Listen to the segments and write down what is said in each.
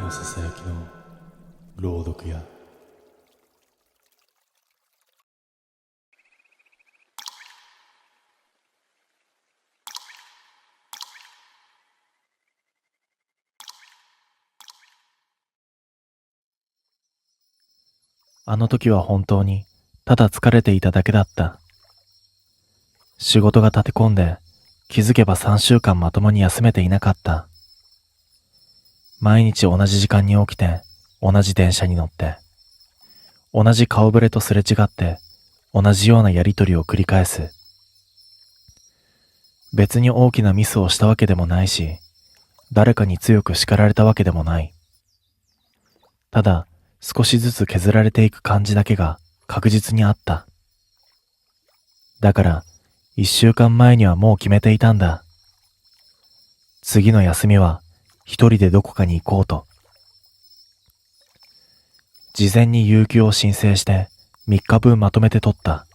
のささやきの朗読やあの時は本当にただ疲れていただけだった。仕事が立て込んで気づけば3週間まともに休めていなかった。毎日同じ時間に起きて同じ電車に乗って同じ顔ぶれとすれ違って同じようなやりとりを繰り返す。別に大きなミスをしたわけでもないし、誰かに強く叱られたわけでもない。ただ少しずつ削られていく感じだけが確実にあった。だから1週間前にはもう決めていたんだ。次の休みは一人でどこかに行こうと。事前に有給を申請して3日分まとめて取った。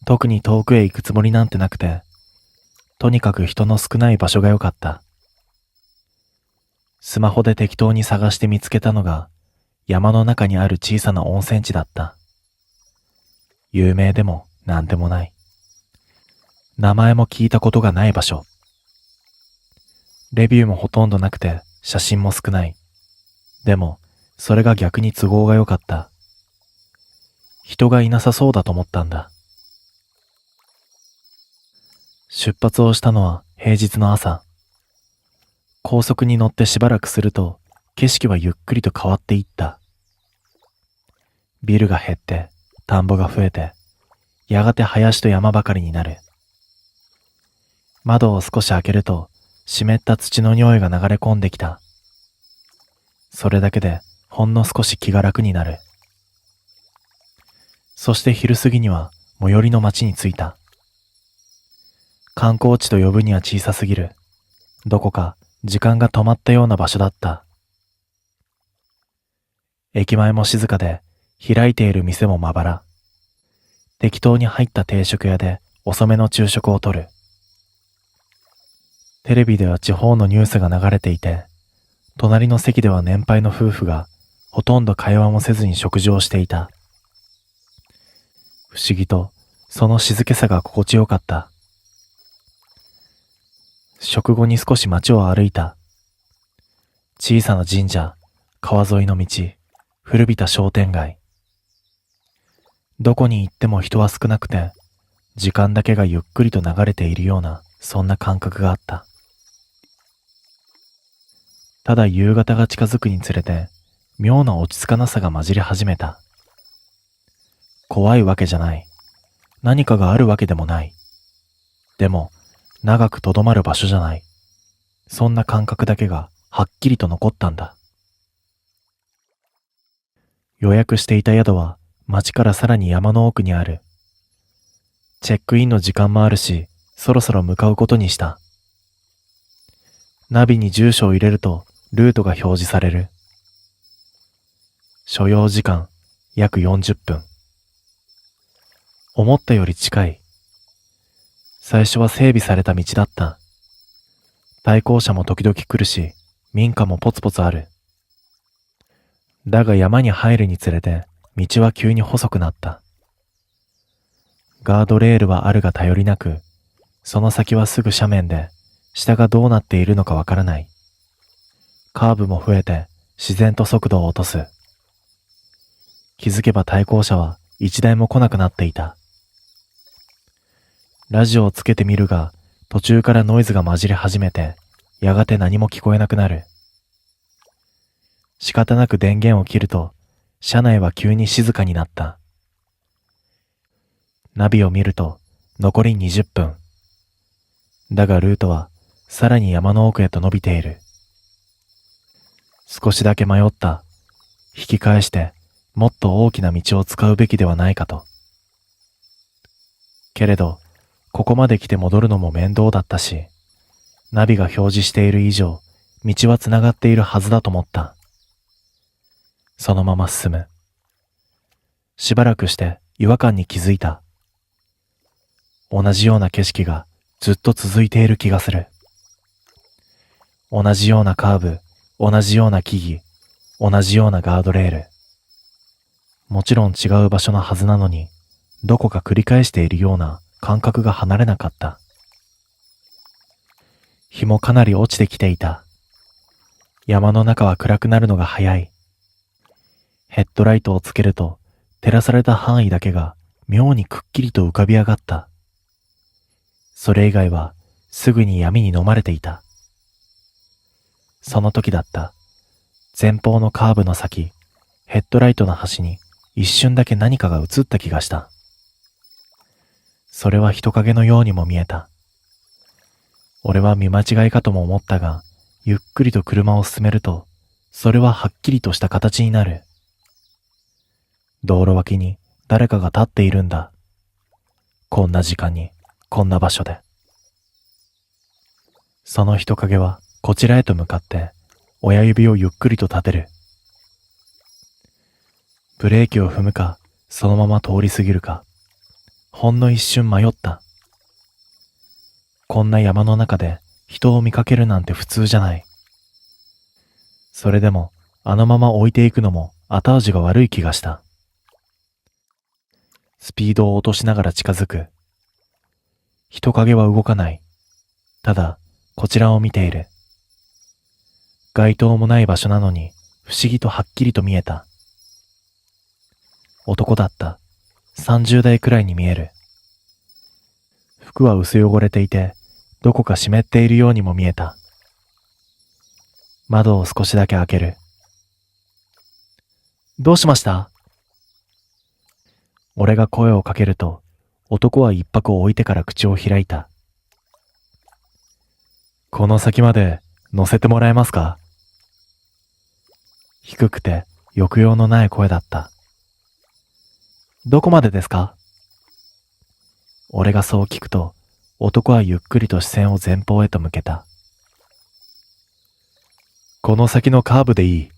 特に遠くへ行くつもりなんてなくて、とにかく人の少ない場所が良かった。スマホで適当に探して見つけたのが山の中にある小さな温泉地だった。有名でもなんでもない。名前も聞いたことがない場所。レビューもほとんどなくて写真も少ない。でもそれが逆に都合が良かった。人がいなさそうだと思ったんだ。出発をしたのは平日の朝。高速に乗ってしばらくすると景色はゆっくりと変わっていった。ビルが減って田んぼが増えて、やがて林と山ばかりになる。窓を少し開けると湿った土の匂いが流れ込んできた。それだけでほんの少し気が楽になる。そして昼過ぎには最寄りの町に着いた。観光地と呼ぶには小さすぎる。どこか時間が止まったような場所だった。駅前も静かで、開いている店もまばら。適当に入った定食屋で遅めの昼食をとる。テレビでは地方のニュースが流れていて、隣の席では年配の夫婦がほとんど会話もせずに食事をしていた。不思議とその静けさが心地よかった。食後に少し街を歩いた。小さな神社、川沿いの道、古びた商店街。どこに行っても人は少なくて、時間だけがゆっくりと流れているような、そんな感覚があった。ただ夕方が近づくにつれて、妙な落ち着かなさが混じり始めた。怖いわけじゃない。何かがあるわけでもない。でも、長くとどまる場所じゃない。そんな感覚だけがはっきりと残ったんだ。予約していた宿は町からさらに山の奥にある。チェックインの時間もあるし、そろそろ向かうことにした。ナビに住所を入れるとルートが表示される。所要時間約40分。思ったより近い。最初は整備された道だった。対向車も時々来るし、民家もポツポツある。だが山に入るにつれて、道は急に細くなった。ガードレールはあるが頼りなく、その先はすぐ斜面で、下がどうなっているのかわからない。カーブも増えて、自然と速度を落とす。気づけば対向車は一台も来なくなっていた。ラジオをつけてみるが、途中からノイズが混じり始めて、やがて何も聞こえなくなる。仕方なく電源を切ると、車内は急に静かになった。ナビを見ると、残り20分。だがルートは、さらに山の奥へと伸びている。少しだけ迷った。引き返して、もっと大きな道を使うべきではないかと。けれど、ここまで来て戻るのも面倒だったし、ナビが表示している以上、道はつながっているはずだと思った。そのまま進む。しばらくして違和感に気づいた。同じような景色がずっと続いている気がする。同じようなカーブ、同じような木々、同じようなガードレール。もちろん違う場所のはずなのに、どこか繰り返しているような感覚が離れなかった。日もかなり落ちてきていた。山の中は暗くなるのが早い。ヘッドライトをつけると、照らされた範囲だけが妙にくっきりと浮かび上がった。それ以外はすぐに闇に飲まれていた。その時だった。前方のカーブの先、ヘッドライトの端に一瞬だけ何かが映った気がした。それは人影のようにも見えた。俺は見間違いかとも思ったが、ゆっくりと車を進めると、それははっきりとした形になる。道路脇に誰かが立っているんだ。こんな時間に、こんな場所で。その人影はこちらへと向かって、親指をゆっくりと立てる。ブレーキを踏むか、そのまま通り過ぎるか、ほんの一瞬迷った。こんな山の中で人を見かけるなんて普通じゃない。それでも、あのまま置いていくのも後味が悪い気がした。スピードを落としながら近づく。人影は動かない。ただ、こちらを見ている。街灯もない場所なのに、不思議とはっきりと見えた。男だった。30代くらいに見える。服は薄汚れていて、どこか湿っているようにも見えた。窓を少しだけ開ける。どうしました？俺が声をかけると、男は一拍置いてから口を開いた。この先まで乗せてもらえますか？低くて抑揚のない声だった。どこまでですか？俺がそう聞くと、男はゆっくりと視線を前方へと向けた。この先のカーブでいい。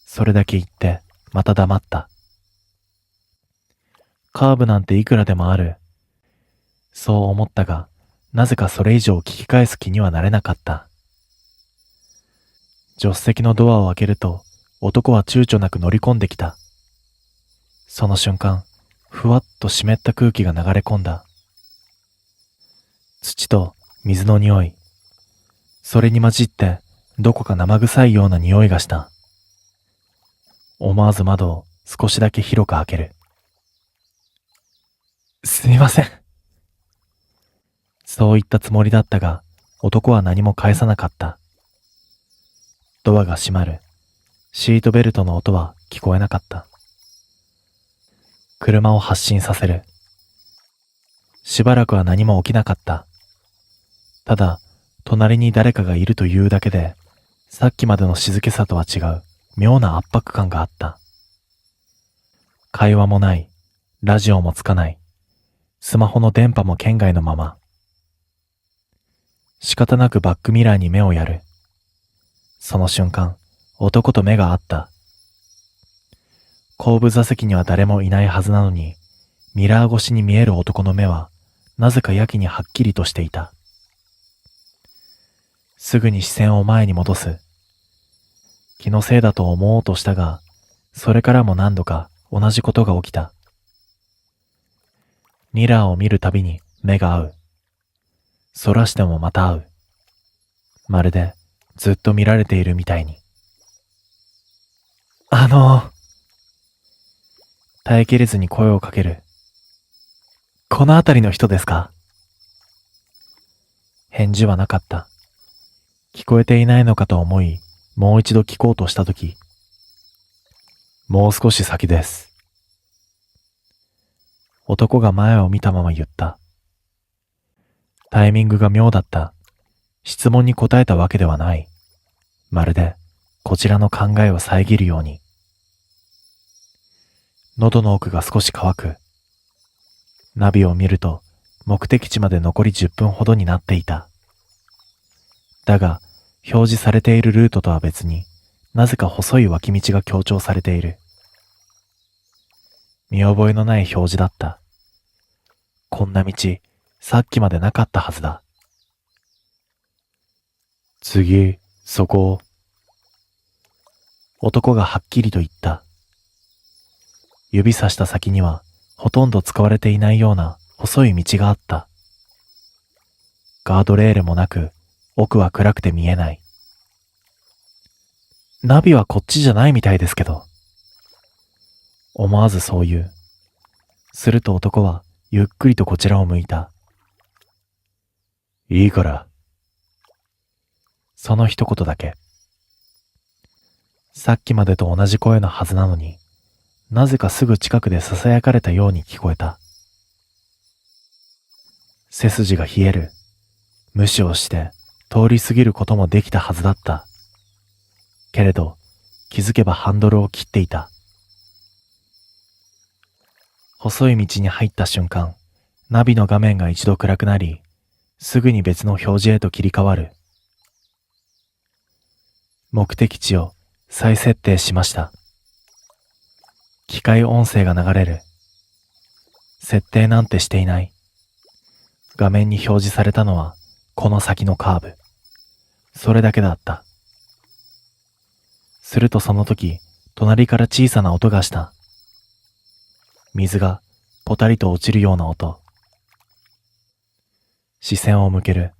それだけ言って、また黙った。カーブなんていくらでもある。そう思ったが、なぜかそれ以上聞き返す気にはなれなかった。助手席のドアを開けると、男は躊躇なく乗り込んできた。その瞬間、ふわっと湿った空気が流れ込んだ。土と水の匂い。それに混じって、どこか生臭いような匂いがした。思わず窓を少しだけ広く開ける。すみません。そう言ったつもりだったが、男は何も返さなかった。ドアが閉まる。シートベルトの音は聞こえなかった。車を発進させる。しばらくは何も起きなかった。ただ、隣に誰かがいるというだけで、さっきまでの静けさとは違う妙な圧迫感があった。会話もない。ラジオもつかない。スマホの電波も圏外のまま。仕方なくバックミラーに目をやる。その瞬間、男と目が合った。後部座席には誰もいないはずなのに、ミラー越しに見える男の目は、なぜかやけにはっきりとしていた。すぐに視線を前に戻す。気のせいだと思おうとしたが、それからも何度か同じことが起きた。ミラーを見るたびに目が合う。そらしてもまた会う。まるでずっと見られているみたいに。耐えきれずに声をかける。この辺りの人ですか？返事はなかった。聞こえていないのかと思い、もう一度聞こうとしたとき、もう少し先です。男が前を見たまま言った。タイミングが妙だった。質問に答えたわけではない。まるで、こちらの考えを遮るように。喉の奥が少し乾く。ナビを見ると、目的地まで残り10分ほどになっていた。だが、表示されているルートとは別に、なぜか細い脇道が強調されている。見覚えのない表示だった。こんな道、さっきまでなかったはずだ。次、そこを。男がはっきりと言った。指さした先にはほとんど使われていないような細い道があった。ガードレールもなく、奥は暗くて見えない。ナビはこっちじゃないみたいですけど。思わずそう言う。すると男はゆっくりとこちらを向いた。いいから。その一言だけ。さっきまでと同じ声のはずなのに、なぜかすぐ近くで囁かれたように聞こえた。背筋が冷える。無視をして通り過ぎることもできたはずだった。けれど気づけばハンドルを切っていた。細い道に入った瞬間、ナビの画面が一度暗くなり、すぐに別の表示へと切り替わる。目的地を再設定しました。機械音声が流れる。設定なんてしていない。画面に表示されたのはこの先のカーブ。それだけだった。するとその時、隣から小さな音がした。水がポタリと落ちるような音。視線を向ける。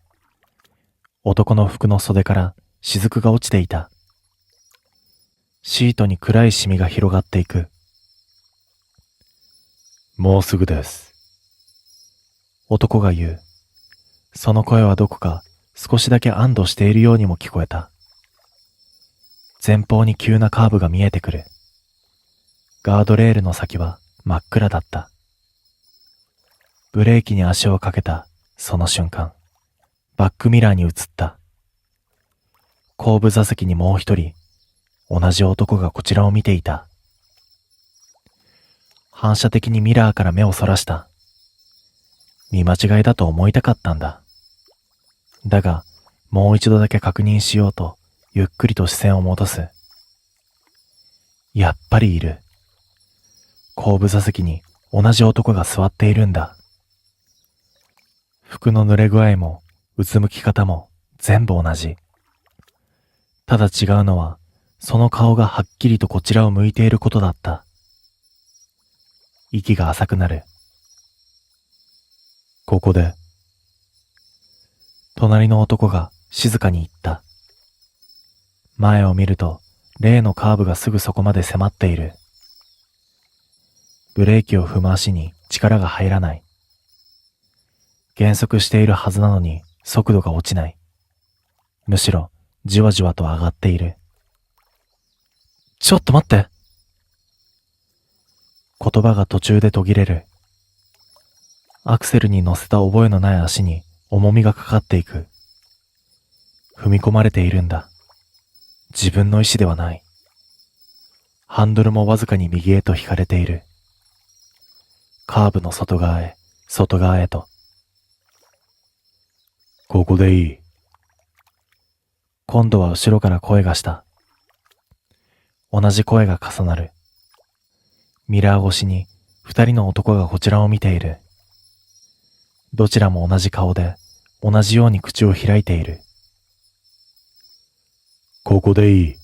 男の服の袖から雫が落ちていた。シートに暗いシミが広がっていく。もうすぐです。男が言う。その声はどこか少しだけ安堵しているようにも聞こえた。前方に急なカーブが見えてくる。ガードレールの先は真っ暗だった。ブレーキに足をかけたその瞬間、バックミラーに映った。後部座席にもう一人、同じ男がこちらを見ていた。反射的にミラーから目をそらした。見間違いだと思いたかったんだ。だが、もう一度だけ確認しようと、ゆっくりと視線を戻す。やっぱりいる。後部座席に同じ男が座っているんだ。服の濡れ具合も、うつむき方も全部同じ。ただ違うのは、その顔がはっきりとこちらを向いていることだった。息が浅くなる。ここで。隣の男が静かに言った。前を見ると、例のカーブがすぐそこまで迫っている。ブレーキを踏む足に力が入らない。減速しているはずなのに速度が落ちない。むしろじわじわと上がっている。ちょっと待って。言葉が途中で途切れる。アクセルに乗せた覚えのない足に重みがかかっていく。踏み込まれているんだ。自分の意志ではない。ハンドルもわずかに右へと引かれている。カーブの外側へ、外側へと。ここでいい。今度は後ろから声がした。同じ声が重なる。ミラー越しに二人の男がこちらを見ている。どちらも同じ顔で、同じように口を開いている。ここでいい。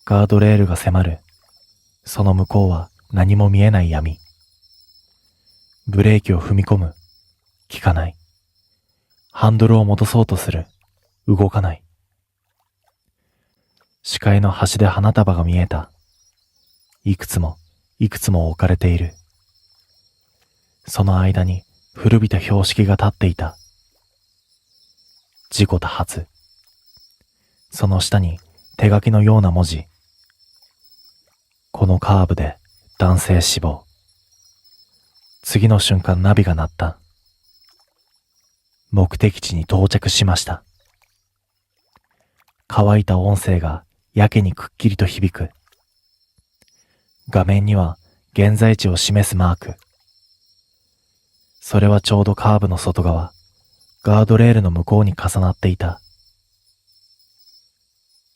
ガードレールが迫る。その向こうは何も見えない闇。ブレーキを踏み込む。効かない。ハンドルを戻そうとする。動かない。視界の端で花束が見えた。いくつも置かれている。その間に古びた標識が立っていた。事故多発。その下に手書きのような文字。このカーブで男性死亡。次の瞬間ナビが鳴った。目的地に到着しました。乾いた音声がやけにくっきりと響く。画面には現在地を示すマーク。それはちょうどカーブの外側、ガードレールの向こうに重なっていた。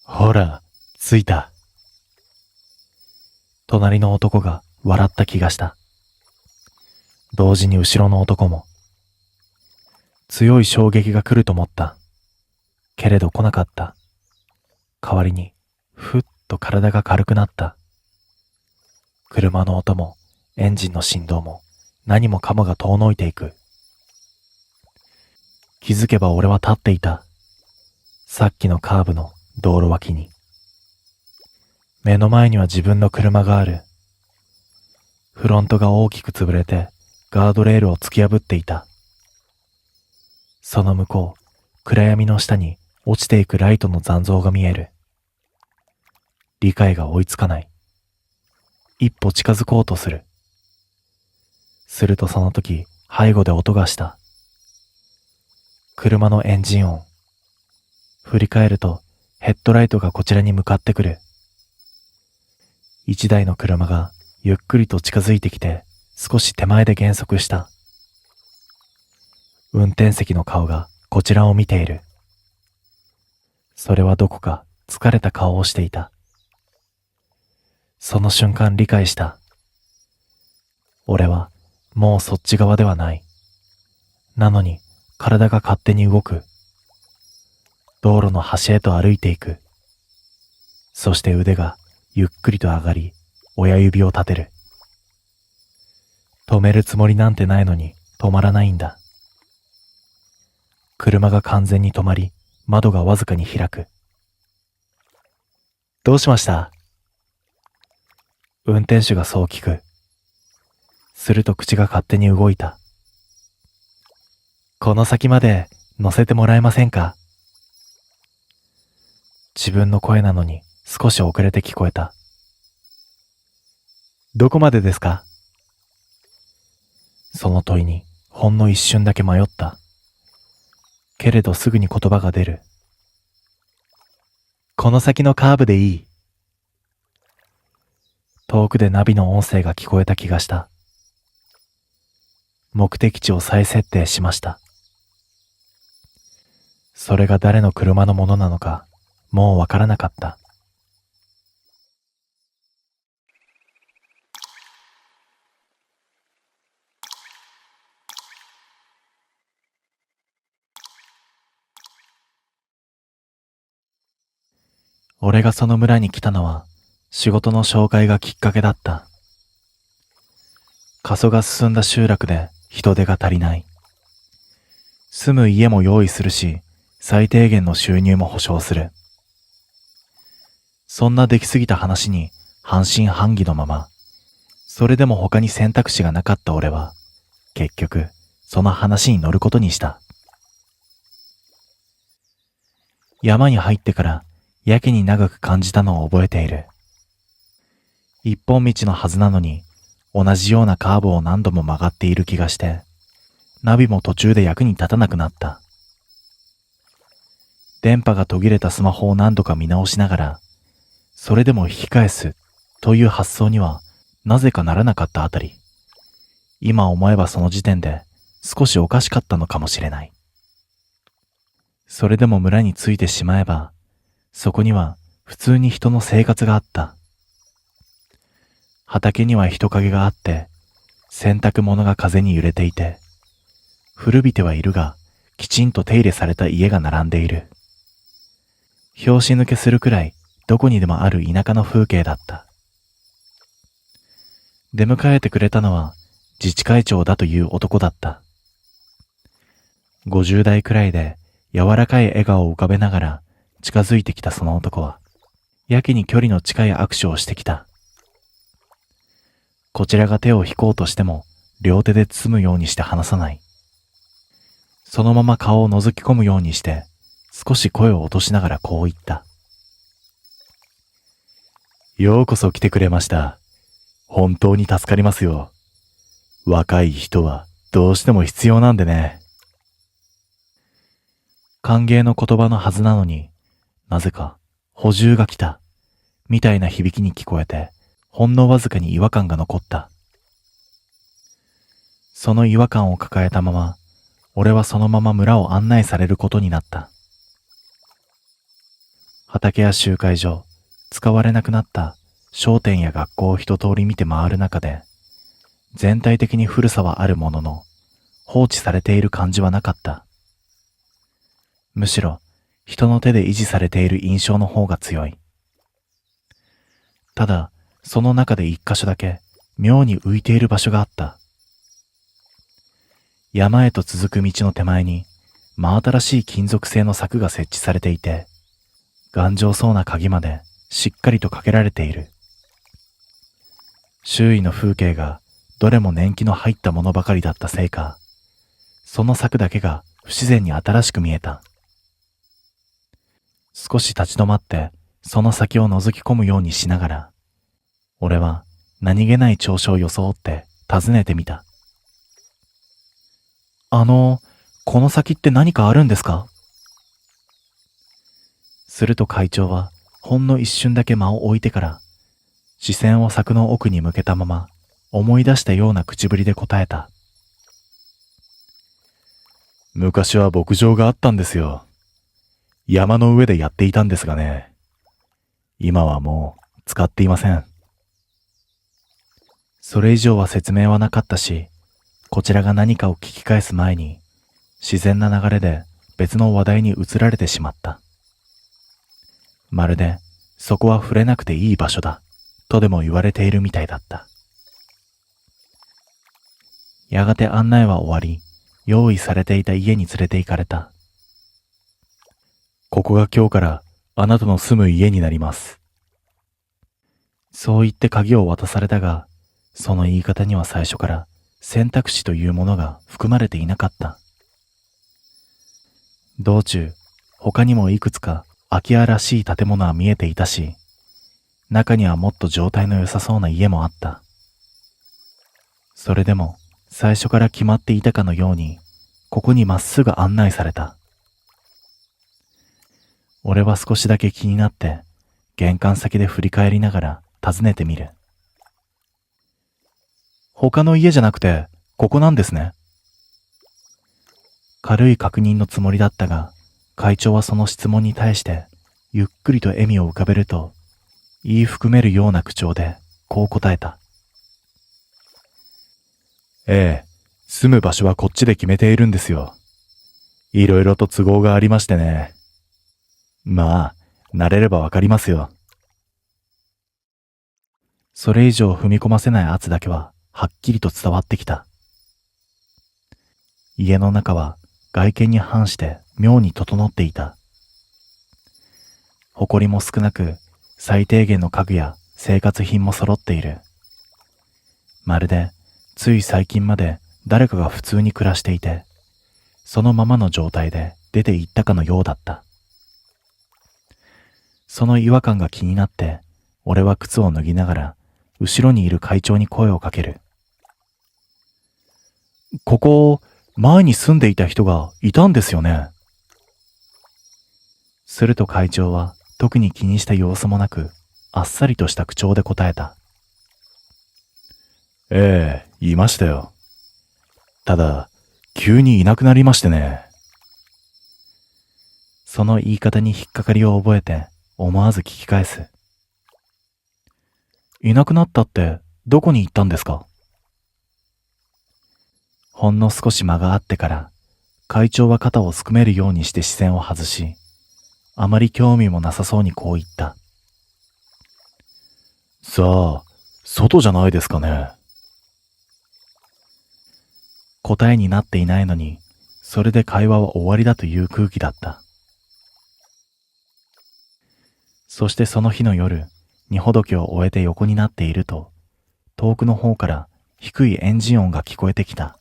ほら、着いた。隣の男が笑った気がした。同時に後ろの男も。強い衝撃が来ると思った。けれど来なかった。代わりに、ふっと体が軽くなった。車の音も、エンジンの振動も、何もかもが遠のいていく。気づけば俺は立っていた。さっきのカーブの道路脇に。目の前には自分の車がある。フロントが大きく潰れて、ガードレールを突き破っていた。その向こう、暗闇の下に落ちていくライトの残像が見える。理解が追いつかない。一歩近づこうとする。するとその時、背後で音がした。車のエンジン音。振り返ると、ヘッドライトがこちらに向かってくる。一台の車がゆっくりと近づいてきて、少し手前で減速した。運転席の顔がこちらを見ている。それはどこか疲れた顔をしていた。その瞬間理解した。俺はもうそっち側ではない。なのに体が勝手に動く。道路の端へと歩いていく。そして腕がゆっくりと上がり、親指を立てる。止めるつもりなんてないのに止まらないんだ。車が完全に止まり、窓がわずかに開く。どうしました？運転手がそう聞く。すると口が勝手に動いた。この先まで乗せてもらえませんか？自分の声なのに少し遅れて聞こえた。どこまでですか？その問いにほんの一瞬だけ迷った。けれどすぐに言葉が出る。この先のカーブでいい。遠くでナビの音声が聞こえた気がした。目的地を再設定しました。それが誰の車のものなのか、もうわからなかった。俺がその村に来たのは仕事の紹介がきっかけだった。過疎が進んだ集落で人手が足りない。住む家も用意するし、最低限の収入も保証する。そんな出来すぎた話に半信半疑のまま、それでも他に選択肢がなかった俺は、結局その話に乗ることにした。山に入ってからやけに長く感じたのを覚えている。一本道のはずなのに、同じようなカーブを何度も曲がっている気がして、ナビも途中で役に立たなくなった。電波が途切れたスマホを何度か見直しながら、それでも引き返すという発想にはなぜかならなかったあたり、今思えばその時点で少しおかしかったのかもしれない。それでも村に着いてしまえば、そこには普通に人の生活があった。畑には人影があって、洗濯物が風に揺れていて、古びてはいるが、きちんと手入れされた家が並んでいる。拍子抜けするくらい、どこにでもある田舎の風景だった。出迎えてくれたのは、自治会長だという男だった。50代くらいで、柔らかい笑顔を浮かべながら、近づいてきたその男は、やけに距離の近い握手をしてきた。こちらが手を引こうとしても、両手で包むようにして離さない。そのまま顔を覗き込むようにして、少し声を落としながらこう言った。ようこそ来てくれました。本当に助かりますよ。若い人はどうしても必要なんでね。歓迎の言葉のはずなのに、なぜか補充が来た、みたいな響きに聞こえて、ほんのわずかに違和感が残った。その違和感を抱えたまま、俺はそのまま村を案内されることになった。畑や集会所、使われなくなった商店や学校を一通り見て回る中で、全体的に古さはあるものの、放置されている感じはなかった。むしろ、人の手で維持されている印象の方が強い。ただ、その中で一箇所だけ妙に浮いている場所があった。山へと続く道の手前に真新しい金属製の柵が設置されていて、頑丈そうな鍵までしっかりとかけられている。周囲の風景がどれも年季の入ったものばかりだったせいか、その柵だけが不自然に新しく見えた。少し立ち止まってその先を覗き込むようにしながら、俺は何気ない調子を装って尋ねてみた。この先って何かあるんですか？すると会長はほんの一瞬だけ間を置いてから視線を柵の奥に向けたまま思い出したような口ぶりで答えた。昔は牧場があったんですよ。山の上でやっていたんですがね。今はもう使っていません。それ以上は説明はなかったし、こちらが何かを聞き返す前に自然な流れで別の話題に移られてしまった。まるでそこは触れなくていい場所だとでも言われているみたいだった。やがて案内は終わり、用意されていた家に連れて行かれた。ここが今日からあなたの住む家になります。そう言って鍵を渡されたが、その言い方には最初から選択肢というものが含まれていなかった。道中、他にもいくつか空き家らしい建物は見えていたし、中にはもっと状態の良さそうな家もあった。それでも最初から決まっていたかのように、ここにまっすぐ案内された。俺は少しだけ気になって、玄関先で振り返りながら尋ねてみる。他の家じゃなくて、ここなんですね。軽い確認のつもりだったが、会長はその質問に対して、ゆっくりと笑みを浮かべると、言い含めるような口調で、こう答えた。ええ、住む場所はこっちで決めているんですよ。いろいろと都合がありましてね。まあ、慣れればわかりますよ。それ以上踏み込ませない圧だけは、はっきりと伝わってきた。家の中は外見に反して妙に整っていた。埃も少なく、最低限の家具や生活品も揃っている。まるで、つい最近まで誰かが普通に暮らしていて、そのままの状態で出て行ったかのようだった。その違和感が気になって、俺は靴を脱ぎながら、後ろにいる会長に声をかける。ここ、前に住んでいた人がいたんですよね。すると会長は特に気にした様子もなく、あっさりとした口調で答えた。ええ、いましたよ。ただ、急にいなくなりましてね。その言い方に引っかかりを覚えて、思わず聞き返す。いなくなったってどこに行ったんですか？ほんの少し間があってから、会長は肩をすくめるようにして視線を外し、あまり興味もなさそうにこう言った。さあ、外じゃないですかね。答えになっていないのに、それで会話は終わりだという空気だった。そしてその日の夜、荷ほどきを終えて横になっていると、遠くの方から低いエンジン音が聞こえてきた。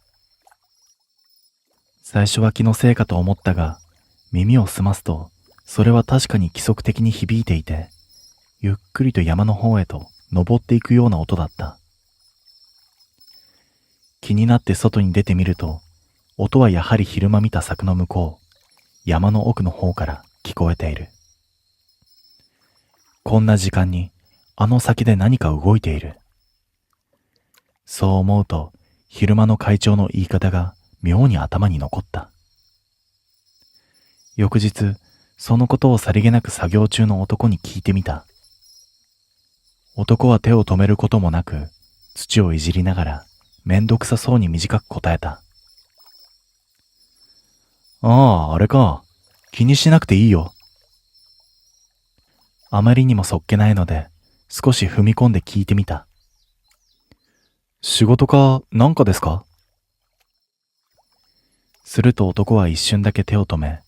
最初は気のせいかと思ったが、耳を澄ますと、それは確かに規則的に響いていて、ゆっくりと山の方へと登っていくような音だった。気になって外に出てみると、音はやはり昼間見た柵の向こう、山の奥の方から聞こえている。こんな時間に、あの先で何か動いている。そう思うと、昼間の会長の言い方が妙に頭に残った。翌日、そのことをさりげなく作業中の男に聞いてみた。男は手を止めることもなく、土をいじりながら、めんどくさそうに短く答えた。ああ、あれか。気にしなくていいよ。あまりにもそっけないので、少し踏み込んで聞いてみた。仕事かなんかですか？すると男は一瞬だけ手を止め、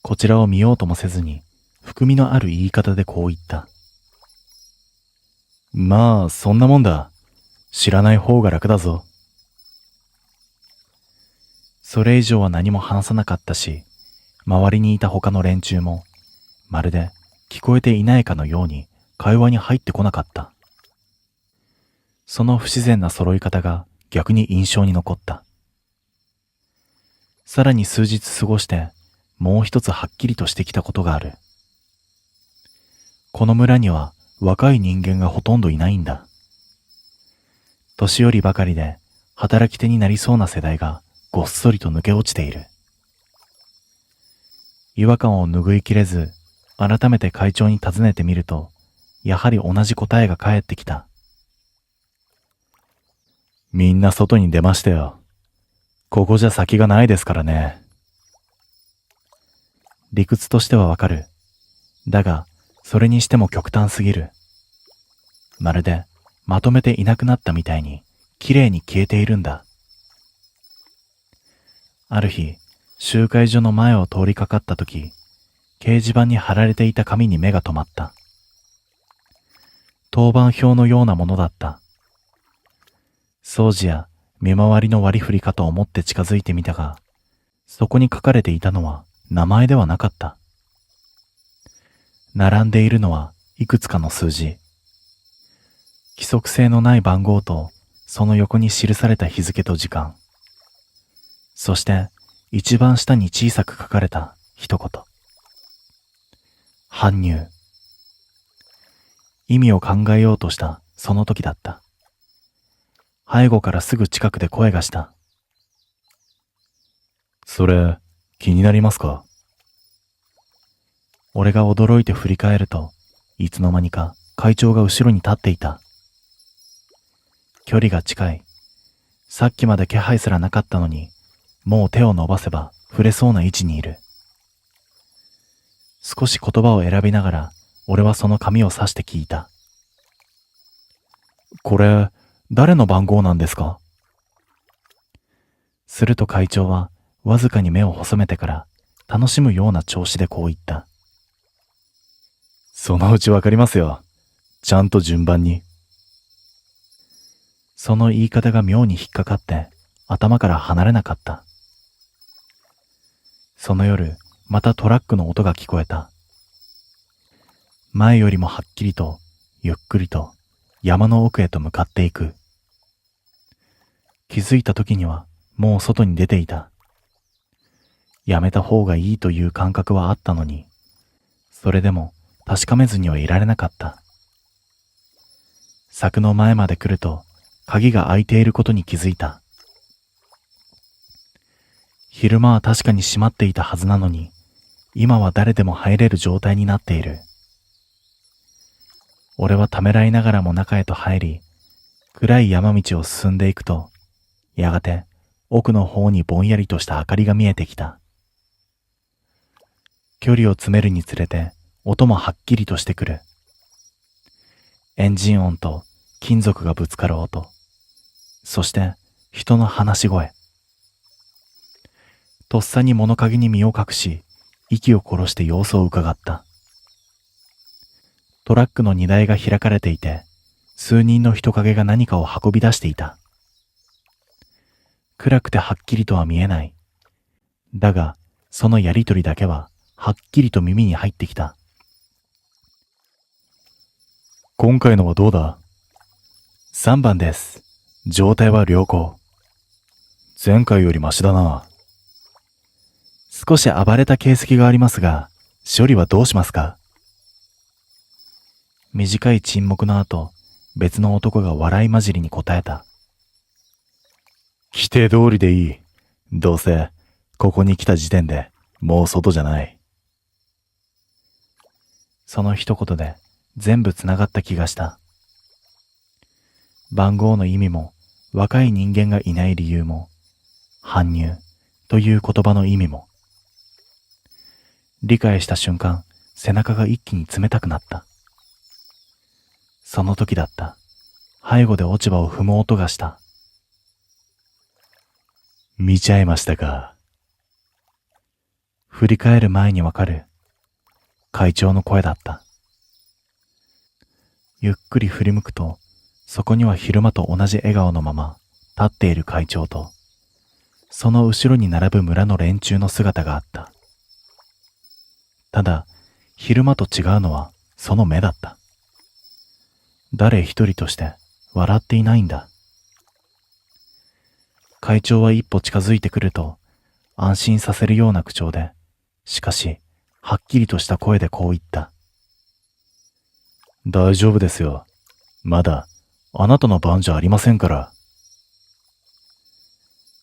こちらを見ようともせずに、含みのある言い方でこう言った。まあ、そんなもんだ。知らない方が楽だぞ。それ以上は何も話さなかったし、周りにいた他の連中も、まるで聞こえていないかのように会話に入ってこなかった。その不自然な揃い方が逆に印象に残った。さらに数日過ごして、もう一つはっきりとしてきたことがある。この村には若い人間がほとんどいないんだ。年寄りばかりで働き手になりそうな世代がごっそりと抜け落ちている。違和感を拭いきれず、改めて会長に尋ねてみると、やはり同じ答えが返ってきた。みんな外に出ましたよ。ここじゃ先がないですからね。理屈としてはわかる。だが、それにしても極端すぎる。まるで、まとめていなくなったみたいに、きれいに消えているんだ。ある日、集会所の前を通りかかったとき、掲示板に貼られていた紙に目が留まった。当番表のようなものだった。掃除や見回りの割り振りかと思って近づいてみたが、そこに書かれていたのは名前ではなかった。並んでいるのはいくつかの数字。規則性のない番号と、その横に記された日付と時間。そして一番下に小さく書かれた一言。搬入。意味を考えようとしたその時だった。背後からすぐ近くで声がした。それ、気になりますか？俺が驚いて振り返ると、いつの間にか会長が後ろに立っていた。距離が近い。さっきまで気配すらなかったのに、もう手を伸ばせば触れそうな位置にいる。少し言葉を選びながら、俺はその紙を指して聞いた。これ、誰の番号なんですか？すると会長は、わずかに目を細めてから、楽しむような調子でこう言った。そのうちわかりますよ。ちゃんと順番に。その言い方が妙に引っかかって、頭から離れなかった。その夜、またトラックの音が聞こえた。前よりもはっきりと、ゆっくりと、山の奥へと向かっていく。気づいた時には、もう外に出ていた。やめた方がいいという感覚はあったのに、それでも確かめずにはいられなかった。柵の前まで来ると、鍵が開いていることに気づいた。昼間は確かに閉まっていたはずなのに、今は誰でも入れる状態になっている。俺はためらいながらも中へと入り、暗い山道を進んでいくと、やがて奥の方にぼんやりとした明かりが見えてきた。距離を詰めるにつれて音もはっきりとしてくる。エンジン音と金属がぶつかる音、そして人の話し声。とっさに物陰に身を隠し、息を殺して様子を伺った。トラックの荷台が開かれていて、数人の人影が何かを運び出していた。暗くてはっきりとは見えない。だが、そのやりとりだけは、はっきりと耳に入ってきた。今回のはどうだ？ 3 番です。状態は良好。前回よりマシだな。少し暴れた形跡がありますが、処理はどうしますか？短い沈黙の後、別の男が笑い混じりに答えた。規定通りでいい。どうせ、ここに来た時点で、もう外じゃない。その一言で、全部つながった気がした。番号の意味も、若い人間がいない理由も、搬入という言葉の意味も。理解した瞬間、背中が一気に冷たくなった。その時だった。背後で落ち葉を踏む音がした。見ちゃいましたか。振り返る前にわかる会長の声だった。ゆっくり振り向くと、そこには昼間と同じ笑顔のまま立っている会長と、その後ろに並ぶ村の連中の姿があった。ただ、昼間と違うのはその目だった。誰一人として笑っていないんだ。会長は一歩近づいてくると、安心させるような口調で、しかし、はっきりとした声でこう言った。大丈夫ですよ。まだ、あなたの番じゃありませんから。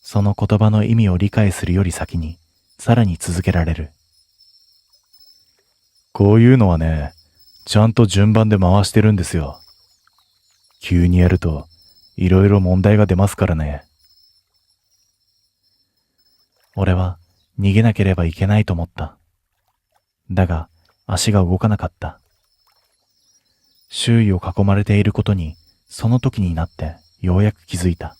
その言葉の意味を理解するより先に、さらに続けられる。こういうのはね、ちゃんと順番で回してるんですよ。急にやると、いろいろ問題が出ますからね。俺は逃げなければいけないと思った。だが、足が動かなかった。周囲を囲まれていることに、その時になってようやく気づいた。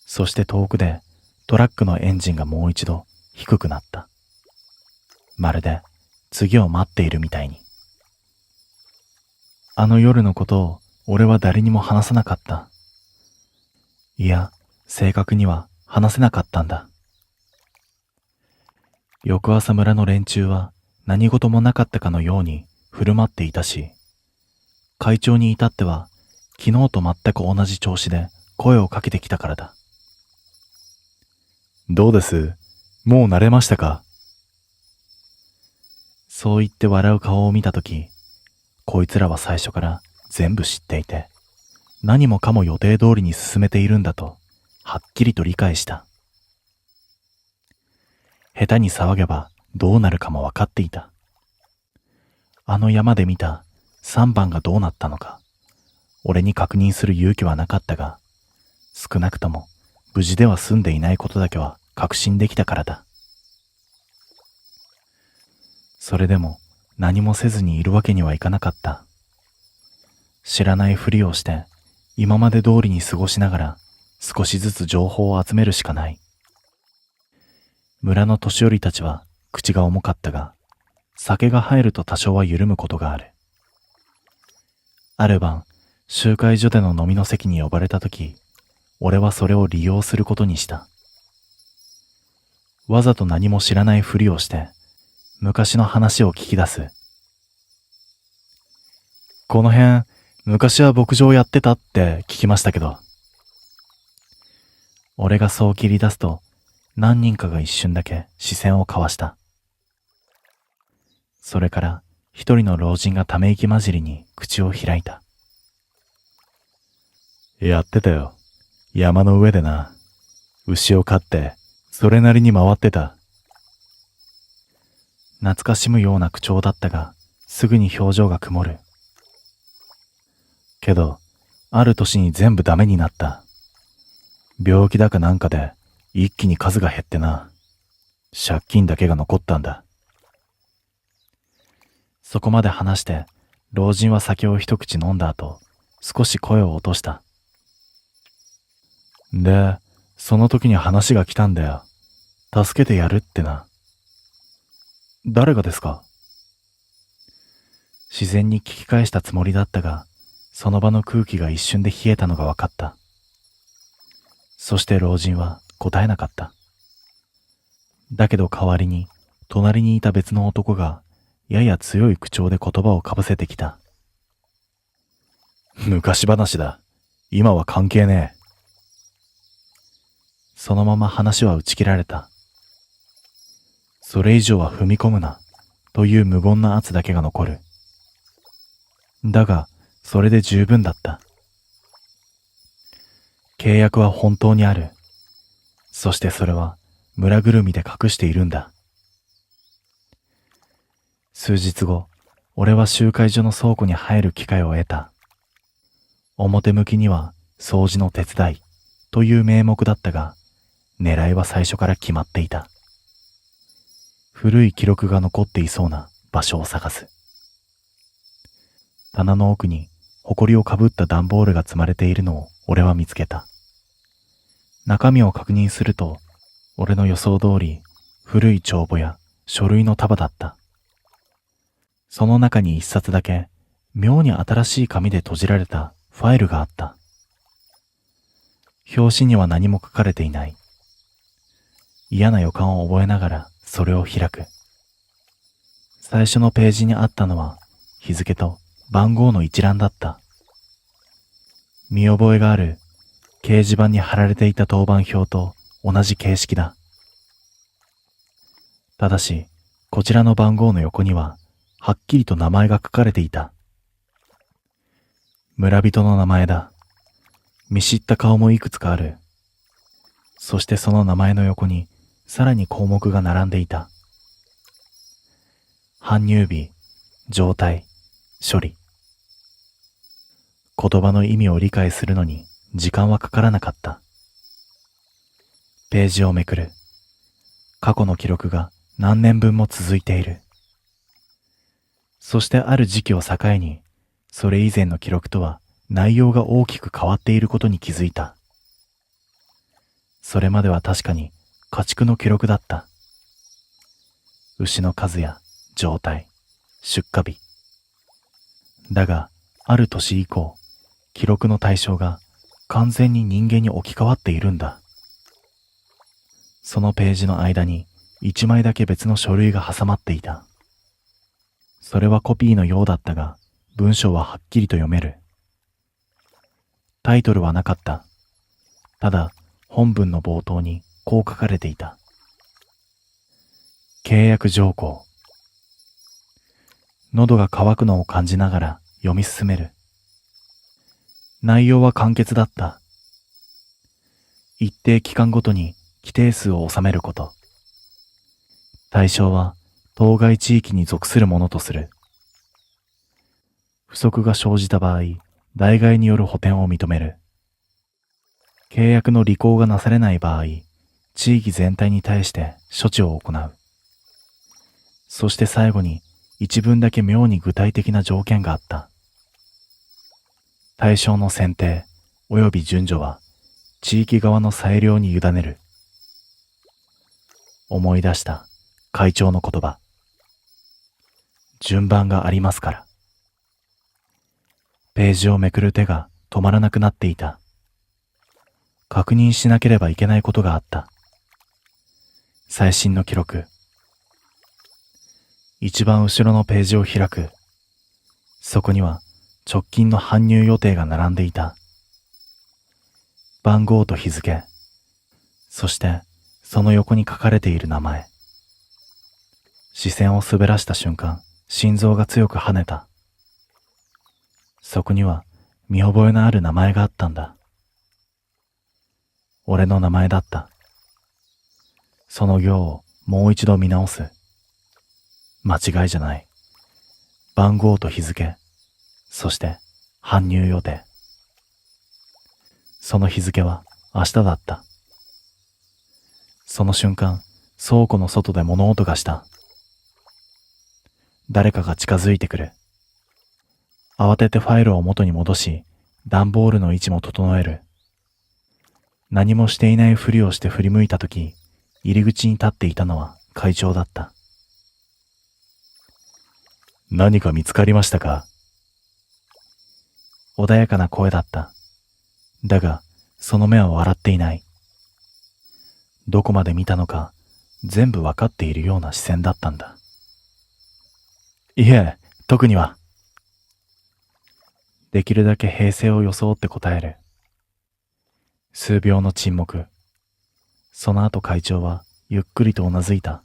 そして遠くでトラックのエンジンがもう一度低くなった。まるで次を待っているみたいに。あの夜のことを俺は誰にも話さなかった。いや、正確には話せなかったんだ。翌朝村の連中は何事もなかったかのように振る舞っていたし、会長に至っては昨日と全く同じ調子で声をかけてきたからだ。どうです？もう慣れましたか？そう言って笑う顔を見たとき、こいつらは最初から全部知っていて、何もかも予定通りに進めているんだと、はっきりと理解した。下手に騒げばどうなるかも分かっていた。あの山で見た3番がどうなったのか、俺に確認する勇気はなかったが、少なくとも無事では済んでいないことだけは確信できたからだ。それでも何もせずにいるわけにはいかなかった。知らないふりをして今まで通りに過ごしながら少しずつ情報を集めるしかない。村の年寄りたちは口が重かったが、酒が入ると多少は緩むことがある。ある晩、集会所での飲みの席に呼ばれたとき、俺はそれを利用することにした。わざと何も知らないふりをして、昔の話を聞き出す。この辺、昔は牧場やってたって聞きましたけど。俺がそう切り出すと、何人かが一瞬だけ視線を交わした。それから一人の老人がため息混じりに口を開いた。やってたよ。山の上でな。牛を飼って、それなりに回ってた。懐かしむような口調だったが、すぐに表情が曇る。けど、ある年に全部ダメになった。病気だかなんかで、一気に数が減ってな。借金だけが残ったんだ。そこまで話して、老人は酒を一口飲んだ後、少し声を落とした。で、その時に話が来たんだよ。助けてやるってな。誰がですか？自然に聞き返したつもりだったが、その場の空気が一瞬で冷えたのが分かった。そして老人は答えなかった。だけど代わりに、隣にいた別の男が、やや強い口調で言葉をかぶせてきた。昔話だ。今は関係ねえ。そのまま話は打ち切られた。それ以上は踏み込むな、という無言な圧だけが残る。だが、それで十分だった。契約は本当にある。そしてそれは村ぐるみで隠しているんだ。数日後、俺は集会所の倉庫に入る機会を得た。表向きには掃除の手伝いという名目だったが、狙いは最初から決まっていた。古い記録が残っていそうな場所を探す。棚の奥に埃をかぶった段ボールが積まれているのを俺は見つけた。中身を確認すると、俺の予想通り古い帳簿や書類の束だった。その中に一冊だけ妙に新しい紙で閉じられたファイルがあった。表紙には何も書かれていない。嫌な予感を覚えながらそれを開く。最初のページにあったのは日付と番号の一覧だった。見覚えがある掲示板に貼られていた当番表と同じ形式だ。ただし、こちらの番号の横にははっきりと名前が書かれていた。村人の名前だ。見知った顔もいくつかある。そしてその名前の横にさらに項目が並んでいた。搬入日、状態、処理。言葉の意味を理解するのに時間はかからなかった。ページをめくる。過去の記録が何年分も続いている。そしてある時期を境に、それ以前の記録とは内容が大きく変わっていることに気づいた。それまでは確かに家畜の記録だった。牛の数や状態、出荷日。だが、ある年以降、記録の対象が完全に人間に置き換わっているんだ。そのページの間に一枚だけ別の書類が挟まっていた。それはコピーのようだったが、文章ははっきりと読める。タイトルはなかった。ただ、本文の冒頭にこう書かれていた。契約条項。喉が渇くのを感じながら読み進める。内容は簡潔だった。一定期間ごとに規定数を収めること。対象は当該地域に属するものとする。不足が生じた場合、代替による補填を認める。契約の履行がなされない場合、地域全体に対して処置を行う。そして最後に一文だけ妙に具体的な条件があった。対象の選定及び順序は地域側の裁量に委ねる。思い出した会長の言葉。順番がありますから。ページをめくる手が止まらなくなっていた。確認しなければいけないことがあった。最新の記録。一番後ろのページを開く。そこには直近の搬入予定が並んでいた。番号と日付。そしてその横に書かれている名前。視線を滑らした瞬間、心臓が強く跳ねた。そこには見覚えのある名前があったんだ。俺の名前だった。その行をもう一度見直す。間違いじゃない。番号と日付、そして搬入予定。その日付は明日だった。その瞬間、倉庫の外で物音がした。誰かが近づいてくる。慌ててファイルを元に戻し、段ボールの位置も整える。何もしていないふりをして振り向いたとき、入り口に立っていたのは会長だった。何か見つかりましたか？穏やかな声だった。だが、その目は笑っていない。どこまで見たのか、全部わかっているような視線だったんだ。いえ、特には。できるだけ平静を装って答える。数秒の沈黙。その後会長はゆっくりとうなずいた。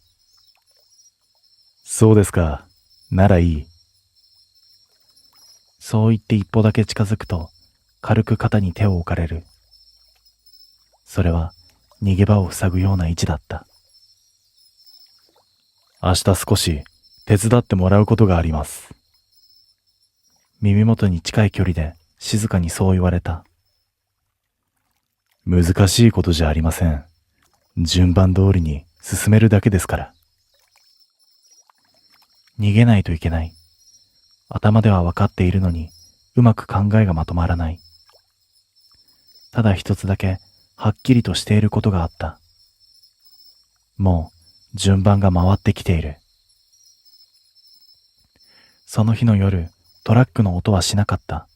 そうですか。ならいい。そう言って一歩だけ近づくと、軽く肩に手を置かれる。それは逃げ場を塞ぐような位置だった。明日少し手伝ってもらうことがあります。耳元に近い距離で静かにそう言われた。難しいことじゃありません。順番通りに進めるだけですから。逃げないといけない。頭では分かっているのに、うまく考えがまとまらない。ただ一つだけ、はっきりとしていることがあった。もう、順番が回ってきている。その日の夜、トラックの音はしなかった。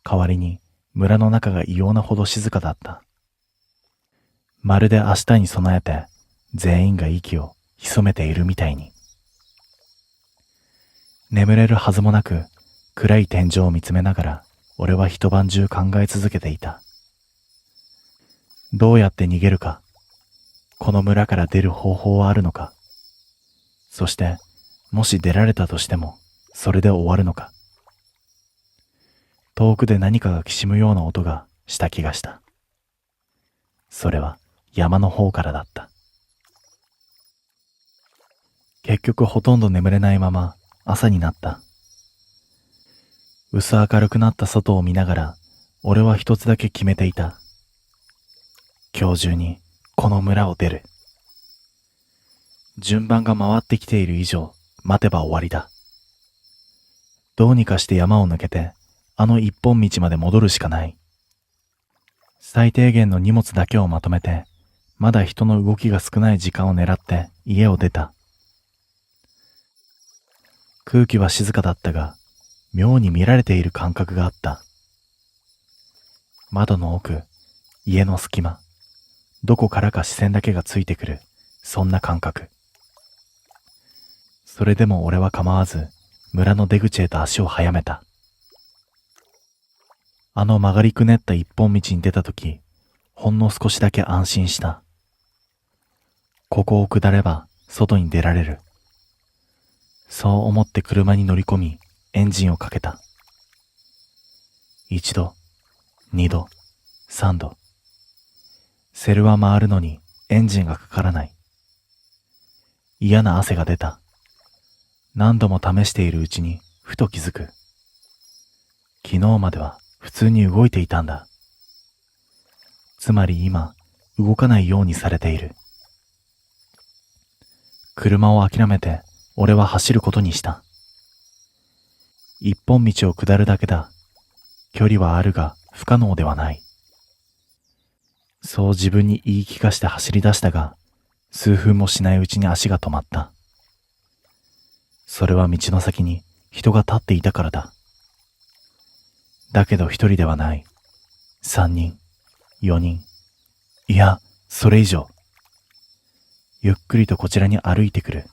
代わりに、村の中が異様なほど静かだった。まるで明日に備えて、全員が息を潜めているみたいに。眠れるはずもなく、暗い天井を見つめながら、俺は一晩中考え続けていた。どうやって逃げるか、この村から出る方法はあるのか、そして、もし出られたとしても、それで終わるのか。遠くで何かがきしむような音がした気がした。それは山の方からだった。結局ほとんど眠れないまま朝になった。薄明るくなった外を見ながら、俺は一つだけ決めていた。今日中にこの村を出る。順番が回ってきている以上、待てば終わりだ。どうにかして山を抜けて、あの一本道まで戻るしかない。最低限の荷物だけをまとめて、まだ人の動きが少ない時間を狙って家を出た。空気は静かだったが、妙に見られている感覚があった。窓の奥、家の隙間、どこからか視線だけがついてくる、そんな感覚。それでも俺は構わず、村の出口へと足を速めた。あの曲がりくねった一本道に出たとき、ほんの少しだけ安心した。ここを下れば外に出られる。そう思って車に乗り込み、エンジンをかけた。一度、二度、三度。セルは回るのにエンジンがかからない。嫌な汗が出た。何度も試しているうちにふと気づく。昨日までは普通に動いていたんだ。つまり今、動かないようにされている。車を諦めて俺は走ることにした。一本道を下るだけだ。距離はあるが不可能ではない。そう自分に言い聞かして走り出したが、数分もしないうちに足が止まった。それは道の先に人が立っていたからだ。だけど一人ではない。三人、四人、いや、それ以上。ゆっくりとこちらに歩いてくる。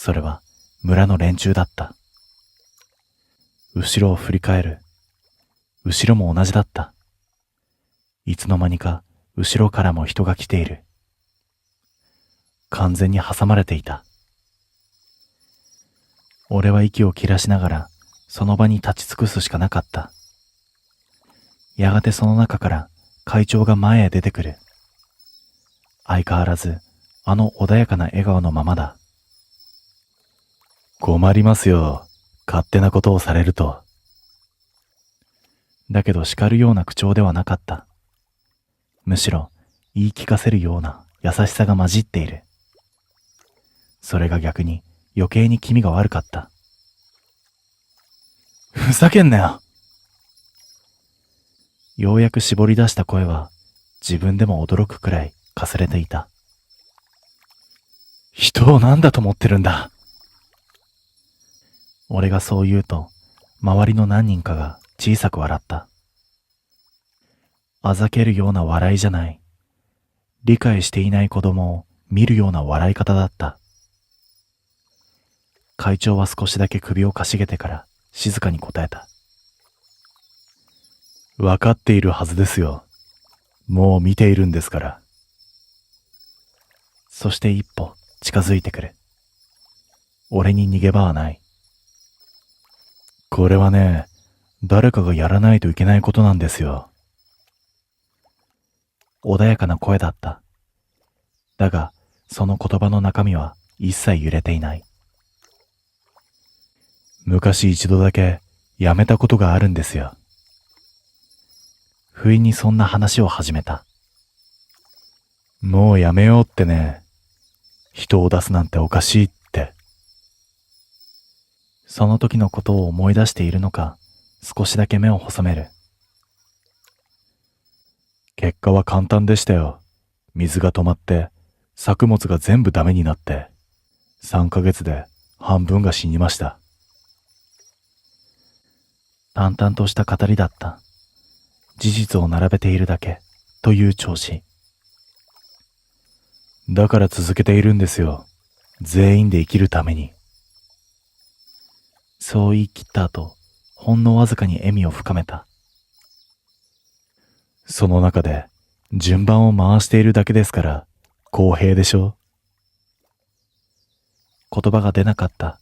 それは村の連中だった。後ろを振り返る。後ろも同じだった。いつの間にか後ろからも人が来ている。完全に挟まれていた。俺は息を切らしながらその場に立ち尽くすしかなかった。やがてその中から会長が前へ出てくる。相変わらずあの穏やかな笑顔のままだ。困りますよ。勝手なことをされると。だけど叱るような口調ではなかった。むしろ言い聞かせるような優しさが混じっている。それが逆に余計に気味が悪かった。ふざけんなよ。ようやく絞り出した声は自分でも驚くくらいかすれていた。人を何だと思ってるんだ。俺がそう言うと、周りの何人かが小さく笑った。あざけるような笑いじゃない。理解していない子供を見るような笑い方だった。会長は少しだけ首をかしげてから静かに答えた。わかっているはずですよ。もう見ているんですから。そして一歩近づいてくる。俺に逃げ場はない。これはね、誰かがやらないといけないことなんですよ。穏やかな声だった。だが、その言葉の中身は一切揺れていない。昔一度だけやめたことがあるんですよ。不意にそんな話を始めた。もうやめようってね。人を出すなんておかしいって。その時のことを思い出しているのか、少しだけ目を細める。結果は簡単でしたよ。水が止まって、作物が全部ダメになって、3ヶ月で半分が死にました。淡々とした語りだった。事実を並べているだけという調子。だから続けているんですよ。全員で生きるために。そう言い切った後、ほんのわずかに笑みを深めた。その中で順番を回しているだけですから公平でしょ。言葉が出なかった。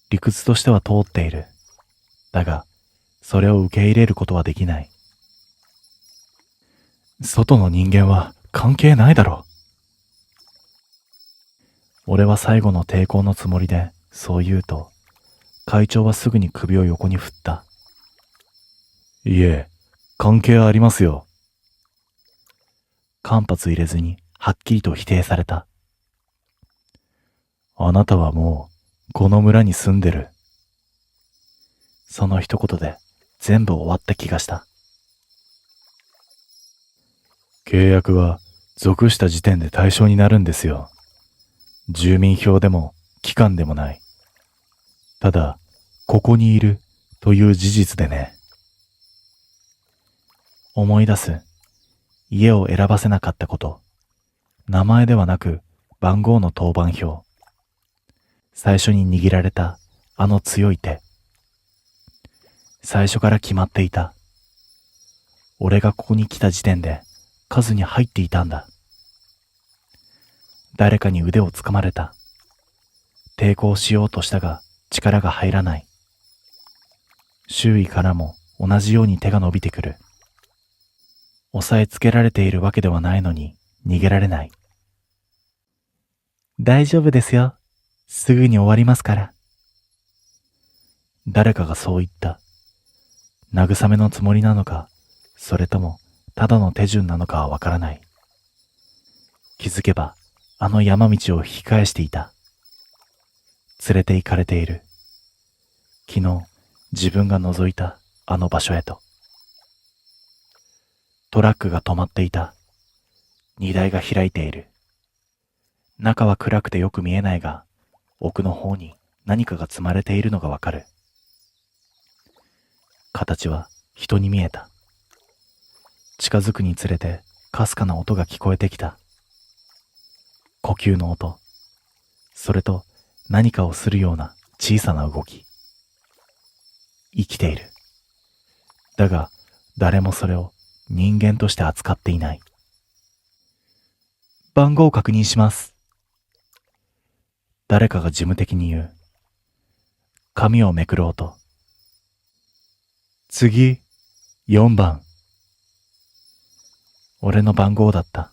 理屈としては通っている。だが、それを受け入れることはできない。外の人間は関係ないだろう。俺は最後の抵抗のつもりでそう言うと、会長はすぐに首を横に振った。いえ、関係ありますよ。間髪入れずにはっきりと否定された。あなたはもうこの村に住んでる。その一言で全部終わった気がした。契約は属した時点で対象になるんですよ。住民票でも機関でもない。ただ、ここにいるという事実でね。思い出す。家を選ばせなかったこと。名前ではなく番号の当番表。最初に握られたあの強い手。最初から決まっていた。俺がここに来た時点で数に入っていたんだ。誰かに腕をつかまれた。抵抗しようとしたが力が入らない。周囲からも同じように手が伸びてくる。押さえつけられているわけではないのに逃げられない。大丈夫ですよ。すぐに終わりますから。誰かがそう言った。慰めのつもりなのか、それともただの手順なのかはわからない。気づけばあの山道を引き返していた。連れて行かれている。昨日自分が覗いたあの場所へと。トラックが止まっていた。荷台が開いている。中は暗くてよく見えないが、奥の方に何かが積まれているのがわかる。形は人に見えた。近づくにつれてかすかな音が聞こえてきた。呼吸の音。それと何かをするような小さな動き。生きている。だが誰もそれを人間として扱っていない。番号を確認します。誰かが事務的に言う。紙をめくる音。次、4番。俺の番号だった。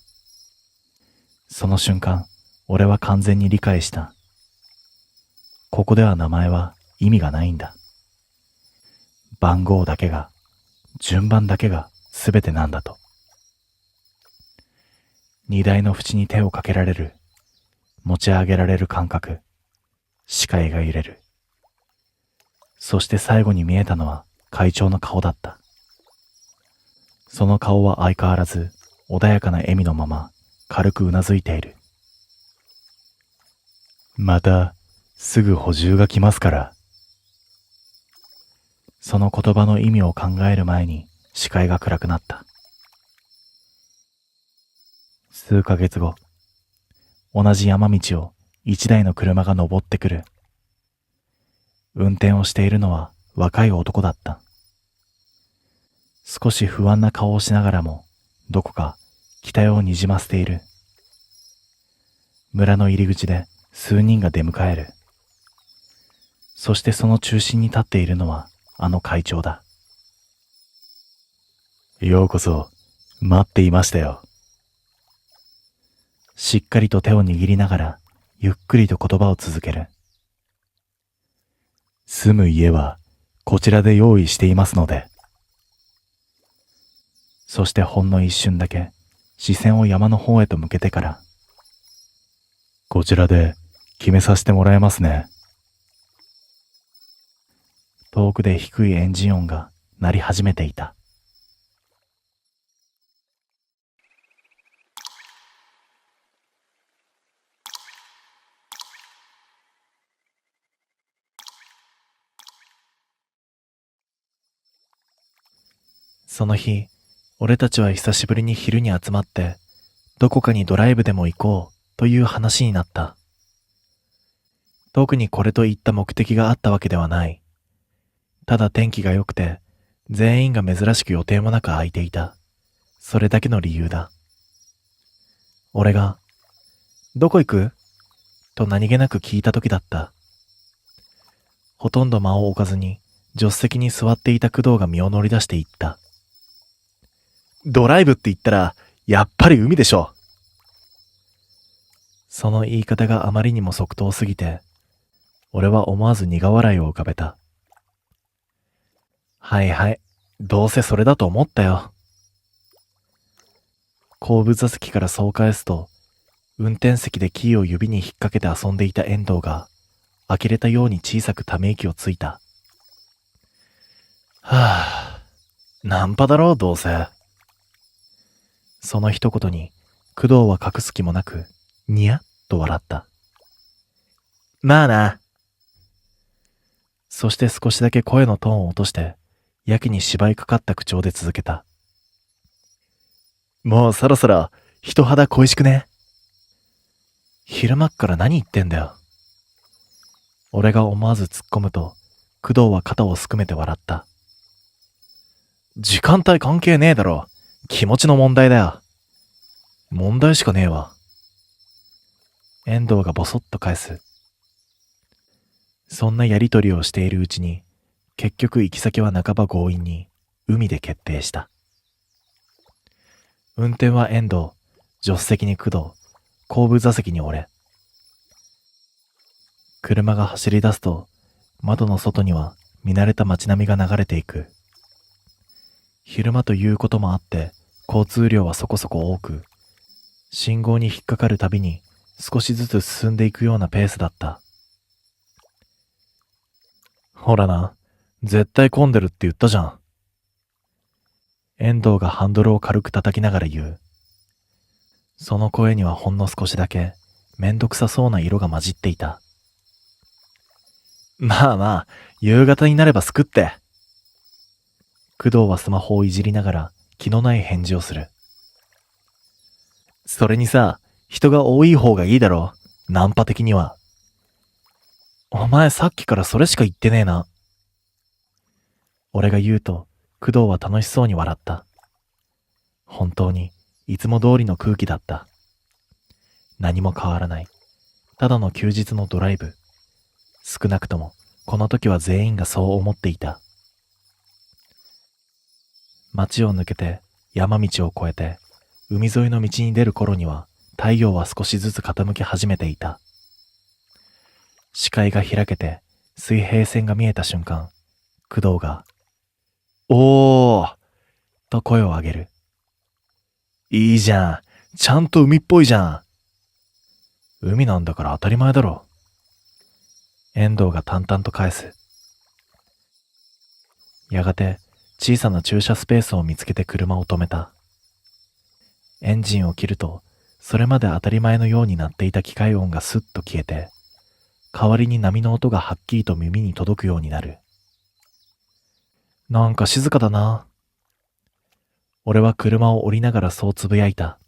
その瞬間、俺は完全に理解した。ここでは名前は意味がないんだ。番号だけが、順番だけが全てなんだと。荷台の縁に手をかけられる。持ち上げられる感覚。視界が揺れる。そして最後に見えたのは会長の顔だった。その顔は相変わらず穏やかな笑みのまま軽くうなずいている。またすぐ補充が来ますから。その言葉の意味を考える前に視界が暗くなった。数ヶ月後、同じ山道を一台の車が登ってくる。運転をしているのは若い男だった。少し不安な顔をしながらも、どこか期待をにじませている。村の入り口で数人が出迎える。そしてその中心に立っているのはあの会長だ。ようこそ、待っていましたよ。しっかりと手を握りながら、ゆっくりと言葉を続ける。住む家はこちらで用意していますので。そしてほんの一瞬だけ視線を山の方へと向けてから、こちらで決めさせてもらいますね。遠くで低いエンジン音が鳴り始めていた。その日、俺たちは久しぶりに昼に集まって、どこかにドライブでも行こうという話になった。特にこれといった目的があったわけではない。ただ天気が良くて、全員が珍しく予定もなく空いていた。それだけの理由だ。俺が、どこ行くと何気なく聞いた時だった。ほとんど間を置かずに、助手席に座っていた工藤が身を乗り出して言った。ドライブって言ったら、やっぱり海でしょ。その言い方があまりにも即答すぎて、俺は思わず苦笑いを浮かべた。はいはい、どうせそれだと思ったよ。後部座席からそう返すと、運転席でキーを指に引っ掛けて遊んでいた遠藤が、呆れたように小さくため息をついた。はぁ、ナンパだろうどうせ。その一言に、工藤は隠す気もなく、にやっと笑った。まあな。そして少しだけ声のトーンを落として、やけに芝居かかった口調で続けた。もうそろそろ、人肌恋しくね。昼間っから何言ってんだよ。俺が思わず突っ込むと、工藤は肩をすくめて笑った。時間帯関係ねえだろ。気持ちの問題だよ。問題しかねえわ。遠藤がボソッと返す。そんなやりとりをしているうちに、結局行き先は半ば強引に海で決定した。運転は遠藤、助手席に工藤、後部座席に俺。車が走り出すと、窓の外には見慣れた街並みが流れていく。昼間ということもあって、交通量はそこそこ多く、信号に引っかかるたびに少しずつ進んでいくようなペースだった。ほらな、絶対混んでるって言ったじゃん。遠藤がハンドルを軽く叩きながら言う。その声にはほんの少しだけめんどくさそうな色が混じっていた。まあまあ、夕方になればすくって。工藤はスマホをいじりながら気のない返事をする。それにさ、人が多い方がいいだろ。ナンパ的には。お前さっきからそれしか言ってねえな。俺が言うと、工藤は楽しそうに笑った。本当に、いつも通りの空気だった。何も変わらない。ただの休日のドライブ。少なくとも、この時は全員がそう思っていた。街を抜けて、山道を越えて、海沿いの道に出る頃には、太陽は少しずつ傾き始めていた。視界が開けて、水平線が見えた瞬間、工藤が、おーと声を上げる。いいじゃん。ちゃんと海っぽいじゃん。海なんだから当たり前だろ。遠藤が淡々と返す。やがて小さな駐車スペースを見つけて車を止めた。エンジンを切ると、それまで当たり前のように鳴っていた機械音がスッと消えて、代わりに波の音がはっきりと耳に届くようになる。なんか静かだな。俺は車を降りながらそうつぶやいた。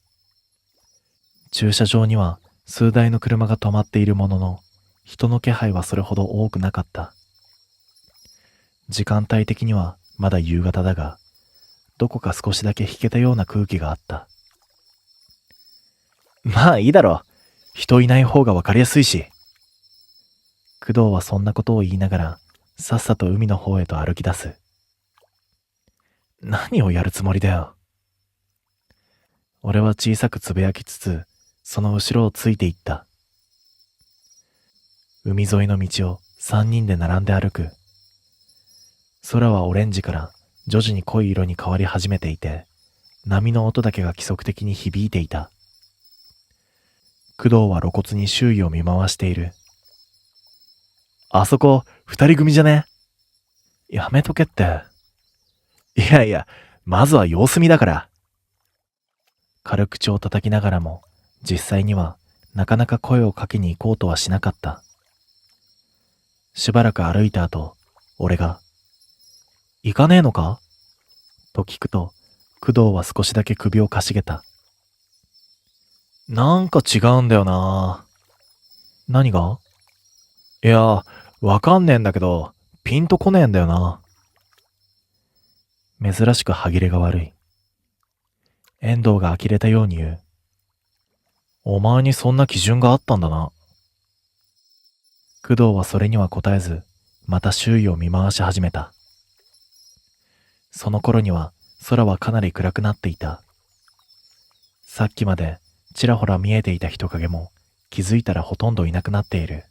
駐車場には数台の車が止まっているものの、人の気配はそれほど多くなかった。時間帯的にはまだ夕方だが、どこか少しだけ引けたような空気があった。まあいいだろ。人いない方がわかりやすいし。工藤はそんなことを言いながら、さっさと海の方へと歩き出す。何をやるつもりだよ。俺は小さくつぶやきつつ、その後ろをついていった。海沿いの道を三人で並んで歩く。空はオレンジから徐々に濃い色に変わり始めていて、波の音だけが規則的に響いていた。工藤は露骨に周囲を見回している。あそこ、二人組じゃね？やめとけって。いやいや、まずは様子見だから。軽口を叩きながらも、実際にはなかなか声をかけに行こうとはしなかった。しばらく歩いた後、俺が、行かねえのかと聞くと、工藤は少しだけ首をかしげた。なんか違うんだよな。何が？いや、わかんねえんだけど、ピンとこねえんだよな。珍しく歯切れが悪い。遠藤が呆れたように言う。お前にそんな基準があったんだな。工藤はそれには答えず、また周囲を見回し始めた。その頃には空はかなり暗くなっていた。さっきまでちらほら見えていた人影も気づいたらほとんどいなくなっている。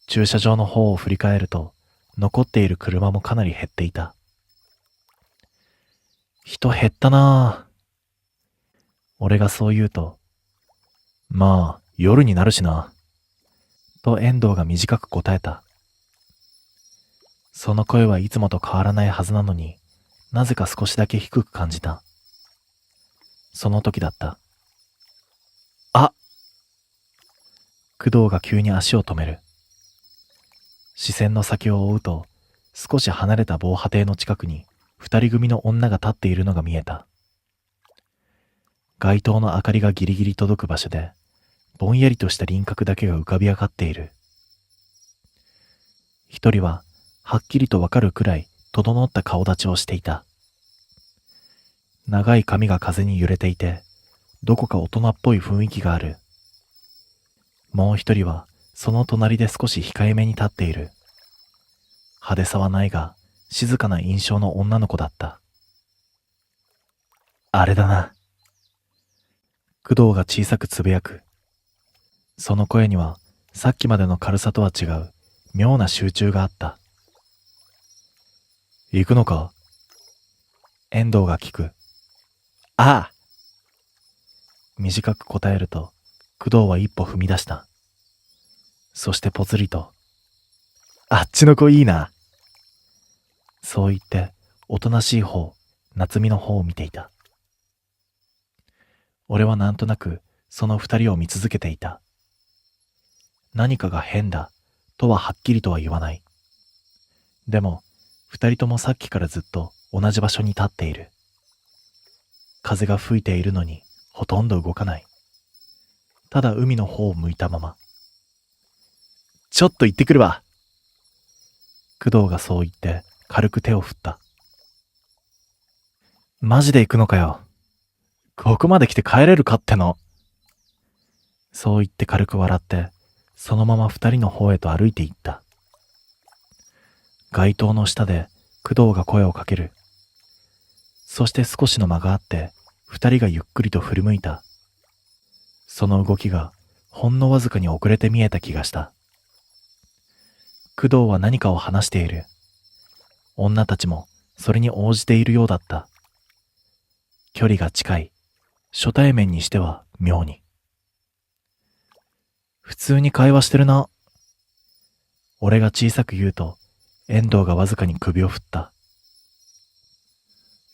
駐車場の方を振り返ると、残っている車もかなり減っていた。人減ったなぁ。俺がそう言うと、まあ夜になるしな。と遠藤が短く答えた。その声はいつもと変わらないはずなのに、なぜか少しだけ低く感じた。その時だった。あ！工藤が急に足を止める。視線の先を追うと、少し離れた防波堤の近くに二人組の女が立っているのが見えた。街灯の明かりがギリギリ届く場所で、ぼんやりとした輪郭だけが浮かび上がっている。一人は、はっきりとわかるくらい整った顔立ちをしていた。長い髪が風に揺れていて、どこか大人っぽい雰囲気がある。もう一人は、その隣で少し控えめに立っている。派手さはないが、静かな印象の女の子だった。あれだな。工藤が小さくつぶやく。その声には、さっきまでの軽さとは違う、妙な集中があった。行くのか？遠藤が聞く。ああ！短く答えると、工藤は一歩踏み出した。そしてぽつりと、あっちの子いいな。そう言って、おとなしい方、夏美の方を見ていた。俺はなんとなく、その二人を見続けていた。何かが変だ、とははっきりとは言わない。でも、二人ともさっきからずっと同じ場所に立っている。風が吹いているのに、ほとんど動かない。ただ海の方を向いたまま。ちょっと行ってくるわ。工藤がそう言って軽く手を振った。マジで行くのかよ。ここまで来て帰れるかっての。そう言って軽く笑って、そのまま二人の方へと歩いて行った。街灯の下で工藤が声をかける。そして少しの間があって、二人がゆっくりと振り向いた。その動きがほんのわずかに遅れて見えた気がした。工藤は何かを話している。女たちもそれに応じているようだった。距離が近い。初対面にしては妙に。普通に会話してるな。俺が小さく言うと、遠藤がわずかに首を振った。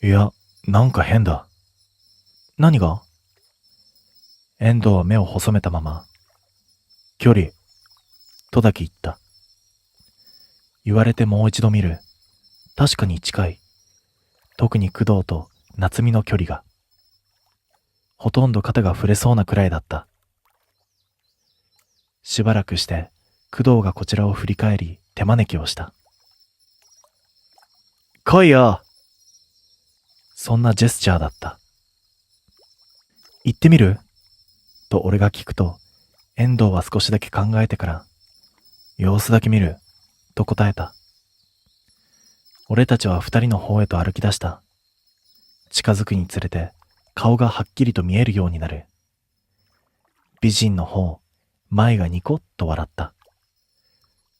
いや、なんか変だ。何が？遠藤は目を細めたまま、距離、とだけ言った。言われてもう一度見る。確かに近い。特に工藤と夏美の距離が。ほとんど肩が触れそうなくらいだった。しばらくして、工藤がこちらを振り返り、手招きをした。来いよ！そんなジェスチャーだった。行ってみる？と俺が聞くと、遠藤は少しだけ考えてから、様子だけ見る、と答えた。俺たちは二人の方へと歩き出した。近づくにつれて、顔がはっきりと見えるようになる。美人の方、舞がニコッと笑った。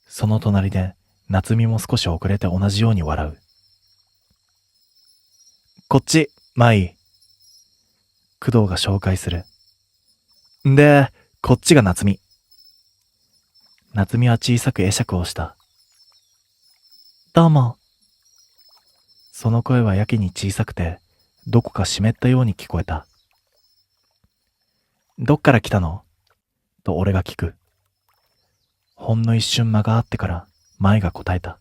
その隣で、夏美も少し遅れて同じように笑う。こっち、舞。工藤が紹介する。んで、こっちが夏美。夏美は小さく会釈をした。どうも。その声はやけに小さくて、どこか湿ったように聞こえた。どっから来たのと俺が聞く。ほんの一瞬間があってから舞が答えた。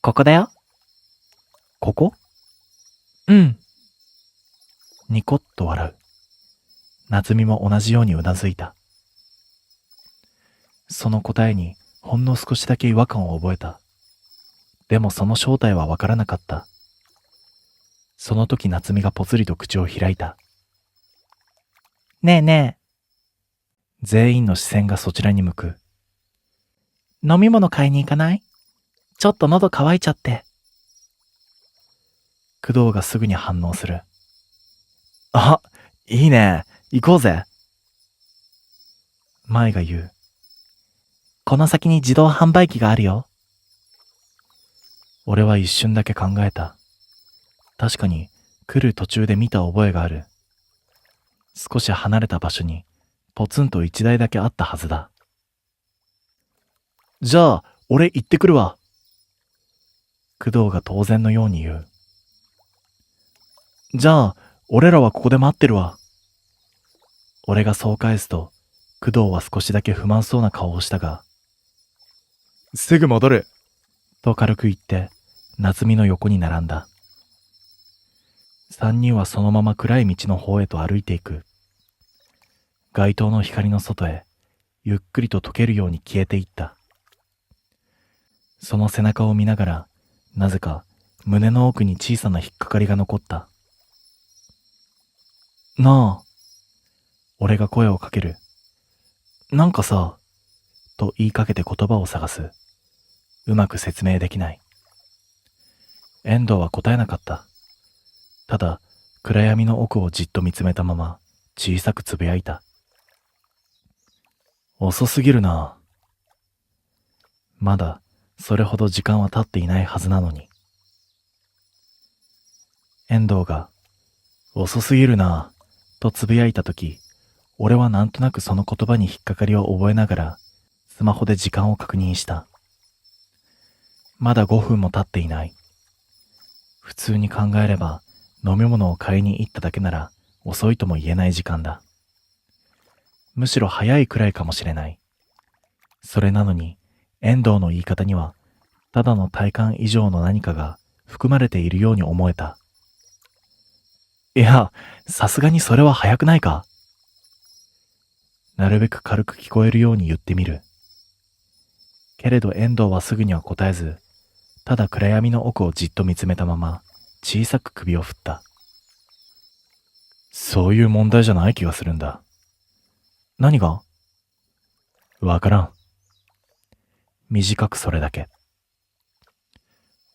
ここだよ。ここ？うん。ニコッと笑う。夏美も同じようにうなずいた。その答えにほんの少しだけ違和感を覚えた。でもその正体はわからなかった。その時夏美がぽつりと口を開いた。ねえね全員の視線がそちらに向く。え、飲み物買いに行かない？ちょっと喉乾いちゃって。工藤がすぐに反応する。あ、いいね。行こうぜ。舞が言う。この先に自動販売機があるよ。俺は一瞬だけ考えた。確かに来る途中で見た覚えがある。少し離れた場所にポツンと一台だけあったはずだ。じゃあ、俺行ってくるわ。工藤が当然のように言う。じゃあ、俺らはここで待ってるわ。俺がそう返すと、工藤は少しだけ不満そうな顔をしたが、すぐ戻る。と軽く言って、夏美の横に並んだ。三人はそのまま暗い道の方へと歩いていく。街灯の光の外へ、ゆっくりと溶けるように消えていった。その背中を見ながら、なぜか胸の奥に小さな引っかかりが残った。なあ、俺が声をかける。なんかさ、と言いかけて言葉を探す。うまく説明できない。遠藤は答えなかった。ただ、暗闇の奥をじっと見つめたまま、小さくつぶやいた。遅すぎるな。まだ、それほど時間は経っていないはずなのに。遠藤が、遅すぎるな、とつぶやいたとき、俺はなんとなくその言葉に引っかかりを覚えながら、スマホで時間を確認した。まだ5分も経っていない。普通に考えれば、飲み物を買いに行っただけなら、遅いとも言えない時間だ。むしろ早いくらいかもしれない。それなのに、遠藤の言い方には、ただの体感以上の何かが含まれているように思えた。いや、さすがにそれは早くないか。なるべく軽く聞こえるように言ってみる。けれど遠藤はすぐには答えず、ただ暗闇の奥をじっと見つめたまま、小さく首を振った。そういう問題じゃない気がするんだ。何が？わからん。短くそれだけ。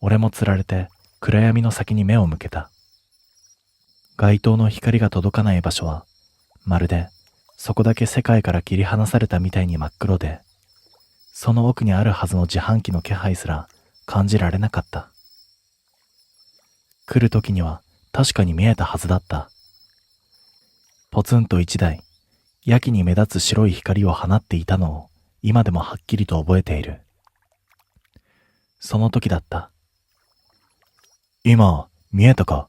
俺もつられて暗闇の先に目を向けた。街灯の光が届かない場所は、まるでそこだけ世界から切り離されたみたいに真っ黒で、その奥にあるはずの自販機の気配すら感じられなかった。来る時には確かに見えたはずだった。ポツンと一台、やけに目立つ白い光を放っていたのを今でもはっきりと覚えている。その時だった。今、見えたか？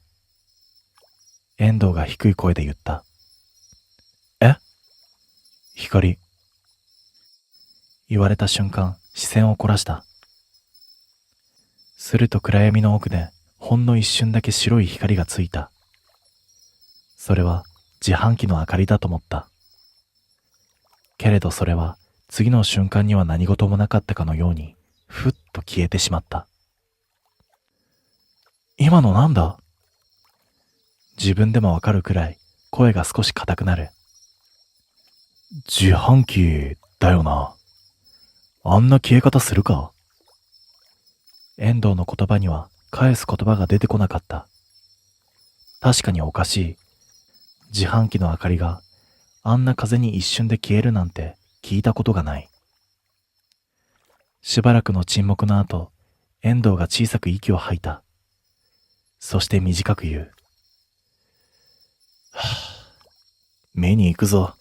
遠藤が低い声で言った。え？光。言われた瞬間、視線を凝らした。すると暗闇の奥で、ほんの一瞬だけ白い光がついた。それは自販機の明かりだと思った。けれどそれは次の瞬間には何事もなかったかのように、ふっと消えてしまった。今のなんだ？自分でもわかるくらい声が少し硬くなる。自販機だよな。あんな消え方するか？遠藤の言葉には返す言葉が出てこなかった。確かにおかしい。自販機の明かりがあんな風に一瞬で消えるなんて聞いたことがない。しばらくの沈黙の後、遠藤が小さく息を吐いた。そして短く言う。はぁ、目に行くぞ。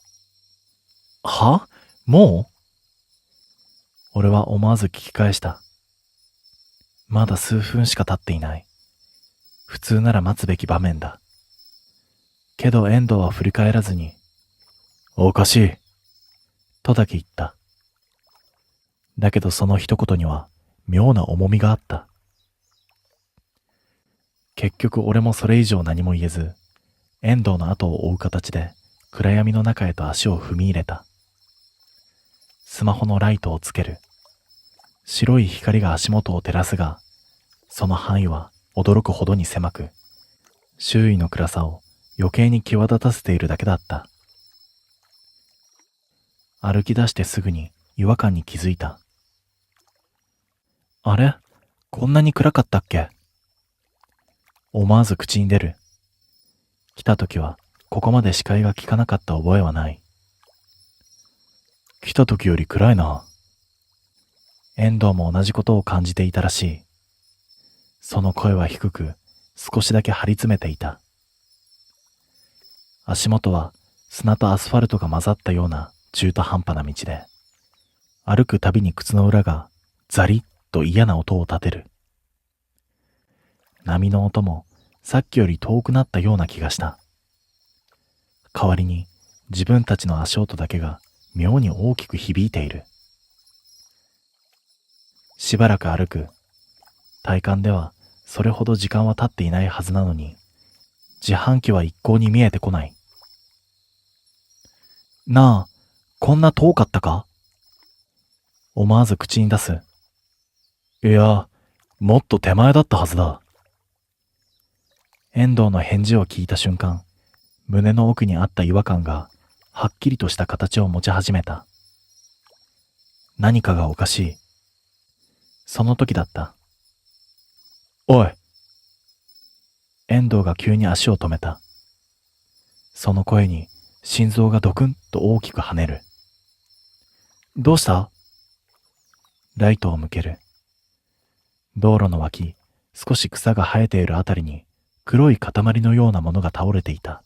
は？もう？俺は思わず聞き返した。まだ数分しか経っていない。普通なら待つべき場面だ。けど遠藤は振り返らずに、おかしい、とだけ言った。だけどその一言には妙な重みがあった。結局俺もそれ以上何も言えず、遠藤の後を追う形で暗闇の中へと足を踏み入れた。スマホのライトをつける。白い光が足元を照らすが、その範囲は驚くほどに狭く、周囲の暗さを余計に際立たせているだけだった。歩き出してすぐに違和感に気づいた。あれ？こんなに暗かったっけ？思わず口に出る。来た時はここまで視界が効かなかった覚えはない。来た時より暗いな。遠藤も同じことを感じていたらしい。その声は低く、少しだけ張り詰めていた。足元は砂とアスファルトが混ざったような中途半端な道で、歩くたびに靴の裏がザリッと嫌な音を立てる。波の音もさっきより遠くなったような気がした。代わりに自分たちの足音だけが妙に大きく響いている。しばらく歩く。体感ではそれほど時間は経っていないはずなのに、自販機は一向に見えてこない。なあ、こんな遠かったか？思わず口に出す。いや、もっと手前だったはずだ。遠藤の返事を聞いた瞬間、胸の奥にあった違和感がはっきりとした形を持ち始めた。何かがおかしい。その時だった。おい。遠藤が急に足を止めた。その声に心臓がドクンと大きく跳ねる。どうした？ライトを向ける。道路の脇、少し草が生えているあたりに黒い塊のようなものが倒れていた。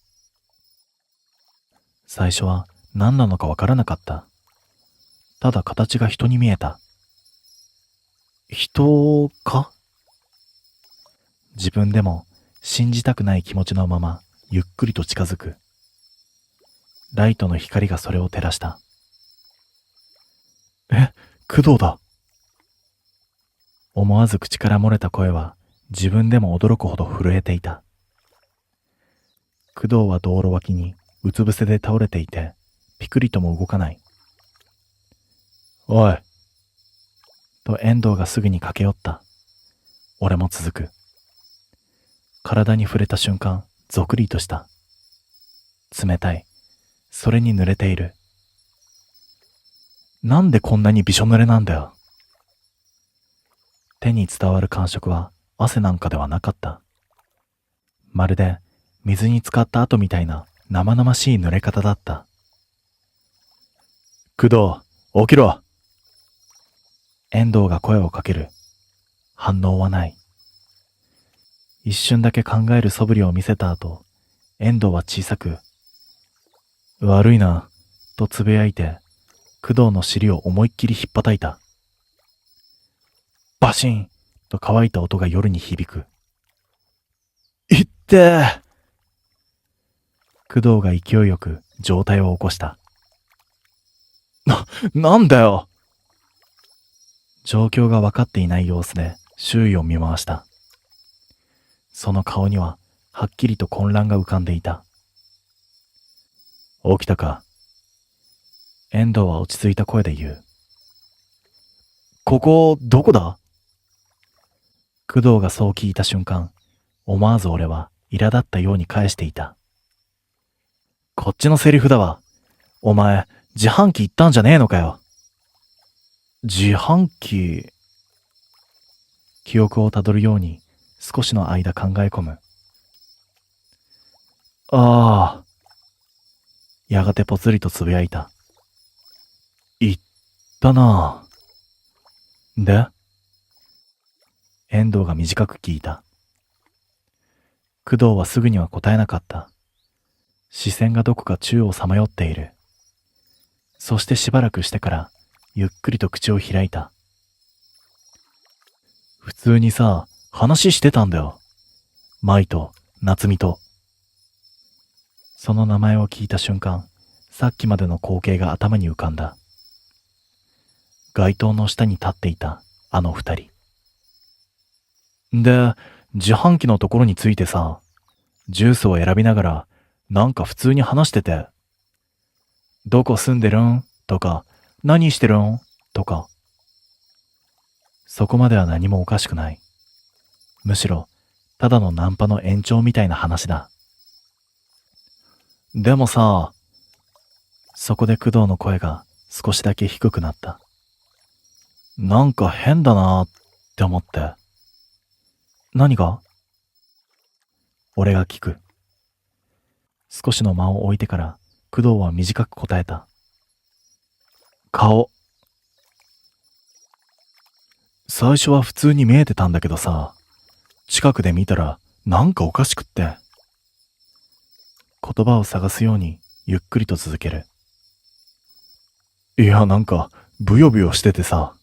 最初は何なのかわからなかった。ただ形が人に見えた。人か？自分でも信じたくない気持ちのままゆっくりと近づく。ライトの光がそれを照らした。工藤だ。思わず口から漏れた声は自分でも驚くほど震えていた。工藤は道路脇にうつ伏せで倒れていて、ピクリとも動かない。おい。と遠藤がすぐに駆け寄った。俺も続く。体に触れた瞬間、ゾクリとした。冷たい。それに濡れている。なんでこんなにびしょ濡れなんだよ。手に伝わる感触は汗なんかではなかった。まるで水に浸かった後みたいな生々しい濡れ方だった。工藤、起きろ。遠藤が声をかける。反応はない。一瞬だけ考える素振りを見せた後、遠藤は小さく、悪いな、とつぶやいて、工藤の尻を思いっきり引っ叩いた。バシンと乾いた音が夜に響く。いってー。工藤が勢いよく状態を起こした。なんだよ。状況が分かっていない様子で周囲を見回した。その顔にははっきりと混乱が浮かんでいた。起きたか。遠藤は落ち着いた声で言う。ここ、どこだ？工藤がそう聞いた瞬間、思わず俺は苛立ったように返していた。こっちのセリフだわ。お前、自販機行ったんじゃねえのかよ。自販機。記憶をたどるように少しの間考え込む。ああ。やがてぽつりとつぶやいた。行ったなぁ。で？遠藤が短く聞いた。工藤はすぐには答えなかった。視線がどこか宙をさまよっている。そしてしばらくしてからゆっくりと口を開いた。普通にさ、話してたんだよ。舞と夏美と。その名前を聞いた瞬間、さっきまでの光景が頭に浮かんだ。街灯の下に立っていたあの二人。で、自販機のところについてさ、ジュースを選びながら、なんか普通に話してて、どこ住んでるんとか、何してるんとか。そこまでは何もおかしくない。むしろ、ただのナンパの延長みたいな話だ。でもさ、そこで工藤の声が少しだけ低くなった。なんか変だなーって思って。何が？俺が聞く。少しの間を置いてから工藤は短く答えた。顔。最初は普通に見えてたんだけどさ、近くで見たらなんかおかしくって。言葉を探すようにゆっくりと続ける。いや、なんかブヨブヨしててさ。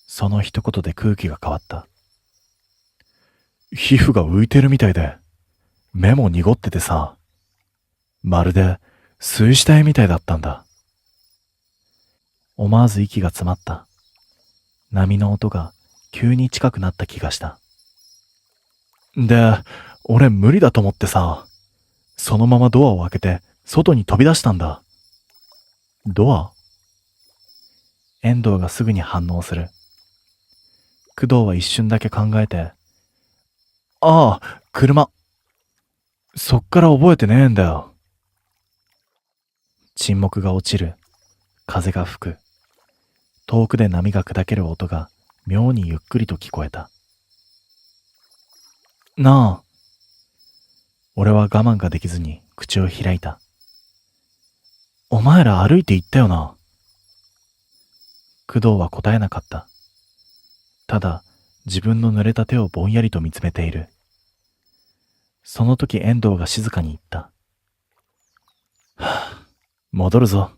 その一言で空気が変わった。皮膚が浮いてるみたいで、目も濁っててさ、まるで水死体みたいだったんだ。思わず息が詰まった。波の音が急に近くなった気がした。で、俺無理だと思ってさ、そのままドアを開けて外に飛び出したんだ。ドア？遠藤がすぐに反応する。工藤は一瞬だけ考えて、ああ、車。そっから覚えてねえんだよ。沈黙が落ちる。風が吹く。遠くで波が砕ける音が妙にゆっくりと聞こえた。なあ。俺は我慢ができずに口を開いた。お前ら歩いて行ったよな。工藤は答えなかった。ただ自分の濡れた手をぼんやりと見つめている。その時遠藤が静かに言った。はあ、戻るぞ。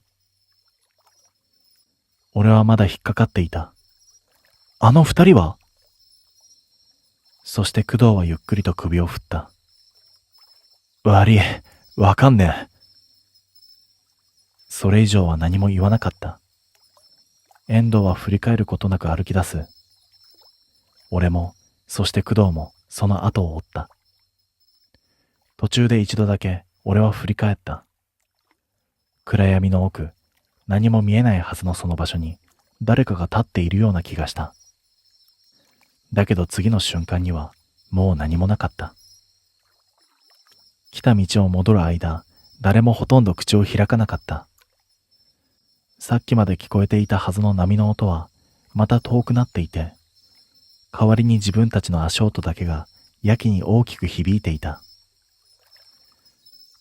俺はまだ引っかかっていた。あの二人は？そして工藤はゆっくりと首を振った。悪い、わかんねえ。それ以上は何も言わなかった。遠藤は振り返ることなく歩き出す。俺も、そして工藤もその後を追った。途中で一度だけ俺は振り返った。暗闇の奥、何も見えないはずのその場所に誰かが立っているような気がした。だけど次の瞬間にはもう何もなかった。来た道を戻る間、誰もほとんど口を開かなかった。さっきまで聞こえていたはずの波の音はまた遠くなっていて、代わりに自分たちの足音だけがやけに大きく響いていた。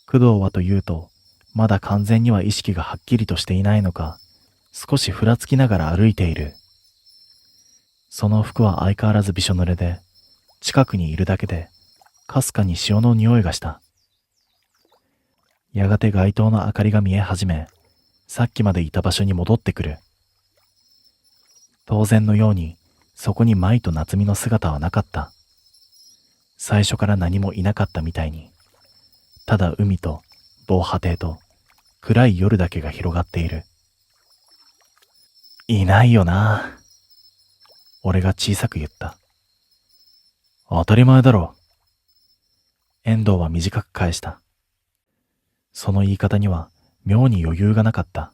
工藤はというと、まだ完全には意識がはっきりとしていないのか、少しふらつきながら歩いている。その服は相変わらずびしょ濡れで、近くにいるだけで、かすかに潮の匂いがした。やがて街灯の明かりが見え始め、さっきまでいた場所に戻ってくる。当然のように、そこに舞と夏美の姿はなかった。最初から何もいなかったみたいに、ただ海と防波堤と暗い夜だけが広がっている。いないよな。俺が小さく言った。当たり前だろ。遠藤は短く返した。その言い方には妙に余裕がなかった。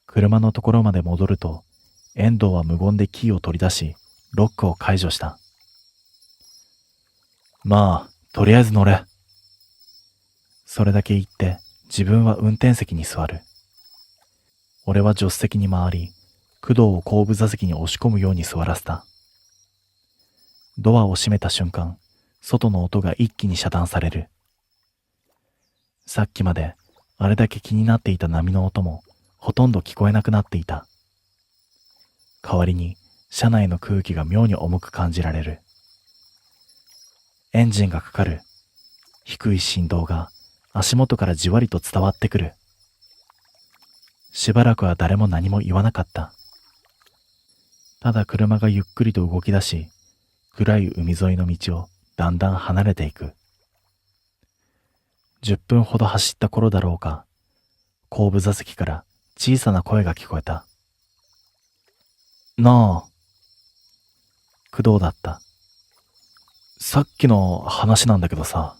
車のところまで戻ると、遠藤は無言でキーを取り出し、ロックを解除した。まあ、とりあえず乗れ。それだけ言って自分は運転席に座る。俺は助手席に回り、工藤を後部座席に押し込むように座らせた。ドアを閉めた瞬間、外の音が一気に遮断される。さっきまであれだけ気になっていた波の音もほとんど聞こえなくなっていた。代わりに車内の空気が妙に重く感じられる。エンジンがかかる。低い振動が足元からじわりと伝わってくる。しばらくは誰も何も言わなかった。ただ車がゆっくりと動き出し、暗い海沿いの道をだんだん離れていく。10分ほど走った頃だろうか、後部座席から小さな声が聞こえた。なあ。工藤だった。さっきの話なんだけどさ。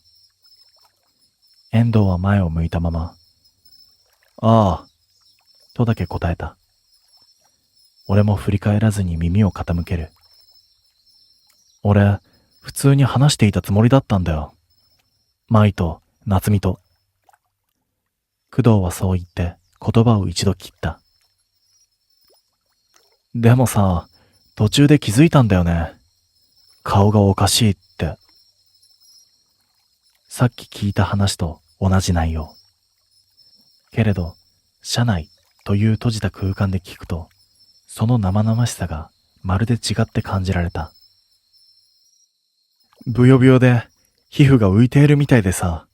遠藤は前を向いたまま、ああ、とだけ答えた。俺も振り返らずに耳を傾ける。俺、普通に話していたつもりだったんだよ。舞と夏美と。工藤はそう言って言葉を一度切った。でもさ、途中で気づいたんだよね。顔がおかしいって。さっき聞いた話と同じ内容。けれど、車内という閉じた空間で聞くと、その生々しさがまるで違って感じられた。ブヨブヨで皮膚が浮いているみたいでさ、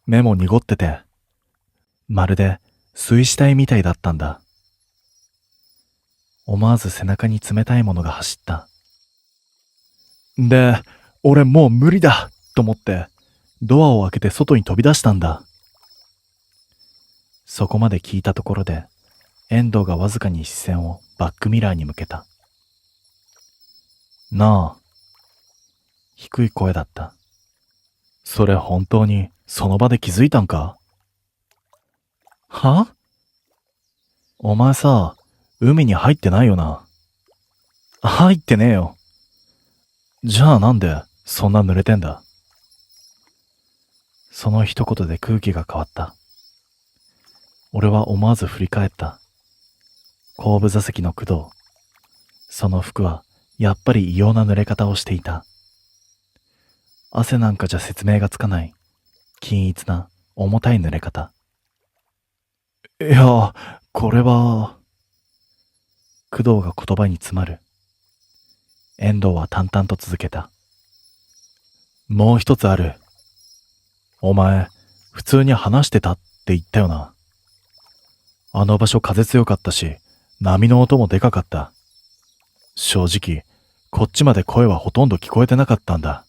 目も濁ってて、まるで水死体みたいだったんだ。思わず背中に冷たいものが走った。で、俺もう無理だと思ってドアを開けて外に飛び出したんだ。そこまで聞いたところで、遠藤がわずかに視線をバックミラーに向けた。なあ。低い声だった。それ本当にその場で気づいたんか？は？お前さ、海に入ってないよな。入ってねえよ。じゃあなんでそんな濡れてんだ？その一言で空気が変わった。俺は思わず振り返った。後部座席の工藤。その服はやっぱり異様な濡れ方をしていた。汗なんかじゃ説明がつかない均一な重たい濡れ方。いや、これは。工藤が言葉に詰まる。遠藤は淡々と続けた。もう一つある。お前、普通に話してたって言ったよな。あの場所風強かったし、波の音もでかかった。正直、こっちまで声はほとんど聞こえてなかったんだ。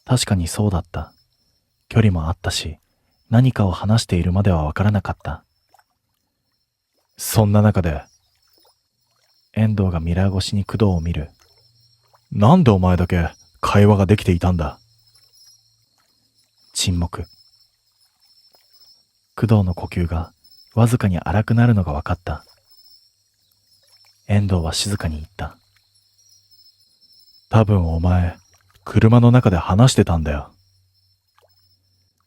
確かにそうだった。距離もあったし、何かを話しているまではわからなかった。そんな中で、遠藤がミラー越しに工藤を見る。なんでお前だけ会話ができていたんだ？沈黙。工藤の呼吸がわずかに荒くなるのが分かった。遠藤は静かに言った。多分お前、車の中で話してたんだよ。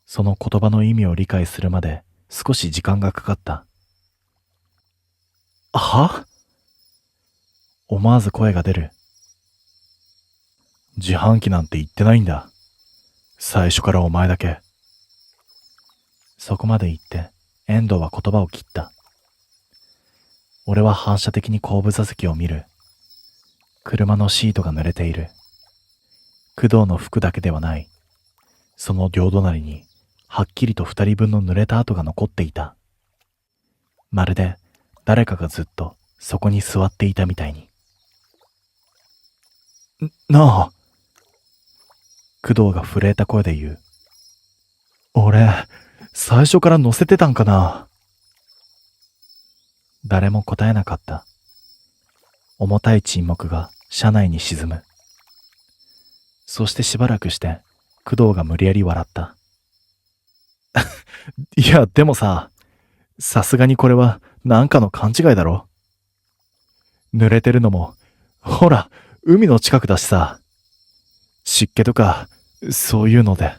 その言葉の意味を理解するまで少し時間がかかった。は？思わず声が出る。自販機なんて言ってないんだ。最初からお前だけ。そこまで言って遠藤は言葉を切った。俺は反射的に後部座席を見る。車のシートが濡れている。工藤の服だけではない。その両隣にはっきりと二人分の濡れた跡が残っていた。まるで誰かがずっとそこに座っていたみたいに。なあ。工藤が震えた声で言う。俺、最初から乗せてたんかな？誰も答えなかった。重たい沈黙が車内に沈む。そしてしばらくして、工藤が無理やり笑った。いや、でもさ、さすがにこれはなんかの勘違いだろ？濡れてるのも、ほら、海の近くだしさ。湿気とか、そういうので。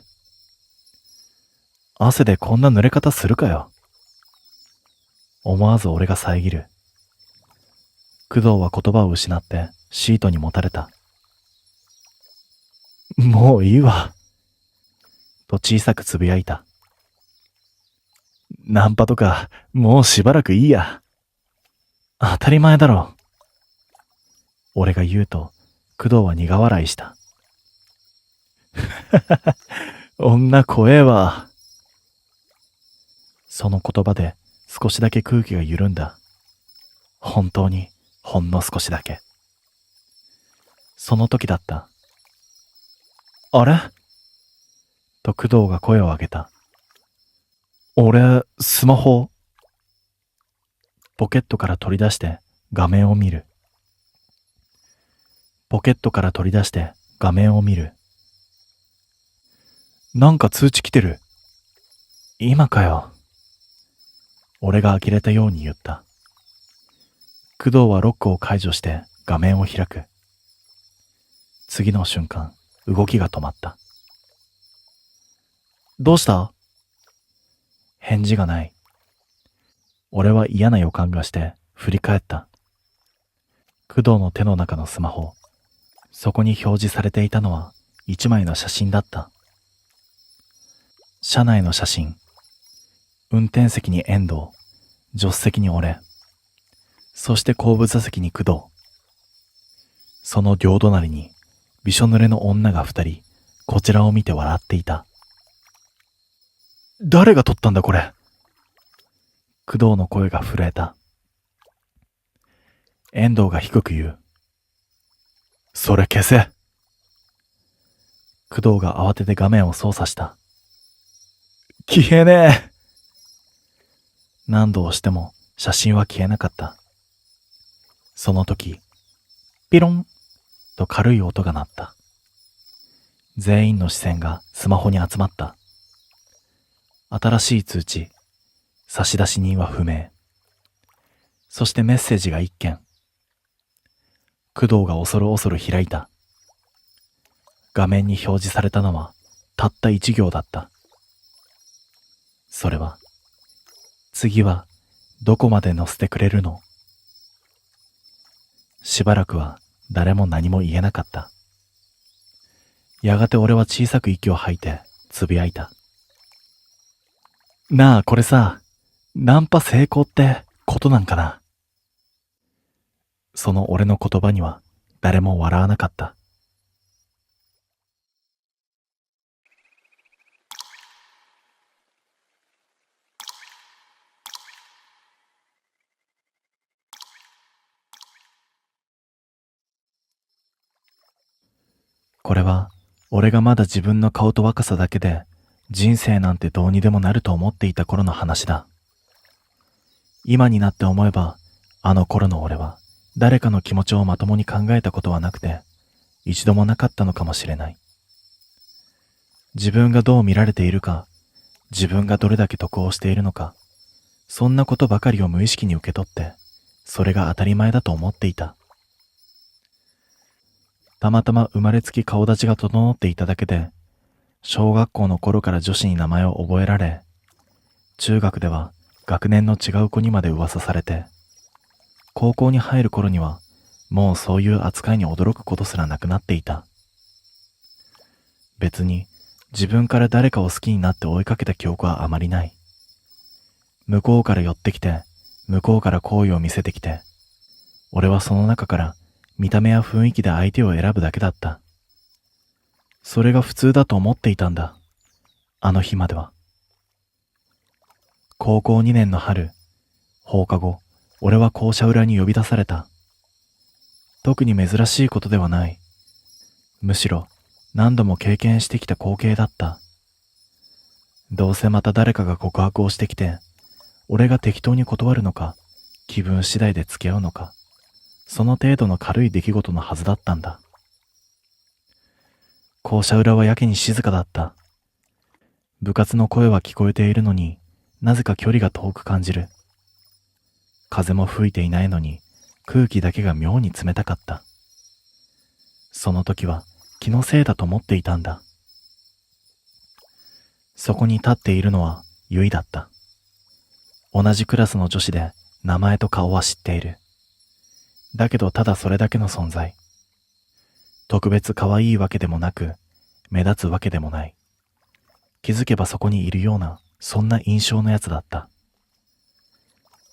汗でこんな濡れ方するかよ。思わず俺が遮る。工藤は言葉を失ってシートにもたれた。もういいわ。と小さくつぶやいた。ナンパとか、もうしばらくいいや。当たり前だろ。俺が言うと、工藤は苦笑いした。女怖えわ。その言葉で少しだけ空気が緩んだ。本当にほんの少しだけ。その時だった。あれと工藤が声を上げた。俺、スマホ。ポケットから取り出して画面を見る。ポケットから取り出して画面を見る。なんか通知来てる。今かよ。俺が呆れたように言った。工藤はロックを解除して画面を開く。次の瞬間、動きが止まった。どうした？返事がない。俺は嫌な予感がして振り返った。工藤の手の中のスマホ。そこに表示されていたのは一枚の写真だった。車内の写真。運転席に遠藤、助手席に俺、そして後部座席に工藤。その両隣にびしょ濡れの女が二人、こちらを見て笑っていた。誰が撮ったんだこれ。工藤の声が震えた。遠藤が低く言う。それ消せ。工藤が慌てて画面を操作した。消えねえ。何度押しても写真は消えなかった。その時、ピロンと軽い音が鳴った。全員の視線がスマホに集まった。新しい通知、差出人は不明。そしてメッセージが一件。工藤が恐る恐る開いた。画面に表示されたのはたった一行だった。それは、次はどこまで乗せてくれるの？しばらくは誰も何も言えなかった。やがて俺は小さく息を吐いてつぶやいた。なあ、これさ、ナンパ成功ってことなんかな？その俺の言葉には誰も笑わなかった。これは俺がまだ自分の顔と若さだけで人生なんてどうにでもなると思っていた頃の話だ。今になって思えば、あの頃の俺は誰かの気持ちをまともに考えたことはなくて、一度もなかったのかもしれない。自分がどう見られているか、自分がどれだけ得をしているのか、そんなことばかりを無意識に受け取って、それが当たり前だと思っていた。たまたま生まれつき顔立ちが整っていただけで、小学校の頃から女子に名前を覚えられ、中学では学年の違う子にまで噂されて、高校に入る頃にはもうそういう扱いに驚くことすらなくなっていた。別に自分から誰かを好きになって追いかけた記憶はあまりない。向こうから寄ってきて、向こうから好意を見せてきて、俺はその中から見た目や雰囲気で相手を選ぶだけだった。それが普通だと思っていたんだ。あの日までは。高校2年の春、放課後、俺は校舎裏に呼び出された。特に珍しいことではない。むしろ何度も経験してきた光景だった。どうせまた誰かが告白をしてきて、俺が適当に断るのか、気分次第で付き合うのか、その程度の軽い出来事のはずだったんだ。校舎裏はやけに静かだった。部活の声は聞こえているのに、なぜか距離が遠く感じる。風も吹いていないのに、空気だけが妙に冷たかった。その時は気のせいだと思っていたんだ。そこに立っているのはゆいだった。同じクラスの女子で名前と顔は知っている。だけどただそれだけの存在。特別可愛いわけでもなく、目立つわけでもない。気づけばそこにいるような、そんな印象のやつだった。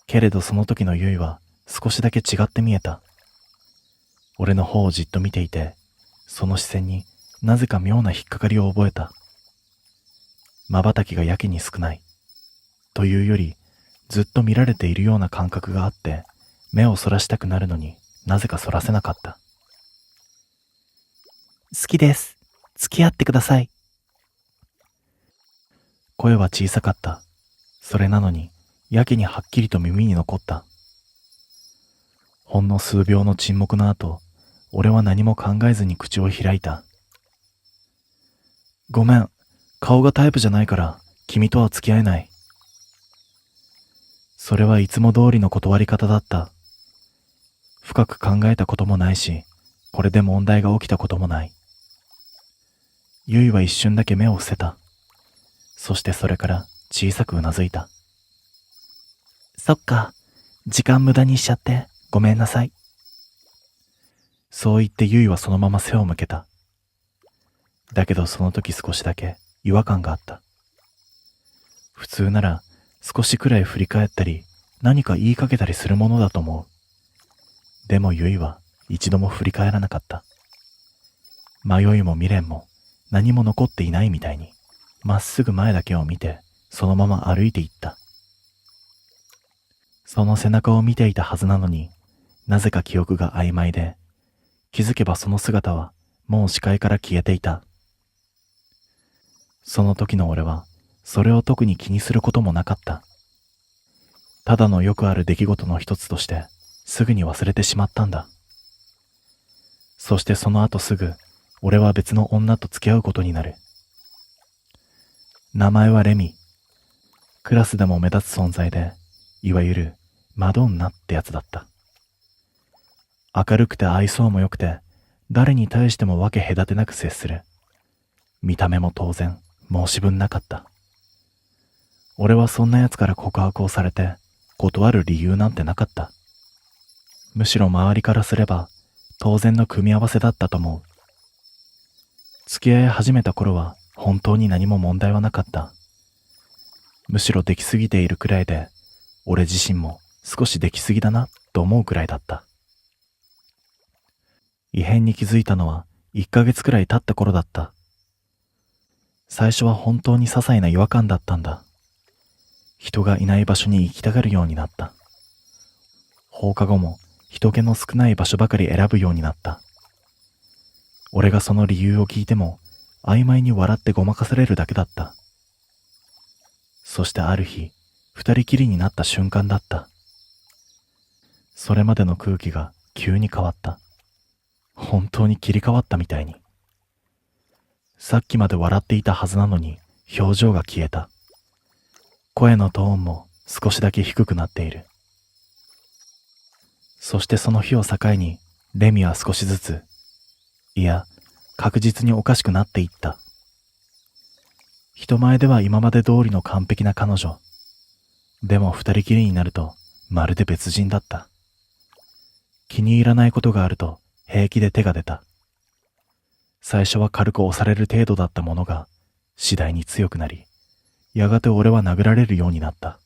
けれどその時のゆいは少しだけ違って見えた。俺の方をじっと見ていて、その視線になぜか妙な引っかかりを覚えた。瞬きがやけに少ない。というより、ずっと見られているような感覚があって、目をそらしたくなるのになぜかそらせなかった。好きです。付き合ってください。声は小さかった。それなのにやけにはっきりと耳に残った。ほんの数秒の沈黙の後、俺は何も考えずに口を開いた。ごめん、顔がタイプじゃないから君とは付き合えない。それはいつも通りの断り方だった。深く考えたこともないし、これで問題が起きたこともない。ゆいは一瞬だけ目を伏せた。そしてそれから小さくうなずいた。そっか、時間無駄にしちゃってごめんなさい。そう言ってゆいはそのまま背を向けた。だけどその時少しだけ違和感があった。普通なら少しくらい振り返ったり何か言いかけたりするものだと思う。でもゆいは一度も振り返らなかった。迷いも未練も何も残っていないみたいにまっすぐ前だけを見てそのまま歩いていった。その背中を見ていたはずなのになぜか記憶が曖昧で、気づけばその姿はもう視界から消えていた。その時の俺はそれを特に気にすることもなかった。ただのよくある出来事の一つとしてすぐに忘れてしまったんだ。そしてその後すぐ俺は別の女と付き合うことになる。名前はレミ。クラスでも目立つ存在で、いわゆるマドンナってやつだった。明るくて愛想も良くて、誰に対しても分け隔てなく接する。見た目も当然申し分なかった。俺はそんな奴から告白をされて断る理由なんてなかった。むしろ周りからすれば当然の組み合わせだったと思う。付き合い始めた頃は本当に何も問題はなかった。むしろできすぎているくらいで、俺自身も少しできすぎだなと思うくらいだった。異変に気づいたのは1ヶ月くらい経った頃だった。最初は本当に些細な違和感だったんだ。人がいない場所に行きたがるようになった。放課後も人気の少ない場所ばかり選ぶようになった。俺がその理由を聞いても曖昧に笑ってごまかされるだけだった。そしてある日、二人きりになった瞬間だった。それまでの空気が急に変わった。本当に切り替わったみたいに。さっきまで笑っていたはずなのに表情が消えた。声のトーンも少しだけ低くなっている。そしてその日を境にレミは少しずつ、いや確実におかしくなっていった。人前では今まで通りの完璧な彼女。でも二人きりになるとまるで別人だった。気に入らないことがあると平気で手が出た。最初は軽く押される程度だったものが次第に強くなり、やがて俺は殴られるようになった。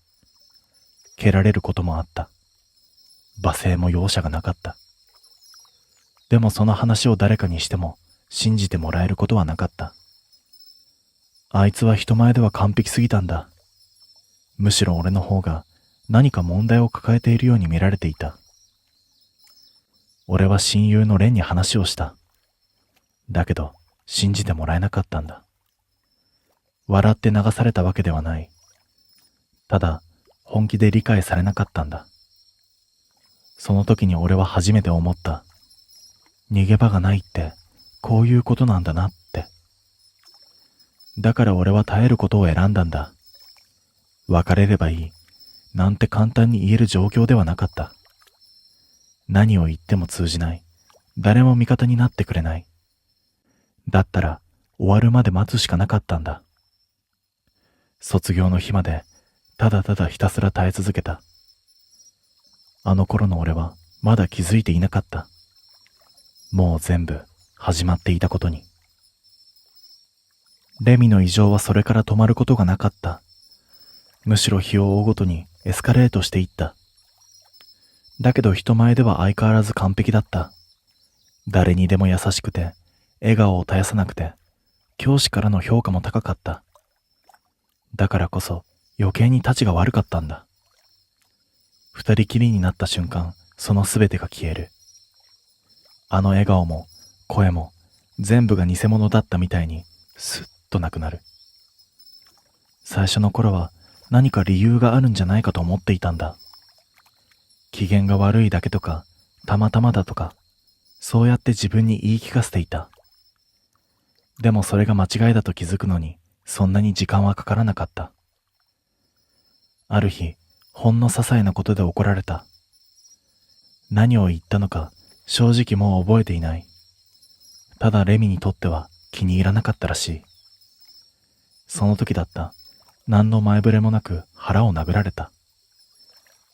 蹴られることもあった。罵声も容赦がなかった。でもその話を誰かにしても信じてもらえることはなかった。あいつは人前では完璧すぎたんだ。むしろ俺の方が何か問題を抱えているように見られていた。俺は親友のレンに話をした。だけど信じてもらえなかったんだ。笑って流されたわけではない。ただ本気で理解されなかったんだ。その時に俺は初めて思った。逃げ場がないってこういうことなんだなって。だから俺は耐えることを選んだんだ。別れればいいなんて簡単に言える状況ではなかった。何を言っても通じない。誰も味方になってくれない。だったら終わるまで待つしかなかったんだ。卒業の日までただただひたすら耐え続けた。あの頃の俺はまだ気づいていなかった。もう全部始まっていたことに。レミの異常はそれから止まることがなかった。むしろ日を追うごとにエスカレートしていった。だけど人前では相変わらず完璧だった。誰にでも優しくて、笑顔を絶やさなくて、教師からの評価も高かった。だからこそ余計にたちが悪かったんだ。二人きりになった瞬間、そのすべてが消える。あの笑顔も声も全部が偽物だったみたいにスッとなくなる。最初の頃は何か理由があるんじゃないかと思っていたんだ。機嫌が悪いだけとか、たまたまだとか、そうやって自分に言い聞かせていた。でもそれが間違いだと気づくのに、そんなに時間はかからなかった。ある日、ほんの些細なことで怒られた。何を言ったのか、正直もう覚えていない。ただレミにとっては気に入らなかったらしい。その時だった。何の前触れもなく腹を殴られた。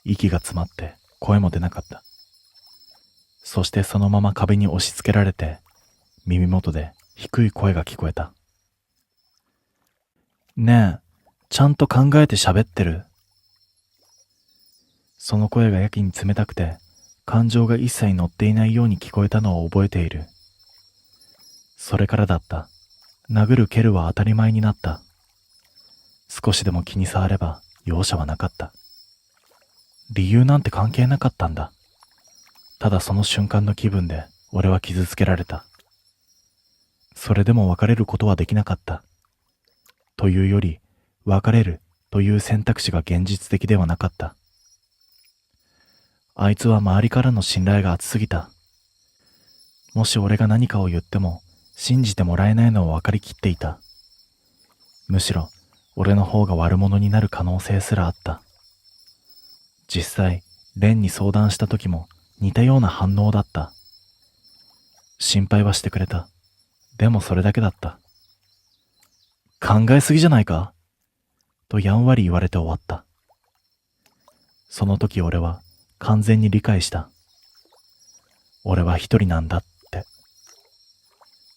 息が詰まって声も出なかった。そしてそのまま壁に押し付けられて、耳元で低い声が聞こえた。ねえ、ちゃんと考えて喋ってる？その声がやけに冷たくて、感情が一切乗っていないように聞こえたのを覚えている。それからだった。殴る蹴るは当たり前になった。少しでも気に障れば容赦はなかった。理由なんて関係なかったんだ。ただその瞬間の気分で俺は傷つけられた。それでも別れることはできなかった。というより、別れるという選択肢が現実的ではなかった。あいつは周りからの信頼が厚すぎた。もし俺が何かを言っても信じてもらえないのを分かりきっていた。むしろ俺の方が悪者になる可能性すらあった。実際、レンに相談した時も似たような反応だった。心配はしてくれた。でもそれだけだった。考えすぎじゃないか？とやんわり言われて終わった。その時俺は完全に理解した。俺は一人なんだって。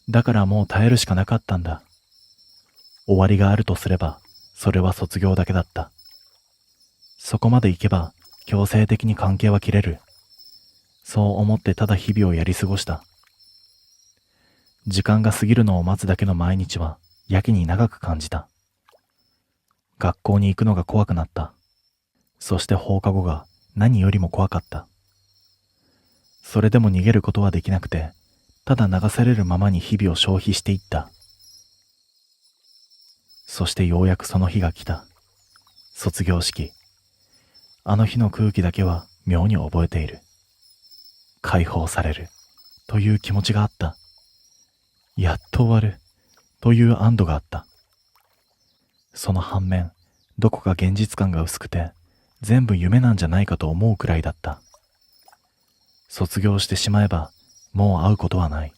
だからもう耐えるしかなかったんだ。終わりがあるとすれば、それは卒業だけだった。そこまで行けば強制的に関係は切れる。そう思ってただ日々をやり過ごした。時間が過ぎるのを待つだけの毎日はやけに長く感じた。学校に行くのが怖くなった。そして放課後が何よりも怖かった。それでも逃げることはできなくて、ただ流されるままに日々を消費していった。そしてようやくその日が来た。卒業式。あの日の空気だけは妙に覚えている。解放されるという気持ちがあった。やっと終わるという安堵があった。その反面、どこか現実感が薄くて、全部夢なんじゃないかと思うくらいだった。卒業してしまえば、もう会うことはない。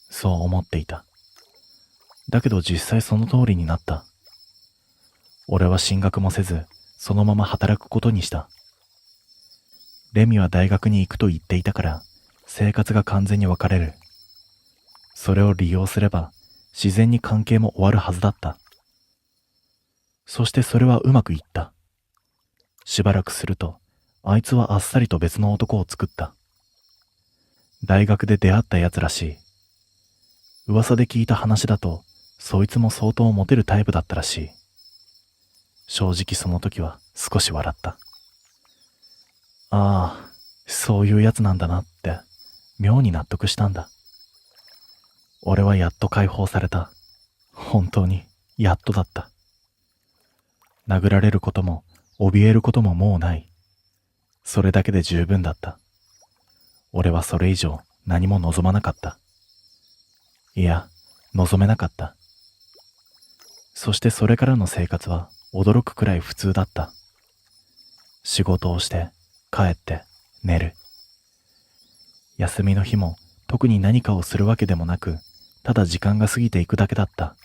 そう思っていた。だけど実際その通りになった。俺は進学もせず、そのまま働くことにした。レミは大学に行くと言っていたから、生活が完全に分かれる。それを利用すれば、自然に関係も終わるはずだった。そしてそれはうまくいった。しばらくすると、あいつはあっさりと別の男を作った。大学で出会った奴らしい。噂で聞いた話だと、そいつも相当モテるタイプだったらしい。正直その時は少し笑った。ああ、そういうやつなんだなって、妙に納得したんだ。俺はやっと解放された。本当に、やっとだった。殴られることも、怯えることももうない。それだけで十分だった。俺はそれ以上何も望まなかった。いや、望めなかった。そしてそれからの生活は驚くくらい普通だった。仕事をして、帰って、寝る。休みの日も特に何かをするわけでもなく、ただ時間が過ぎていくだけだった。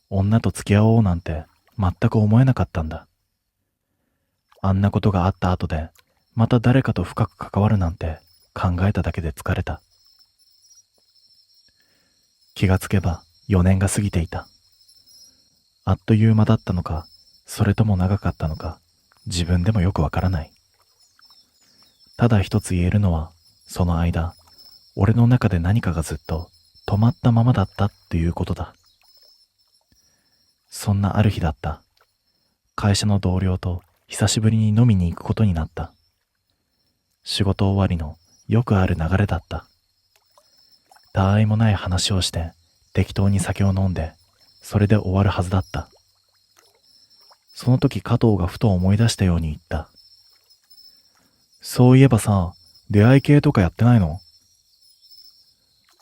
女と付き合おうなんて全く思えなかったんだ。あんなことがあった後で、また誰かと深く関わるなんて考えただけで疲れた。気がつけば4年が過ぎていた。あっという間だったのか、それとも長かったのか、自分でもよくわからない。ただ一つ言えるのは、その間、俺の中で何かがずっと止まったままだったっていうことだ。そんなある日だった。会社の同僚と久しぶりに飲みに行くことになった。仕事終わりのよくある流れだった。たわいもない話をして適当に酒を飲んで、それで終わるはずだった。その時加藤がふと思い出したように言った。そういえばさ、出会い系とかやってないの？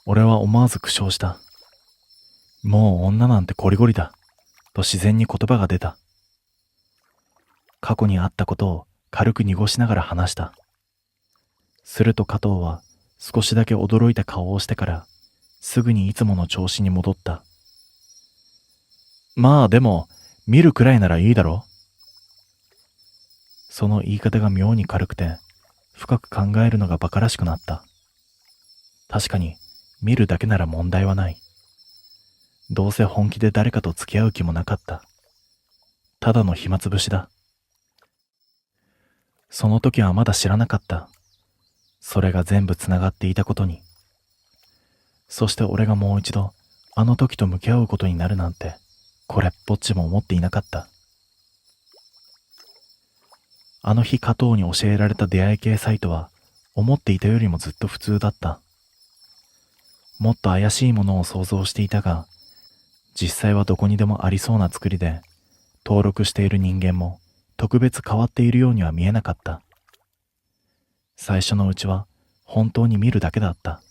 俺は思わず苦笑した。もう女なんてゴリゴリだ、と自然に言葉が出た。過去にあったことを軽く濁しながら話した。すると加藤は少しだけ驚いた顔をしてから、すぐにいつもの調子に戻った。まあでも、見るくらいならいいだろ。その言い方が妙に軽くて、深く考えるのが馬鹿らしくなった。確かに、見るだけなら問題はない。どうせ本気で誰かと付き合う気もなかった。ただの暇つぶしだ。その時はまだ知らなかった。それが全部つながっていたことに。そして俺がもう一度、あの時と向き合うことになるなんて、これっぽっちも思っていなかった。あの日加藤に教えられた出会い系サイトは、思っていたよりもずっと普通だった。もっと怪しいものを想像していたが、実際はどこにでもありそうな作りで、登録している人間も特別変わっているようには見えなかった。最初のうちは本当に見るだけだった。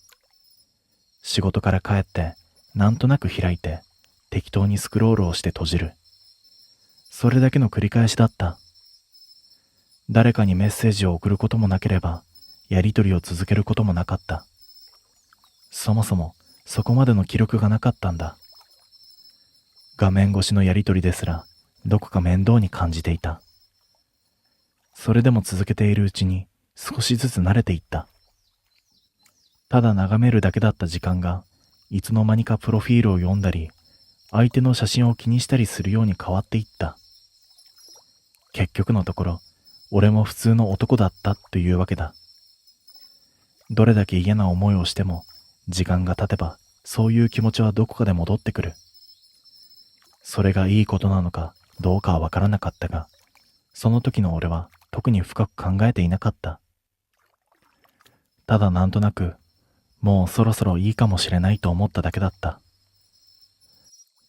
仕事から帰ってなんとなく開いて適当にスクロールをして閉じる。それだけの繰り返しだった。誰かにメッセージを送ることもなければ、やり取りを続けることもなかった。そもそもそこまでの記録がなかったんだ。画面越しのやり取りですらどこか面倒に感じていた。それでも続けているうちに少しずつ慣れていった。ただ眺めるだけだった時間がいつの間にかプロフィールを読んだり、相手の写真を気にしたりするように変わっていった。結局のところ、俺も普通の男だったというわけだ。どれだけ嫌な思いをしても、時間が経てばそういう気持ちはどこかで戻ってくる。それがいいことなのかどうかはわからなかったが、その時の俺は特に深く考えていなかった。ただなんとなく、もうそろそろいいかもしれないと思っただけだった。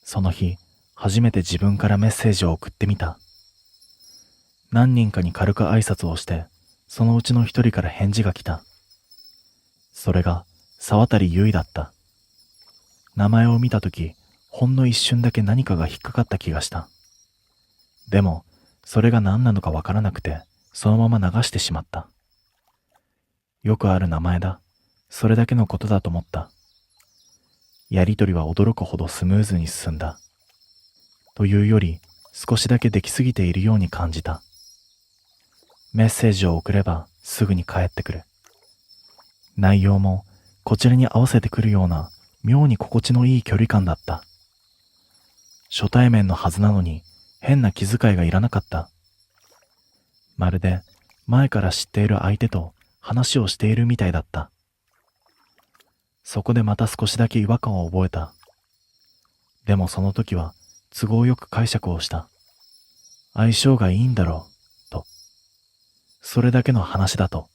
その日、初めて自分からメッセージを送ってみた。何人かに軽く挨拶をして、そのうちの一人から返事が来た。それが沢渡優衣だった。名前を見たとき、ほんの一瞬だけ何かが引っかかった気がした。でも、それが何なのかわからなくて、そのまま流してしまった。よくある名前だ。それだけのことだと思った。やりとりは驚くほどスムーズに進んだ。というより、少しだけできすぎているように感じた。メッセージを送ればすぐに返ってくる。内容もこちらに合わせてくるような妙に心地のいい距離感だった。初対面のはずなのに変な気遣いがいらなかった。まるで前から知っている相手と話をしているみたいだった。そこでまた少しだけ違和感を覚えた。でもその時は都合よく解釈をした。相性がいいんだろう、と。それだけの話だと。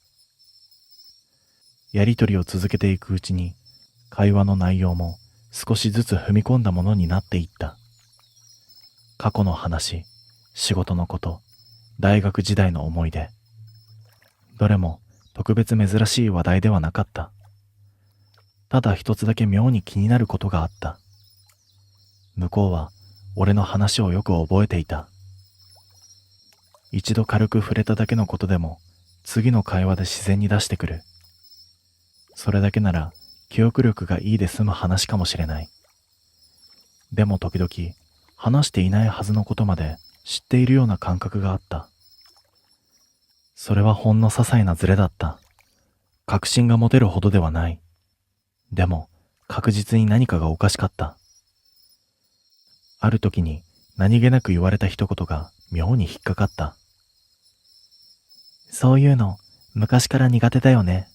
やりとりを続けていくうちに、会話の内容も少しずつ踏み込んだものになっていった。過去の話、仕事のこと、大学時代の思い出。どれも特別珍しい話題ではなかった。ただ一つだけ妙に気になることがあった。向こうは俺の話をよく覚えていた。一度軽く触れただけのことでも次の会話で自然に出してくる。それだけなら記憶力がいいで済む話かもしれない。でも時々話していないはずのことまで知っているような感覚があった。それはほんの些細なズレだった。確信が持てるほどではない。でも確実に何かがおかしかった。ある時に何気なく言われた一言が妙に引っかかった。そういうの昔から苦手だよね。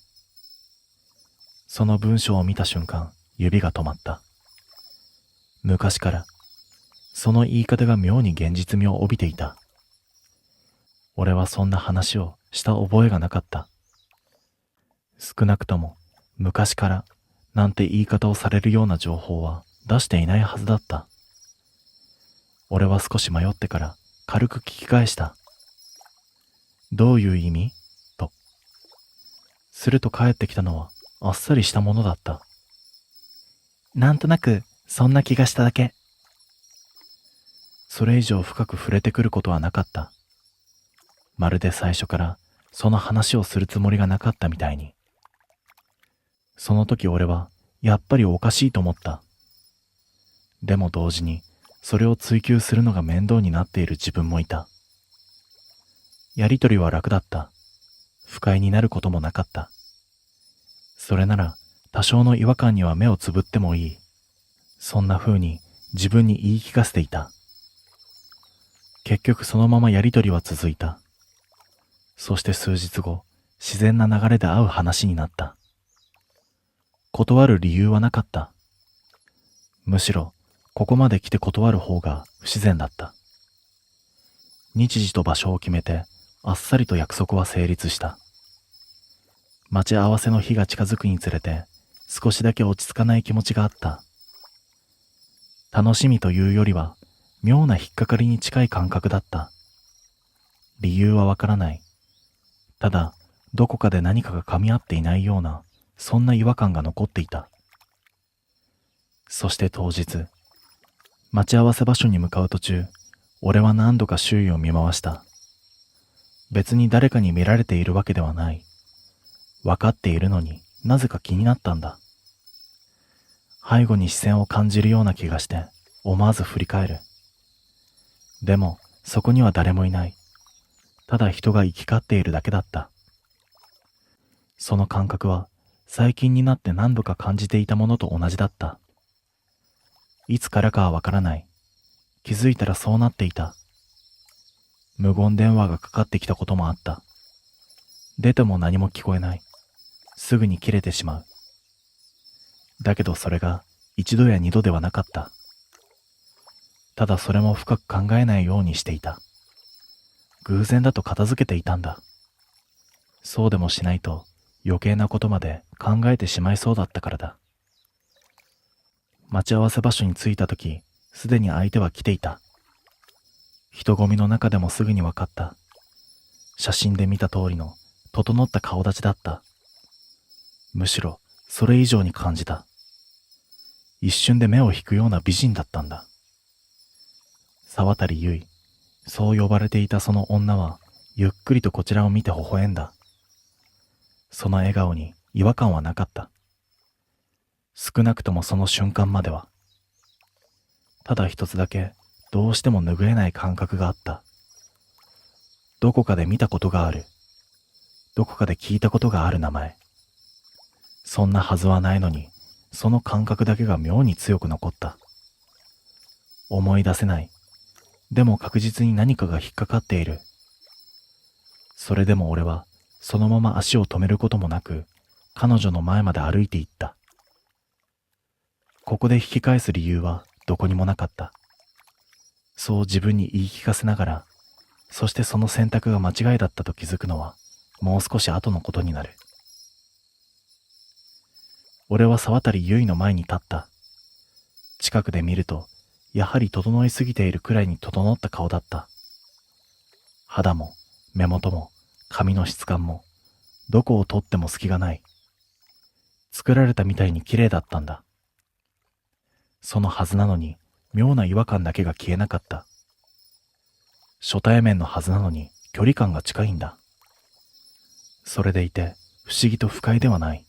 その文章を見た瞬間、指が止まった。昔から、その言い方が妙に現実味を帯びていた。俺はそんな話をした覚えがなかった。少なくとも昔からなんて言い方をされるような情報は出していないはずだった。俺は少し迷ってから軽く聞き返した。どういう意味と。すると返ってきたのはあっさりしたものだった。なんとなくそんな気がしただけ。それ以上深く触れてくることはなかった。まるで最初からその話をするつもりがなかったみたいに。その時俺はやっぱりおかしいと思った。でも同時にそれを追求するのが面倒になっている自分もいた。やりとりは楽だった。不快になることもなかった。それなら多少の違和感には目をつぶってもいい。そんな風に自分に言い聞かせていた。結局そのままやりとりは続いた。そして数日後、自然な流れで会う話になった。断る理由はなかった。むしろ、ここまで来て断る方が不自然だった。日時と場所を決めて、あっさりと約束は成立した。待ち合わせの日が近づくにつれて、少しだけ落ち着かない気持ちがあった。楽しみというよりは、妙な引っかかりに近い感覚だった。理由はわからない。ただ、どこかで何かが噛み合っていないような、そんな違和感が残っていた。そして当日、待ち合わせ場所に向かう途中、俺は何度か周囲を見回した。別に誰かに見られているわけではない。分かっているのになぜか気になったんだ。背後に視線を感じるような気がして思わず振り返る。でもそこには誰もいない。ただ人が行き交っているだけだった。その感覚は最近になって何度か感じていたものと同じだった。いつからかはわからない。気づいたらそうなっていた。無言電話がかかってきたこともあった。出ても何も聞こえない。すぐに切れてしまう。だけどそれが一度や二度ではなかった。ただそれも深く考えないようにしていた。偶然だと片付けていたんだ。そうでもしないと余計なことまで考えてしまいそうだったからだ。待ち合わせ場所に着いたとき、すでに相手は来ていた。人混みの中でもすぐに分かった。写真で見た通りの整った顔立ちだった。むしろそれ以上に感じた。一瞬で目を引くような美人だったんだ。沢渡ゆい、そう呼ばれていたその女はゆっくりとこちらを見て微笑んだ。その笑顔に違和感はなかった。少なくともその瞬間までは。ただ一つだけどうしても拭えない感覚があった。どこかで見たことがある。どこかで聞いたことがある名前。そんなはずはないのに、その感覚だけが妙に強く残った。思い出せない。でも確実に何かが引っかかっている。それでも俺はそのまま足を止めることもなく、彼女の前まで歩いて行った。ここで引き返す理由はどこにもなかった。そう自分に言い聞かせながら、そしてその選択が間違いだったと気づくのはもう少し後のことになる。俺は沢渡ゆいの前に立った。近くで見ると、やはり整いすぎているくらいに整った顔だった。肌も目元も髪の質感も、どこをとっても隙がない。作られたみたいに綺麗だったんだ。そのはずなのに、妙な違和感だけが消えなかった。初対面のはずなのに距離感が近いんだ。それでいて不思議と不快ではない。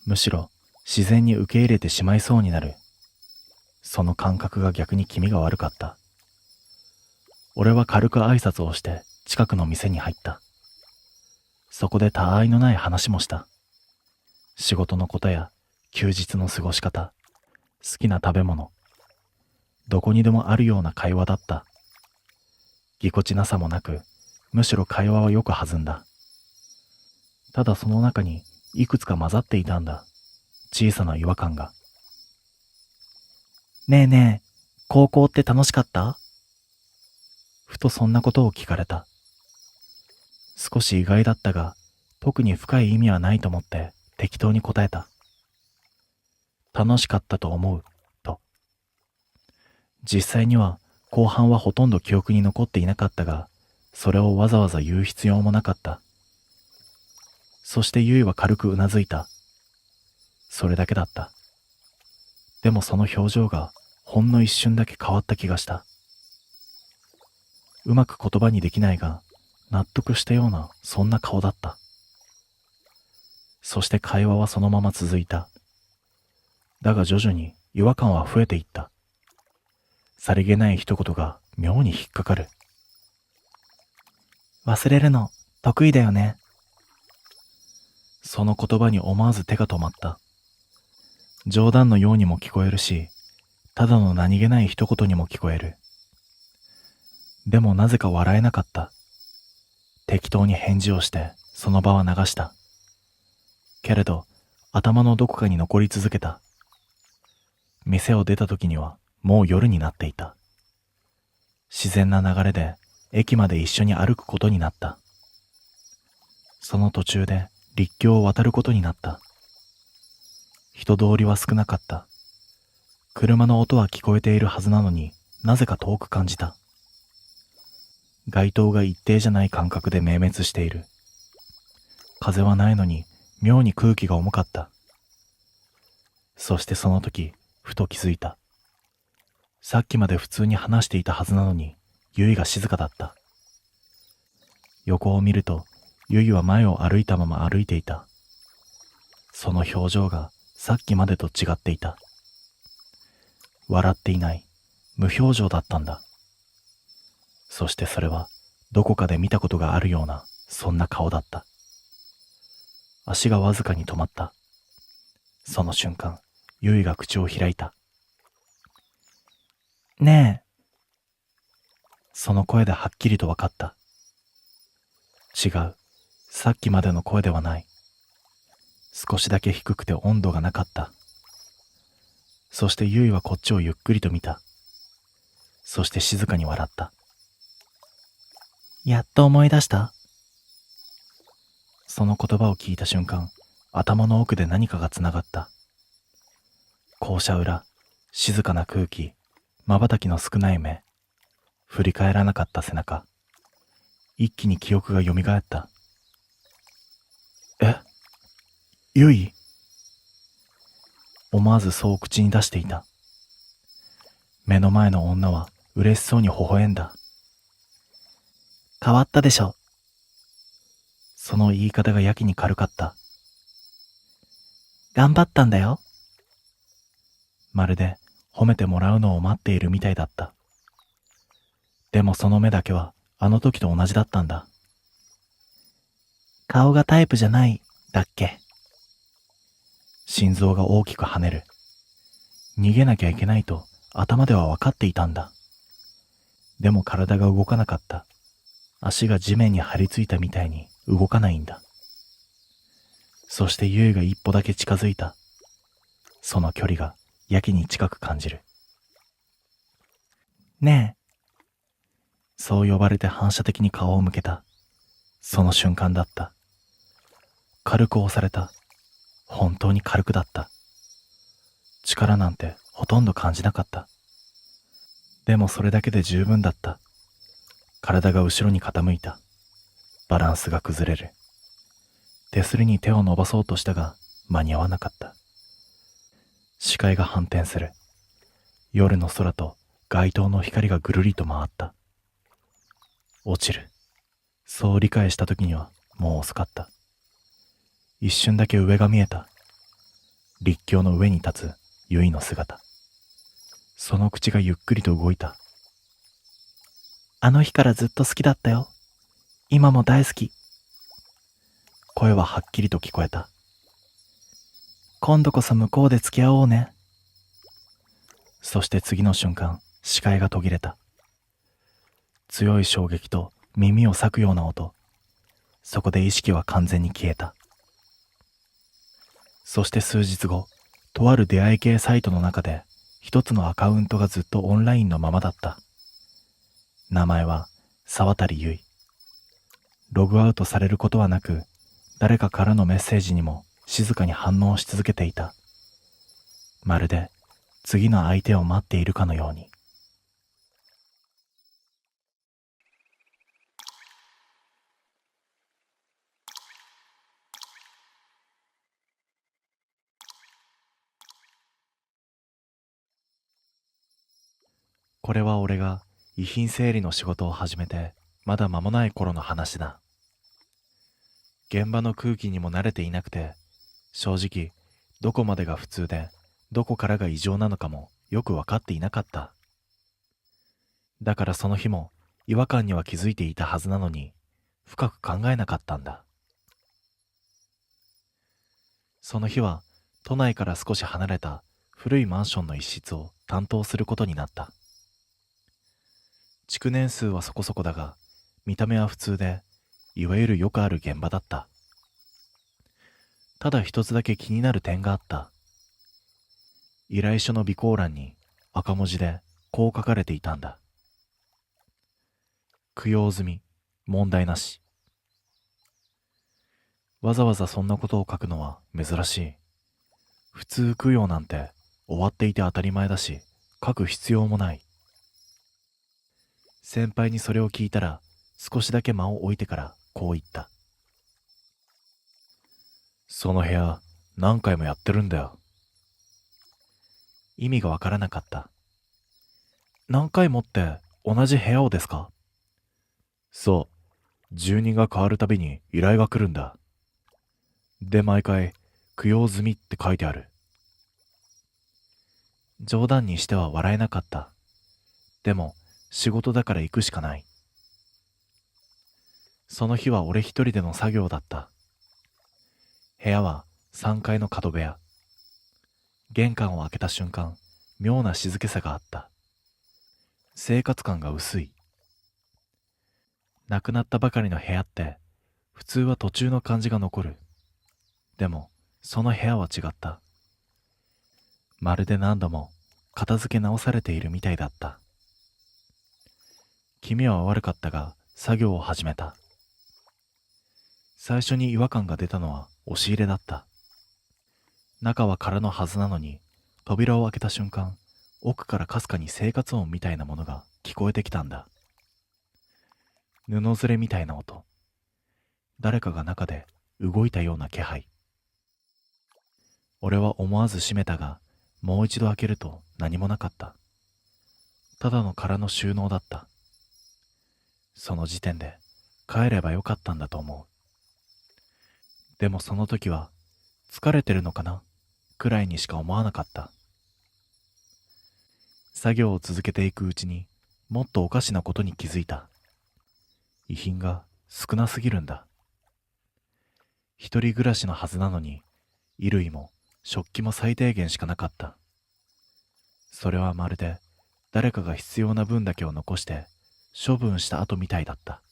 むしろ自然に受け入れてしまいそうになる。その感覚が逆に気味が悪かった。俺は軽く挨拶をして近くの店に入った。そこで他愛のない話もした。仕事のことや休日の過ごし方、好きな食べ物、どこにでもあるような会話だった。ぎこちなさもなく、むしろ会話はよく弾んだ。ただその中にいくつか混ざっていたんだ。小さな違和感が。ねえねえ、高校って楽しかった？ふとそんなことを聞かれた。少し意外だったが、特に深い意味はないと思って適当に答えた。楽しかったと思う、と。実際には後半はほとんど記憶に残っていなかったが、それをわざわざ言う必要もなかった。そしてゆいは軽くうなずいた。それだけだった。でもその表情がほんの一瞬だけ変わった気がした。うまく言葉にできないが、納得したようなそんな顔だった。そして会話はそのまま続いた。だが徐々に違和感は増えていった。さりげない一言が妙に引っかかる。忘れるの得意だよね。その言葉に思わず手が止まった。冗談のようにも聞こえるし、ただの何気ない一言にも聞こえる。でもなぜか笑えなかった。適当に返事をしてその場は流した。けれど頭のどこかに残り続けた。店を出た時にはもう夜になっていた。自然な流れで駅まで一緒に歩くことになった。その途中で陸橋を渡ることになった。人通りは少なかった。車の音は聞こえているはずなのになぜか遠く感じた。街灯が一定じゃない感覚で明滅している。風はないのに妙に空気が重かった。そしてその時、ふと気づいた。さっきまで普通に話していたはずなのに、ゆいが静かだった。横を見ると、ゆいは前を歩いたまま歩いていた。その表情がさっきまでと違っていた。笑っていない、無表情だったんだ。そしてそれはどこかで見たことがあるようなそんな顔だった。足がわずかに止まった。その瞬間、ゆいが口を開いた。ねえ。その声ではっきりと分かった。違う、さっきまでの声ではない。少しだけ低くて温度がなかった。そしてゆいはこっちをゆっくりと見た。そして静かに笑った。やっと思い出した？その言葉を聞いた瞬間、頭の奥で何かがつながった。校舎裏、静かな空気、瞬きの少ない目、振り返らなかった背中、一気に記憶が蘇った。え？ゆい？思わずそう口に出していた。目の前の女は嬉しそうに微笑んだ。変わったでしょ。その言い方がやけに軽かった。頑張ったんだよ。まるで褒めてもらうのを待っているみたいだった。でもその目だけはあの時と同じだったんだ。顔がタイプじゃないだっけ。心臓が大きく跳ねる。逃げなきゃいけないと頭では分かっていたんだ。でも体が動かなかった。足が地面に張り付いたみたいに動かないんだ。そしてゆいが一歩だけ近づいた。その距離がやけに近く感じる。ねえ。そう呼ばれて反射的に顔を向けた。その瞬間だった。軽く押された。本当に軽くだった。力なんてほとんど感じなかった。でもそれだけで十分だった。体が後ろに傾いた。バランスが崩れる。手すりに手を伸ばそうとしたが間に合わなかった。視界が反転する。夜の空と街灯の光がぐるりと回った。落ちる。そう理解した時にはもう遅かった。一瞬だけ上が見えた。陸橋の上に立つゆいの姿。その口がゆっくりと動いた。あの日からずっと好きだったよ。今も大好き。声ははっきりと聞こえた。今度こそ向こうで付き合おうね。そして次の瞬間、視界が途切れた。強い衝撃と耳を裂くような音。そこで意識は完全に消えた。そして数日後、とある出会い系サイトの中で一つのアカウントがずっとオンラインのままだった。名前は沢渡ゆい。ログアウトされることはなく、誰かからのメッセージにも静かに反応し続けていた。まるで次の相手を待っているかのように。これは俺が遺品整理の仕事を始めてまだ間もない頃の話だ。現場の空気にも慣れていなくて、正直どこまでが普通でどこからが異常なのかもよく分かっていなかった。だからその日も違和感には気づいていたはずなのに深く考えなかったんだ。その日は都内から少し離れた古いマンションの一室を担当することになった。築年数はそこそこだが、見た目は普通で、いわゆるよくある現場だった。ただ一つだけ気になる点があった。依頼書の備考欄に赤文字でこう書かれていたんだ。供養済み、問題なし。わざわざそんなことを書くのは珍しい。普通供養なんて終わっていて当たり前だし、書く必要もない。先輩にそれを聞いたら少しだけ間を置いてからこう言った。その部屋何回もやってるんだよ。意味がわからなかった。何回もって同じ部屋をですか？そう、住人が変わるたびに依頼が来るんだ。で、毎回供養済みって書いてある。冗談にしては笑えなかった。でも仕事だから行くしかない。その日は俺一人での作業だった。部屋は3階の角部屋。玄関を開けた瞬間、妙な静けさがあった。生活感が薄い。亡くなったばかりの部屋って普通は途中の感じが残る。でもその部屋は違った。まるで何度も片付け直されているみたいだった。気味は悪かったが作業を始めた。最初に違和感が出たのは押し入れだった。中は空のはずなのに、扉を開けた瞬間、奥からかすかに生活音みたいなものが聞こえてきたんだ。布ずれみたいな音。誰かが中で動いたような気配。俺は思わず閉めたが、もう一度開けると何もなかった。ただの空の収納だった。その時点で帰ればよかったんだと思う。でもその時は疲れてるのかなくらいにしか思わなかった。作業を続けていくうちにもっとおかしなことに気づいた。遺品が少なすぎるんだ。一人暮らしのはずなのに衣類も食器も最低限しかなかった。それはまるで誰かが必要な分だけを残して処分した後みたいだった。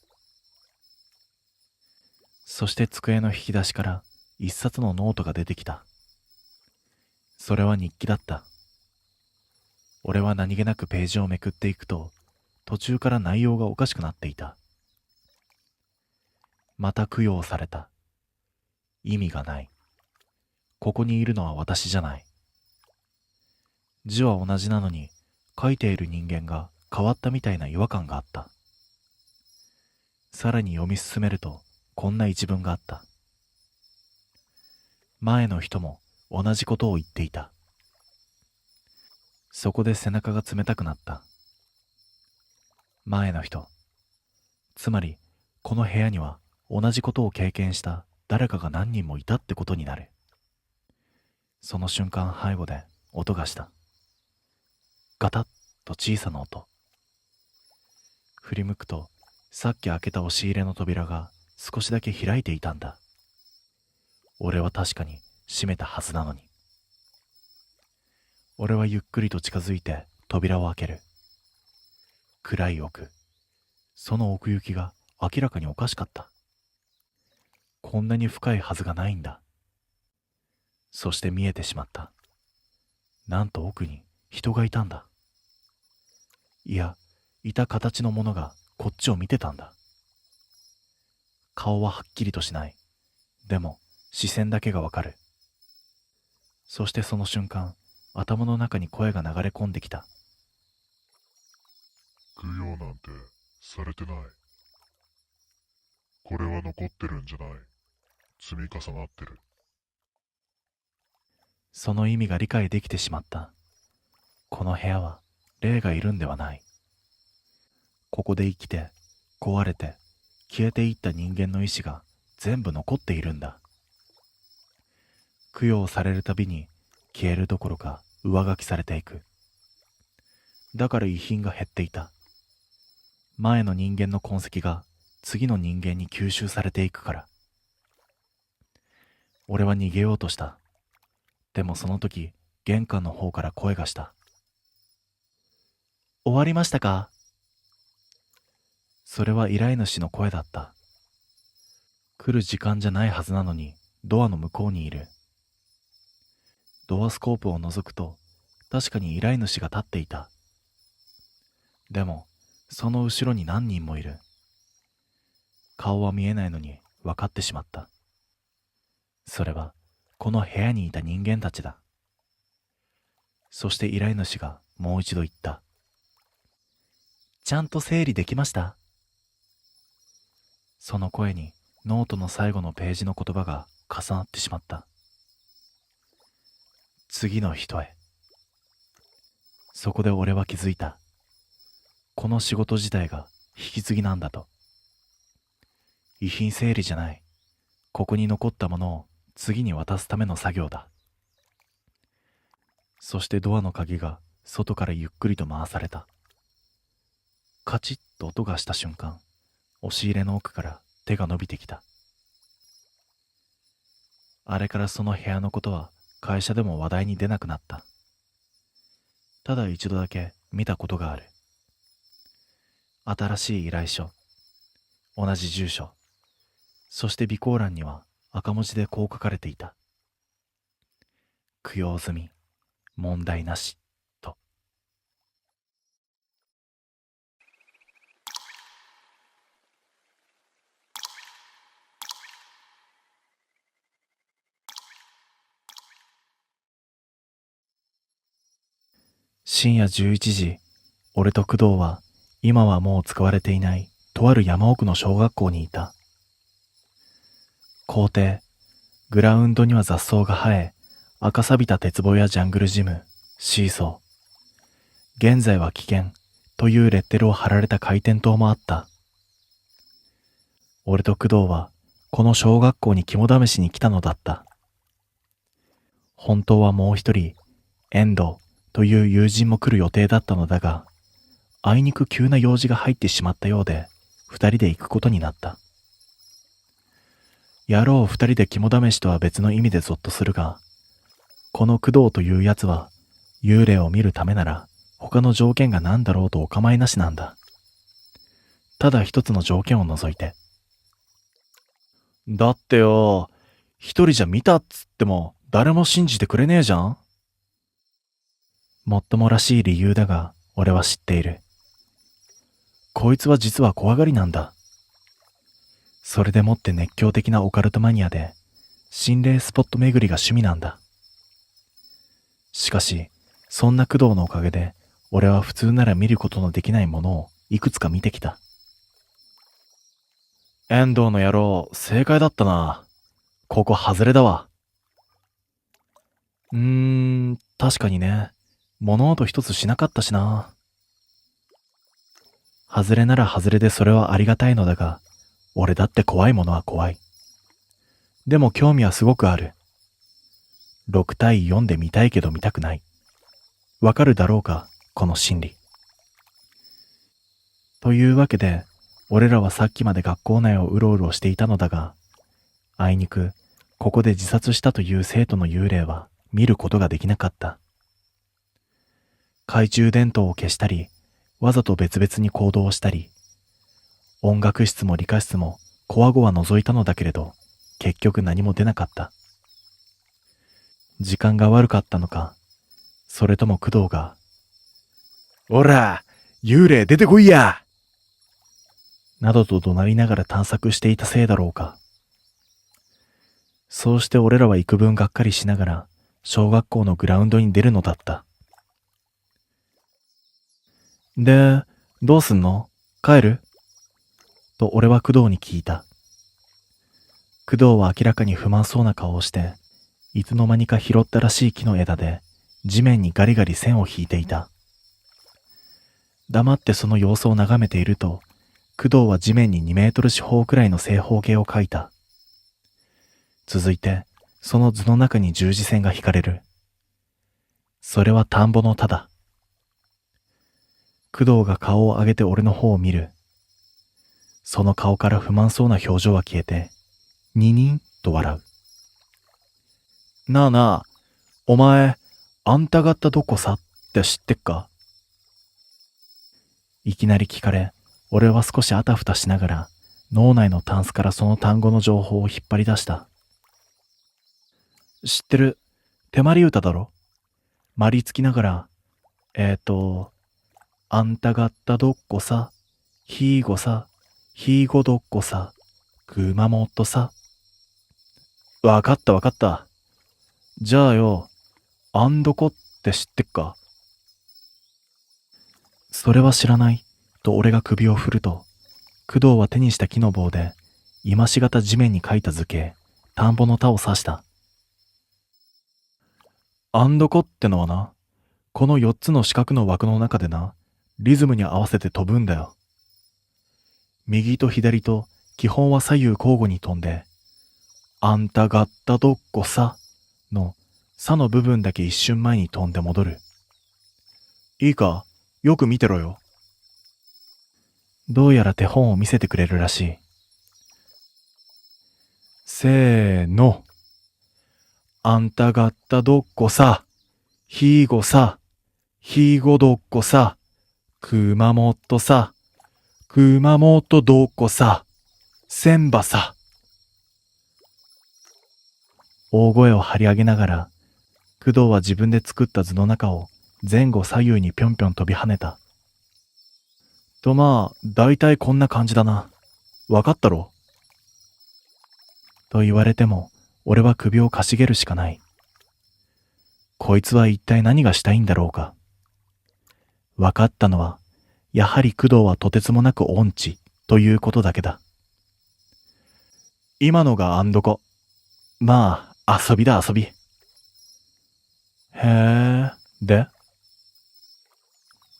そして机の引き出しから一冊のノートが出てきた。それは日記だった。俺は何気なくページをめくっていくと、途中から内容がおかしくなっていた。また供養された。意味がない。ここにいるのは私じゃない。字は同じなのに、書いている人間が変わったみたいな違和感があった。さらに読み進めると、こんな一文があった。前の人も同じことを言っていた。そこで背中が冷たくなった。前の人。つまり、この部屋には同じことを経験した誰かが何人もいたってことになる。その瞬間背後で音がした。ガタッと小さな音。振り向くと、さっき開けた押し入れの扉が少しだけ開いていたんだ。俺は確かに閉めたはずなのに。俺はゆっくりと近づいて扉を開ける。暗い奥。その奥行きが明らかにおかしかった。こんなに深いはずがないんだ。そして見えてしまった。なんと奥に人がいたんだ。いや、いた形のものがこっちを見てたんだ。顔ははっきりとしない。でも視線だけがわかる。そしてその瞬間、頭の中に声が流れ込んできた。供養なんてされてない。これは残ってるんじゃない。積み重なってる。その意味が理解できてしまった。この部屋は霊がいるんではない。ここで生きて、壊れて、消えていった人間の意志が全部残っているんだ。供養されるたびに消えるどころか上書きされていく。だから遺品が減っていた。前の人間の痕跡が次の人間に吸収されていくから。俺は逃げようとした。でもその時、玄関の方から声がした。終わりましたか？それは依頼主の声だった。来る時間じゃないはずなのに、ドアの向こうにいる。ドアスコープを覗くと、確かに依頼主が立っていた。でも、その後ろに何人もいる。顔は見えないのに分かってしまった。それは、この部屋にいた人間たちだ。そして依頼主がもう一度言った。ちゃんと整理できました？その声にノートの最後のページの言葉が重なってしまった。次の人へ。そこで俺は気づいた。この仕事自体が引き継ぎなんだと。遺品整理じゃない。ここに残ったものを次に渡すための作業だ。そしてドアの鍵が外からゆっくりと回された。カチッと音がした瞬間、押し入れの奥から手が伸びてきた。あれからその部屋のことは会社でも話題に出なくなった。ただ一度だけ見たことがある。新しい依頼書、同じ住所、そして備考欄には赤文字でこう書かれていた。供養済み、問題なし、と。深夜11時、俺と工藤は今はもう使われていないとある山奥の小学校にいた。校庭、グラウンドには雑草が生え、赤錆びた鉄棒やジャングルジム、シーソー。現在は危険というレッテルを貼られた回転灯もあった。俺と工藤はこの小学校に肝試しに来たのだった。本当はもう一人、遠藤という友人も来る予定だったのだが、あいにく急な用事が入ってしまったようで、二人で行くことになった。野郎二人で肝試しとは別の意味でゾッとするが、この工藤という奴は、幽霊を見るためなら、他の条件が何だろうとお構いなしなんだ。ただ一つの条件を除いて。だってよ、一人じゃ見たっつっても誰も信じてくれねえじゃん。もっともらしい理由だが、俺は知っている。こいつは実は怖がりなんだ。それでもって熱狂的なオカルトマニアで、心霊スポット巡りが趣味なんだ。しかし、そんな工藤のおかげで、俺は普通なら見ることのできないものをいくつか見てきた。遠藤の野郎、正解だったな。ここ外れだわ。確かにね。物音一つしなかったしな。外れなら外れでそれはありがたいのだが、俺だって怖いものは怖い。でも興味はすごくある。6対4で見たいけど見たくない。わかるだろうか、この心理。というわけで、俺らはさっきまで学校内をうろうろしていたのだが、あいにく、ここで自殺したという生徒の幽霊は見ることができなかった。懐中電灯を消したり、わざと別々に行動したり、音楽室も理科室もこわごわ覗いたのだけれど、結局何も出なかった。時間が悪かったのか、それとも工藤が、おら、幽霊出てこいやなどと怒鳴りながら探索していたせいだろうか。そうして俺らは幾分がっかりしながら、小学校のグラウンドに出るのだった。で、どうすんの？帰る？と俺は工藤に聞いた。工藤は明らかに不満そうな顔をして、いつの間にか拾ったらしい木の枝で、地面にガリガリ線を引いていた。黙ってその様子を眺めていると、工藤は地面に2メートル四方くらいの正方形を描いた。続いて、その図の中に十字線が引かれる。それは田んぼの田だ。工藤が顔を上げて俺の方を見る。その顔から不満そうな表情は消えて、ニニンと笑う。なあなあ、お前、あんた方どこさって知ってっか？いきなり聞かれ、俺は少しあたふたしながら、脳内のタンスからその単語の情報を引っ張り出した。知ってる。手まり歌だろ？まりつきながら、あんた方どっこさ、ひいごさ、ひいごどっこさ、熊本さ。わかったわかった。じゃあよ、あんどこって知ってっか？それは知らない、と俺が首を振ると、工藤は手にした木の棒で、今しがた地面に書いた図形、田んぼの田を指した。あんどこってのはな、この4つの四角の枠の中でな、リズムに合わせて飛ぶんだよ。右と左と基本は左右交互に飛んで、あんたがったどっこさのさの部分だけ一瞬前に飛んで戻る。いいか、よく見てろよ。どうやら手本を見せてくれるらしい。せーの。あんたがったどっこさ、ひいごさ、ひいごどっこさ、熊本さ、熊本どっこさ、千葉さ。大声を張り上げながら、工藤は自分で作った図の中を前後左右にぴょんぴょん飛び跳ねた。とまあ、だいたいこんな感じだな。わかったろ？と言われても、俺は首をかしげるしかない。こいつは一体何がしたいんだろうか。わかったのは、やはり工藤はとてつもなく音痴ということだけだ。今のがあんどこ。まあ、遊びだ遊び。へえ、で？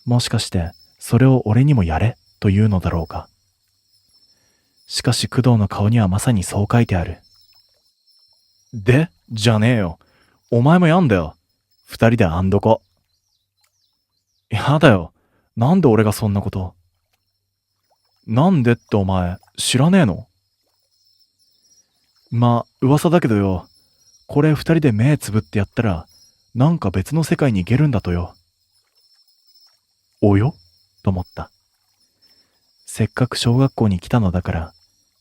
もしかして、それを俺にもやれというのだろうか。しかし工藤の顔にはまさにそう書いてある。で？じゃねえよ。お前もやんだよ。二人であんどこ。やだよ。なんで俺がそんなこと。なんでってお前、知らねえの？まあ、噂だけどよ。これ二人で目つぶってやったら、なんか別の世界に行けるんだとよ。およ？と思った。せっかく小学校に来たのだから、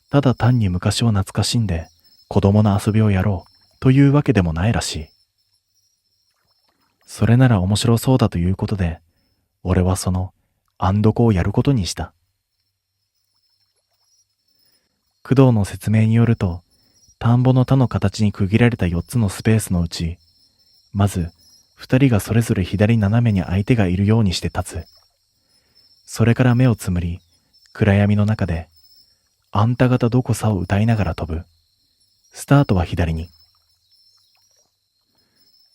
ただ単に昔を懐かしんで、子供の遊びをやろうというわけでもないらしい。それなら面白そうだということで、俺はその、あんどこをやることにした。工藤の説明によると、田んぼの田の形に区切られた4つのスペースのうち、まず、二人がそれぞれ左斜めに相手がいるようにして立つ。それから目をつむり、暗闇の中で、あんた方どこさを歌いながら飛ぶ。スタートは左に。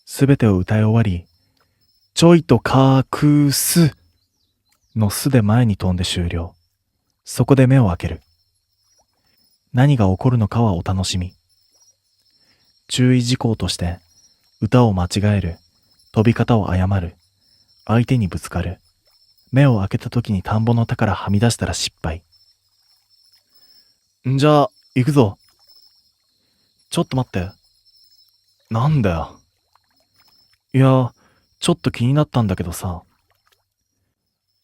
すべてを歌い終わり、ちょいとかくすのすで前に飛んで終了。そこで目を開ける。何が起こるのかはお楽しみ。注意事項として、歌を間違える、飛び方を誤る、相手にぶつかる、目を開けた時に田んぼの田からはみ出したら失敗。んじゃあ、行くぞ。ちょっと待って。なんだよ。いや、ちょっと気になったんだけどさ。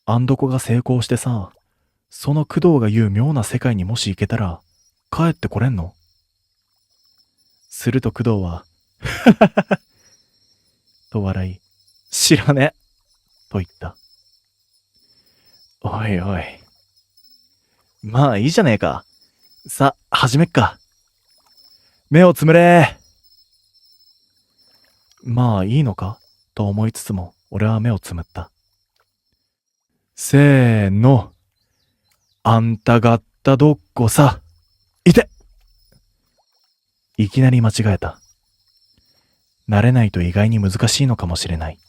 あんどこが成功してさ、その工藤が言う妙な世界にもし行けたら、帰ってこれんの？すると工藤は、と笑い、知らねえ、と言った。おいおい。まあいいじゃねえか。さ、始めっか。目をつむれ。まあいいのかと思いつつも俺は目をつむった。せーの。あんた方どっこさ。いて。いきなり間違えた。慣れないと意外に難しいのかもしれない。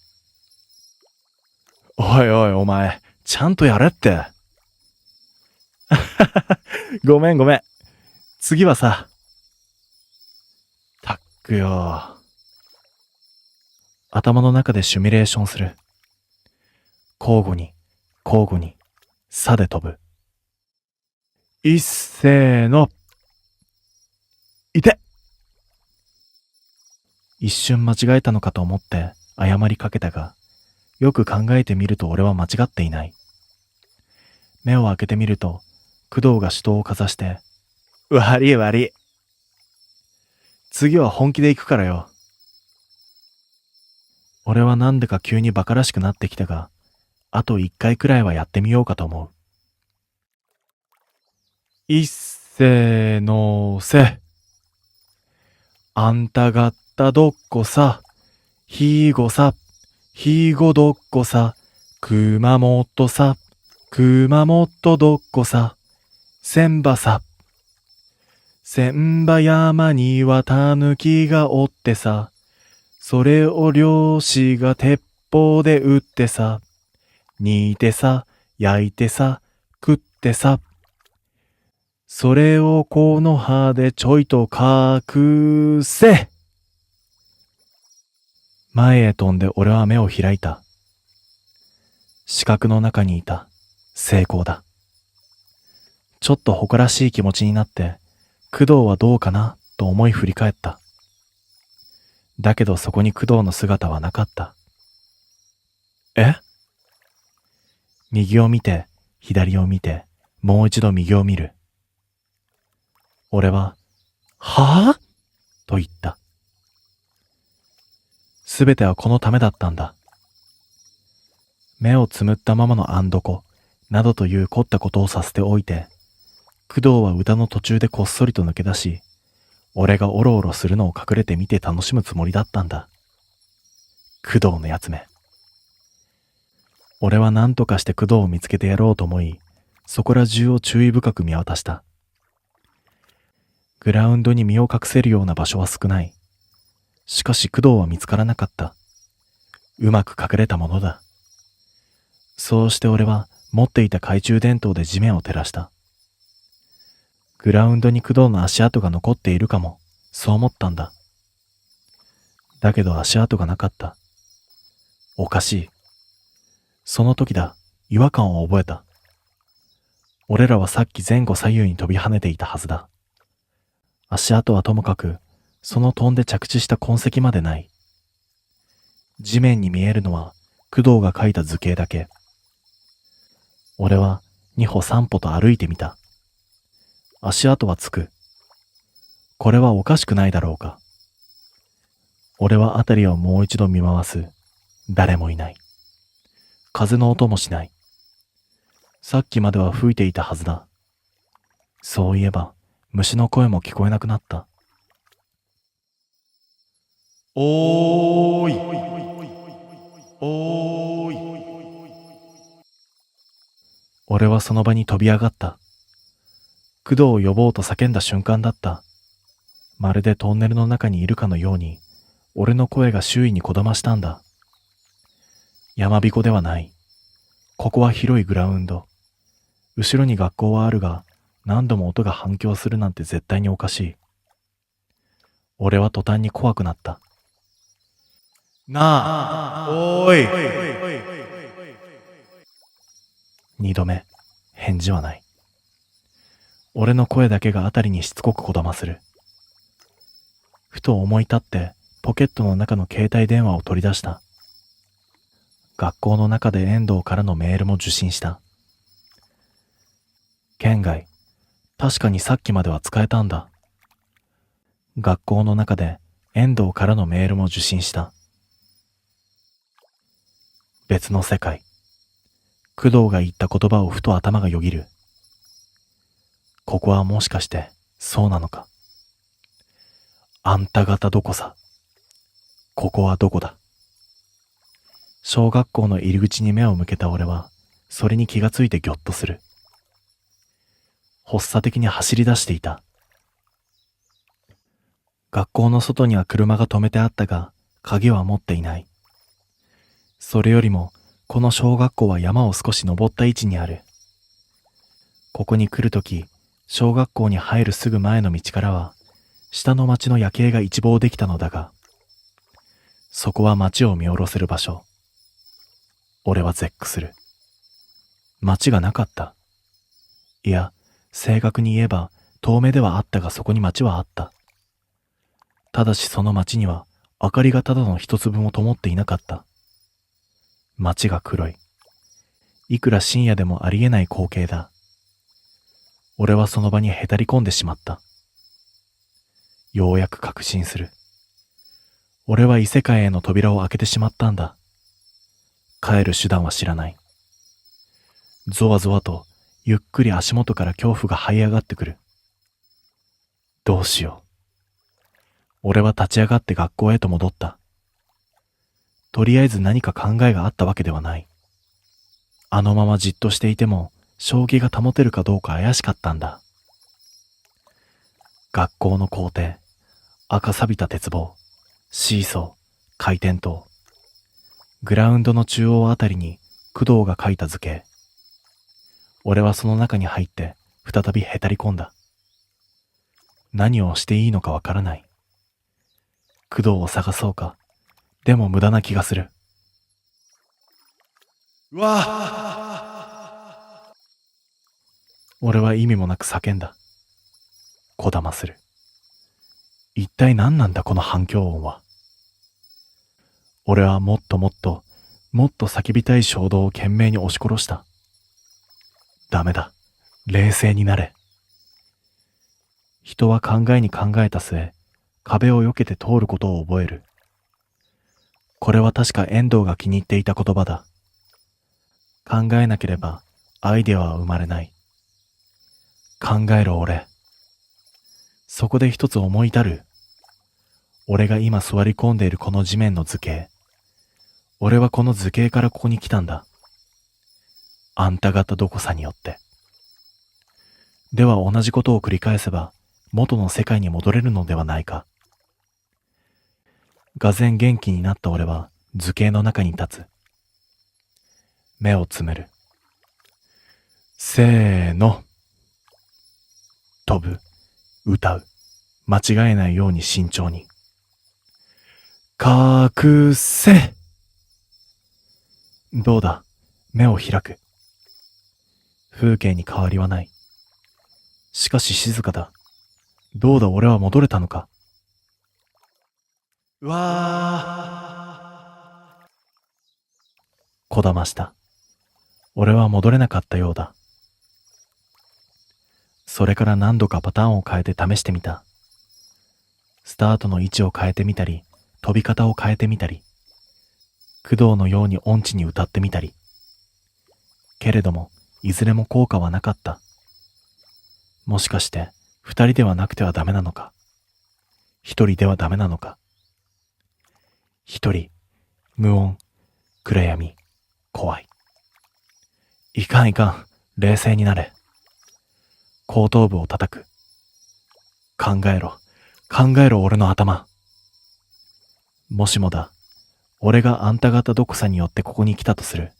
おいおいお前、ちゃんとやれって。ごめんごめん。次はさ。たっくよ。頭の中でシミュレーションする。交互に、さで飛ぶ。いっせーの。いて。一瞬間違えたのかと思って謝りかけたが、よく考えてみると俺は間違っていない。目を開けてみると、工藤が手刀をかざして、悪い悪い。次は本気で行くからよ。俺はなんでか急に馬鹿らしくなってきたが、あと一回くらいはやってみようかと思う。いっせーのせ。あんた方どっこさ。ひーごさ。ひーごどっこさ。熊本さ。熊本どっこさ。千葉さ。千葉山にはたぬきがおってさ。それを漁師が鉄砲で撃ってさ。煮てさ、焼いてさ、食ってさ。それをこの葉でちょいと隠せ。前へ飛んで俺は目を開いた。四角の中にいた。成功だ。ちょっと誇らしい気持ちになって、工藤はどうかなと思い振り返った。だけどそこに工藤の姿はなかった。え？右を見て、左を見て、もう一度右を見る。俺は、はぁ？と言った。すべてはこのためだったんだ。目をつむったままのあんどこ、などという凝ったことをさせておいて、工藤は歌の途中でこっそりと抜け出し、俺がおろおろするのを隠れて見て楽しむつもりだったんだ。工藤のやつめ。俺は何とかして工藤を見つけてやろうと思い、そこら中を注意深く見渡した。グラウンドに身を隠せるような場所は少ない。しかし工藤は見つからなかった。うまく隠れたものだ。そうして俺は持っていた懐中電灯で地面を照らした。グラウンドに工藤の足跡が残っているかも、そう思ったんだ。だけど足跡がなかった。おかしい。その時だ、違和感を覚えた。俺らはさっき前後左右に飛び跳ねていたはずだ。足跡はともかく、その飛んで着地した痕跡までない。地面に見えるのは工藤が描いた図形だけ。俺は2歩3歩と歩いてみた。足跡はつく。これはおかしくないだろうか。俺はあたりをもう一度見回す。誰もいない。風の音もしない。さっきまでは吹いていたはずだ。そういえば、虫の声も聞こえなくなった。おーい。おーい。俺はその場に飛び上がった。工藤を呼ぼうと叫んだ瞬間だった。まるでトンネルの中にいるかのように、俺の声が周囲にこだましたんだ。山彦ではない。ここは広いグラウンド。後ろに学校はあるが、何度も音が反響するなんて絶対におかしい。俺は途端に怖くなった。なあ、おーい。二度目、返事はない。俺の声だけがあたりにしつこくこだまする。ふと思い立ってポケットの中の携帯電話を取り出した。学校の中で遠藤からのメールも受信した。県外、確かにさっきまでは使えたんだ。学校の中で遠藤からのメールも受信した。別の世界。工藤が言った言葉をふと頭がよぎる。ここはもしかしてそうなのか。あんた方どこさ。ここはどこだ。小学校の入り口に目を向けた俺は、それに気がついてぎょっとする。発作的に走り出していた。学校の外には車が止めてあったが、鍵は持っていない。それよりも、この小学校は山を少し登った位置にある。ここに来るとき、小学校に入るすぐ前の道からは、下の町の夜景が一望できたのだが、そこは町を見下ろせる場所。俺は絶句する。町がなかった。いや、正確に言えば、遠目ではあったがそこに町はあった。ただしその町には、明かりがただの一粒も灯っていなかった。町が黒い。いくら深夜でもありえない光景だ。俺はその場にへたり込んでしまった。ようやく確信する。俺は異世界への扉を開けてしまったんだ。帰る手段は知らない。ゾワゾワとゆっくり足元から恐怖が這い上がってくる。どうしよう。俺は立ち上がって学校へと戻った。とりあえず何か考えがあったわけではない。あのままじっとしていても正気が保てるかどうか怪しかったんだ。学校の校庭、赤錆びた鉄棒、シーソー、回転灯。グラウンドの中央あたりに工藤が書いた図形。俺はその中に入って再びへたり込んだ。何をしていいのかわからない。工藤を探そうか。でも無駄な気がする。うわ！俺は意味もなく叫んだ。こだまする。一体何なんだこの反響音は。俺はもっともっと叫びたい衝動を懸命に押し殺した。ダメだ。冷静になれ。人は考えに考えた末、壁を避けて通ることを覚える。これは確か遠藤が気に入っていた言葉だ。考えなければアイデアは生まれない。考えろ俺。そこで一つ思い至る。俺が今座り込んでいるこの地面の図形。俺はこの図形からここに来たんだ。あんた方どこさによって。では同じことを繰り返せば元の世界に戻れるのではないか。がぜん元気になった俺は図形の中に立つ。目をつむる。せーの。飛ぶ、歌う、間違えないように慎重に。隠せ。どうだ、目を開く。風景に変わりはない。しかし静かだ。どうだ俺は戻れたのか。うわー。こだました。俺は戻れなかったようだ。それから何度かパターンを変えて試してみた。スタートの位置を変えてみたり、飛び方を変えてみたり、工藤のように音痴に歌ってみたり。けれども、いずれも効果はなかった。もしかして、二人ではなくてはダメなのか。一人ではダメなのか。一人、無音、暗闇、怖い。いかんいかん、冷静になれ。後頭部を叩く。考えろ俺の頭。もしもだ、俺があんた方どこさによってここに来たとする。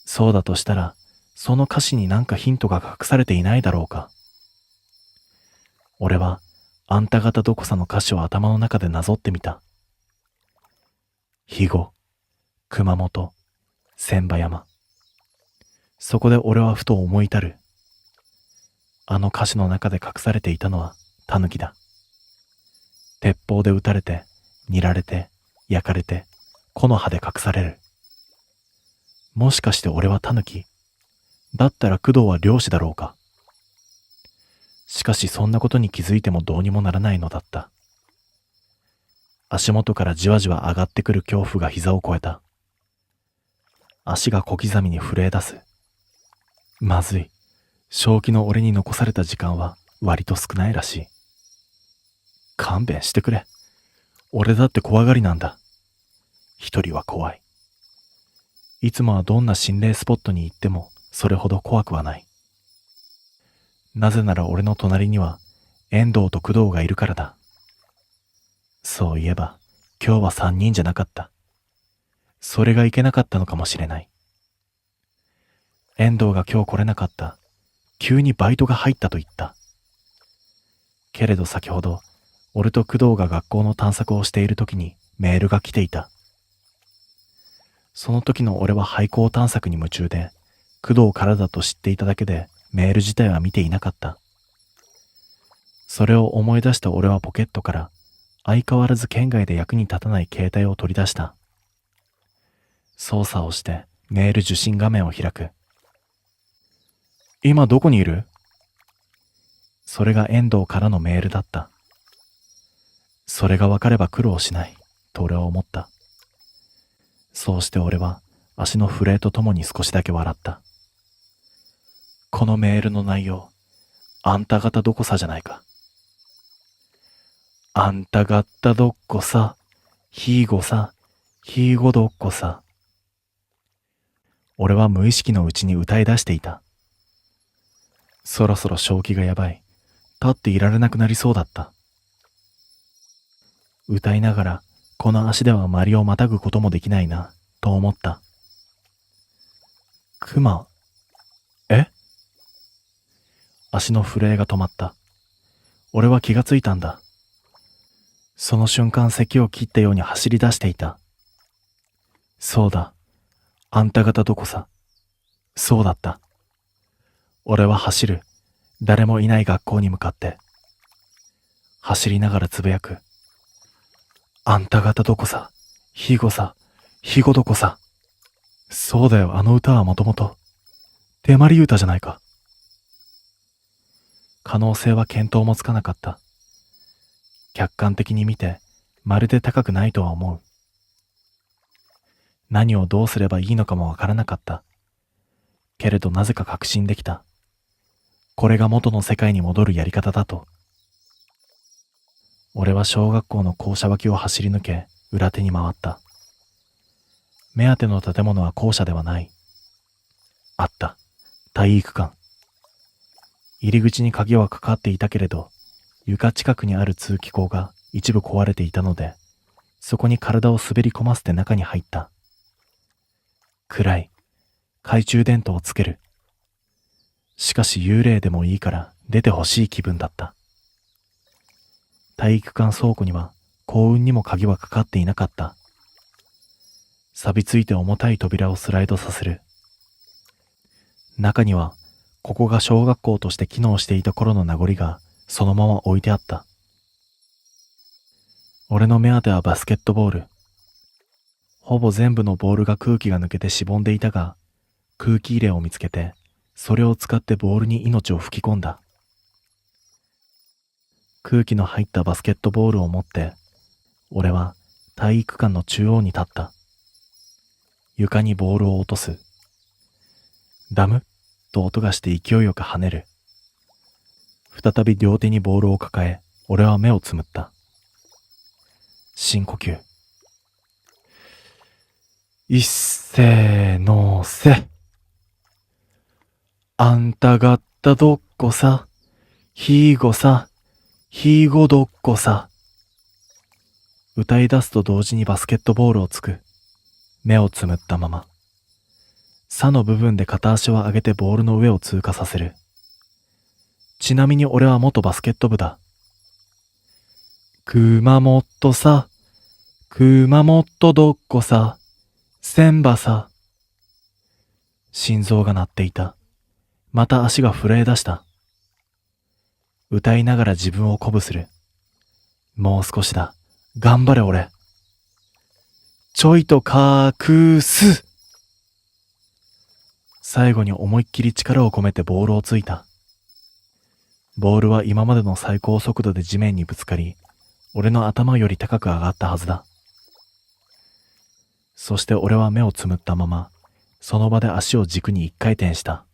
そうだとしたら、その歌詞になんかヒントが隠されていないだろうか。俺は、あんた方どこさの歌詞を頭の中でなぞってみた。肥後、熊本、千葉山。そこで俺はふと思い至る。あの歌詞の中で隠されていたのはタヌキだ。鉄砲で撃たれて、煮られて、焼かれて、木の葉で隠される。もしかして俺はタヌキ？だったら工藤は漁師だろうか。しかしそんなことに気づいてもどうにもならないのだった。足元からじわじわ上がってくる恐怖が膝を越えた。足が小刻みに震え出す。まずい。正気の俺に残された時間は割と少ないらしい。勘弁してくれ。俺だって怖がりなんだ。一人は怖い。いつもはどんな心霊スポットに行ってもそれほど怖くはない。なぜなら俺の隣には遠藤と工藤がいるからだ。そういえば今日は3人じゃなかった。それがいけなかったのかもしれない。遠藤が今日来れなかった。急にバイトが入ったと言った。けれど先ほど俺と工藤が学校の探索をしている時にメールが来ていた。その時の俺は廃校探索に夢中で、工藤からだと知っていただけでメール自体は見ていなかった。それを思い出した俺はポケットから相変わらず県外で役に立たない携帯を取り出した。操作をしてメール受信画面を開く。今どこにいる？それが遠藤からのメールだった。それが分かれば苦労しないと俺は思った。そうして俺は足の震えとともに少しだけ笑った。このメールの内容、あんた方どこさじゃないか。あんた方どっこさ、ひーごさ、ひーごどっこさ。俺は無意識のうちに歌い出していた。そろそろ正気がやばい。立っていられなくなりそうだった。歌いながら、この足では周りをまたぐこともできないな、と思った。熊、え？足の震えが止まった。俺は気がついたんだ。その瞬間咳を切ったように走り出していた。そうだ。あんた方どこさ。そうだった。俺は走る。誰もいない学校に向かって。走りながらつぶやく。あんた方どこさ。ひごさ。ひごどこさ。そうだよ、あの歌はもともと。手まり歌じゃないか。可能性は見当もつかなかった。客観的に見て、まるで高くないとは思う。何をどうすればいいのかもわからなかった。けれどなぜか確信できた。これが元の世界に戻るやり方だと。俺は小学校の校舎脇を走り抜け、裏手に回った。目当ての建物は校舎ではない。あった。体育館。入り口に鍵はかかっていたけれど、床近くにある通気口が一部壊れていたので、そこに体を滑り込ませて中に入った。暗い。懐中電灯をつける。しかし幽霊でもいいから出てほしい気分だった。体育館倉庫には幸運にも鍵はかかっていなかった。錆びついて重たい扉をスライドさせる。中にはここが小学校として機能していた頃の名残がそのまま置いてあった。俺の目当てはバスケットボール。ほぼ全部のボールが空気が抜けてしぼんでいたが、空気入れを見つけて、それを使ってボールに命を吹き込んだ。空気の入ったバスケットボールを持って、俺は体育館の中央に立った。床にボールを落とす。ダムッと音がして勢いよく跳ねる。再び両手にボールを抱え、俺は目をつむった。深呼吸。いっせーのせ。あんたがったどっこさ。ひーごさ。ひーごどっこさ。歌い出すと同時にバスケットボールをつく。目をつむったまま。さの部分で片足を上げてボールの上を通過させる。ちなみに俺は元バスケット部だ。熊本さ。熊本どっこさ。千葉さ。心臓が鳴っていた。また足が震え出した。歌いながら自分を鼓舞する。もう少しだ。頑張れ俺。ちょいと隠す。最後に思いっきり力を込めてボールをついた。ボールは今までの最高速度で地面にぶつかり、俺の頭より高く上がったはずだ。そして俺は目をつむったまま、その場で足を軸に一回転した。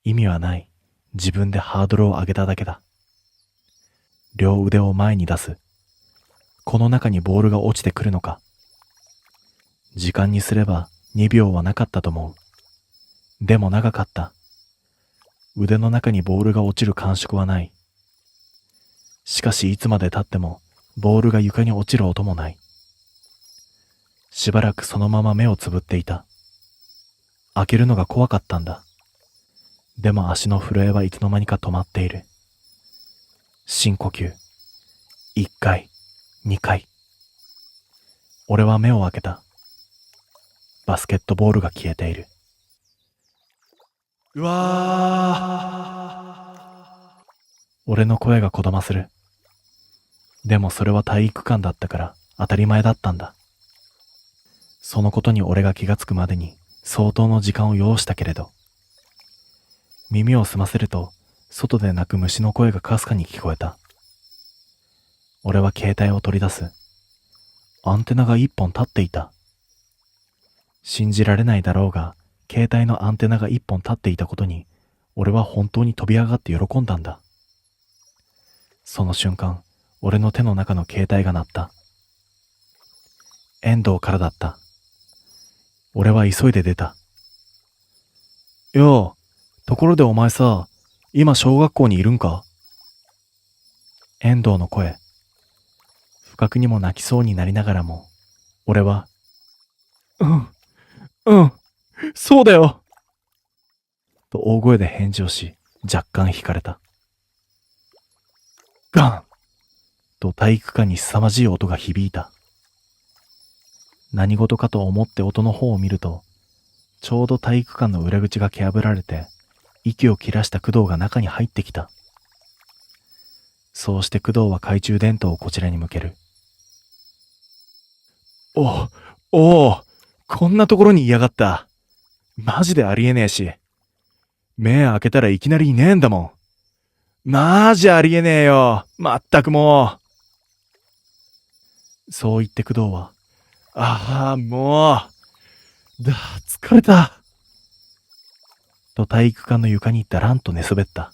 意味はない。自分でハードルを上げただけだ。両腕を前に出す。この中にボールが落ちてくるのか。時間にすれば2秒はなかったと思う。でも長かった。腕の中にボールが落ちる感触はない。しかしいつまで経ってもボールが床に落ちる音もない。しばらくそのまま目をつぶっていた。開けるのが怖かったんだ。でも足の震えはいつの間にか止まっている。深呼吸。1回、2回。俺は目を開けた。バスケットボールが消えている。うわー。俺の声がこだまする。でもそれは体育館だったから当たり前だったんだ。そのことに俺が気がつくまでに相当の時間を要したけれど、耳を澄ませると外で鳴く虫の声がかすかに聞こえた。俺は携帯を取り出す。アンテナが一本立っていた。信じられないだろうが、携帯のアンテナが一本立っていたことに、俺は本当に飛び上がって喜んだんだ。その瞬間、俺の手の中の携帯が鳴った。遠藤からだった。俺は急いで出た。よう、ところでお前さ、今小学校にいるんか？遠藤の声。不覚にも泣きそうになりながらも、俺は、そうだよと大声で返事をし、若干惹かれた。ガンと体育館に凄まじい音が響いた。何事かと思って音の方を見ると、ちょうど体育館の裏口が蹴破られて、息を切らした工藤が中に入ってきた。そうして工藤は懐中電灯をこちらに向ける。こんなところにいやがった。マジでありえねえし。目開けたらいきなりいねえんだもん。マジありえねえよ。まったくもう。そう言って工藤は、疲れた。と体育館の床にだらんと寝そべった。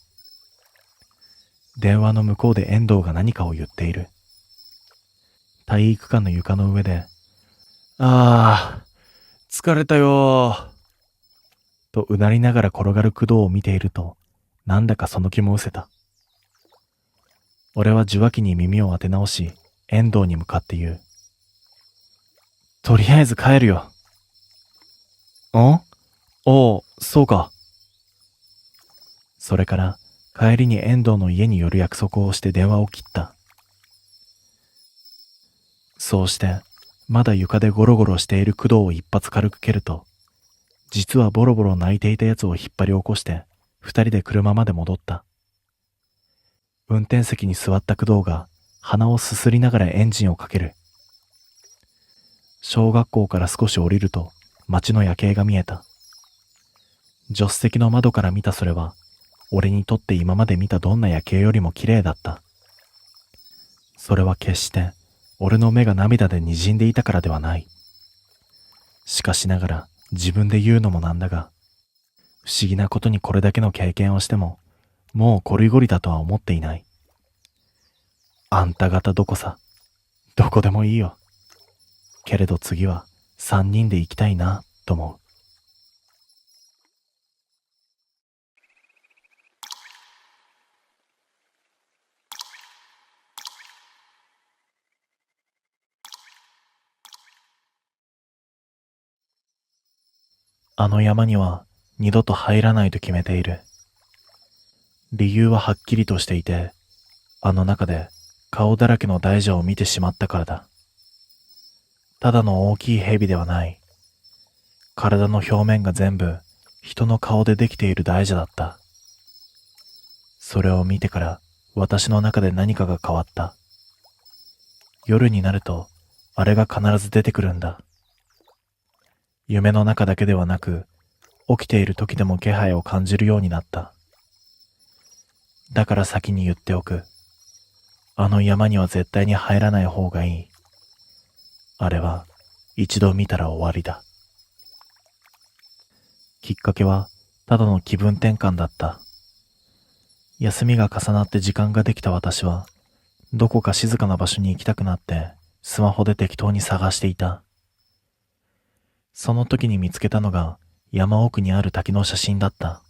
電話の向こうで遠藤が何かを言っている。体育館の床の上で、疲れたよとうなりながら転がる工藤を見ていると、なんだかその気も失せた。俺は受話器に耳を当て直し、遠藤に向かって言う。とりあえず帰るよ。そうか。それから帰りに遠藤の家に寄る約束をして電話を切った。そうして、まだ床でゴロゴロしている工藤を一発軽く蹴ると、実はボロボロ泣いていたやつを引っ張り起こして、二人で車まで戻った。運転席に座った工藤が鼻をすすりながらエンジンをかける。小学校から少し降りると街の夜景が見えた。助手席の窓から見たそれは、俺にとって今まで見たどんな夜景よりも綺麗だった。それは決して俺の目が涙で滲んでいたからではない。しかしながら自分で言うのもなんだが、不思議なことにこれだけの経験をしても、もうこりごりだとは思っていない。あんた方どこさ、どこでもいいよ。けれど次は三人で行きたいな、と思う。あの山には二度と入らないと決めている。理由ははっきりとしていて、あの中で顔だらけの大蛇を見てしまったからだ。ただの大きい蛇ではない。体の表面が全部人の顔でできている大蛇だった。それを見てから私の中で何かが変わった。夜になるとあれが必ず出てくるんだ。夢の中だけではなく、起きている時でも気配を感じるようになった。だから先に言っておく。あの山には絶対に入らない方がいい。あれは一度見たら終わりだ。きっかけはただの気分転換だった。休みが重なって時間ができた私は、どこか静かな場所に行きたくなってスマホで適当に探していた。その時に見つけたのが山奥にある滝の写真だった。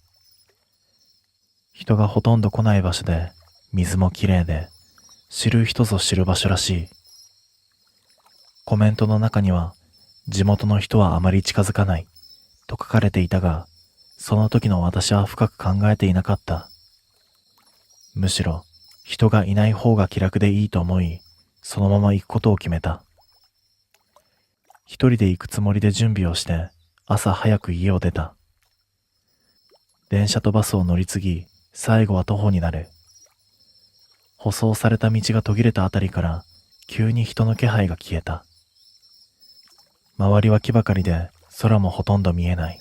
人がほとんど来ない場所で、水もきれいで、知る人ぞ知る場所らしい。コメントの中には、地元の人はあまり近づかないと書かれていたが、その時の私は深く考えていなかった。むしろ、人がいない方が気楽でいいと思い、そのまま行くことを決めた。一人で行くつもりで準備をして、朝早く家を出た。電車とバスを乗り継ぎ、最後は徒歩になる。舗装された道が途切れたあたりから、急に人の気配が消えた。周りは木ばかりで、空もほとんど見えない。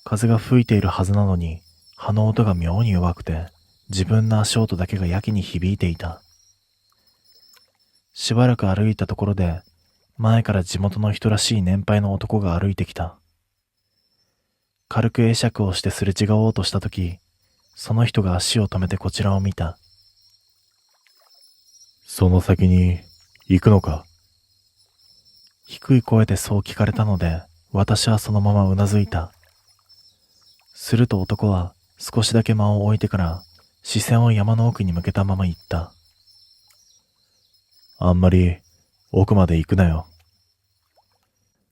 風が吹いているはずなのに、葉の音が妙に弱くて、自分の足音だけがやけに響いていた。しばらく歩いたところで、前から地元の人らしい年配の男が歩いてきた。軽く会釈をしてすれ違おうとしたとき、その人が足を止めてこちらを見た。その先に行くのか？低い声でそう聞かれたので、私はそのままうなずいた。すると男は少しだけ間を置いてから視線を山の奥に向けたまま言った。あんまり奥まで行くなよ。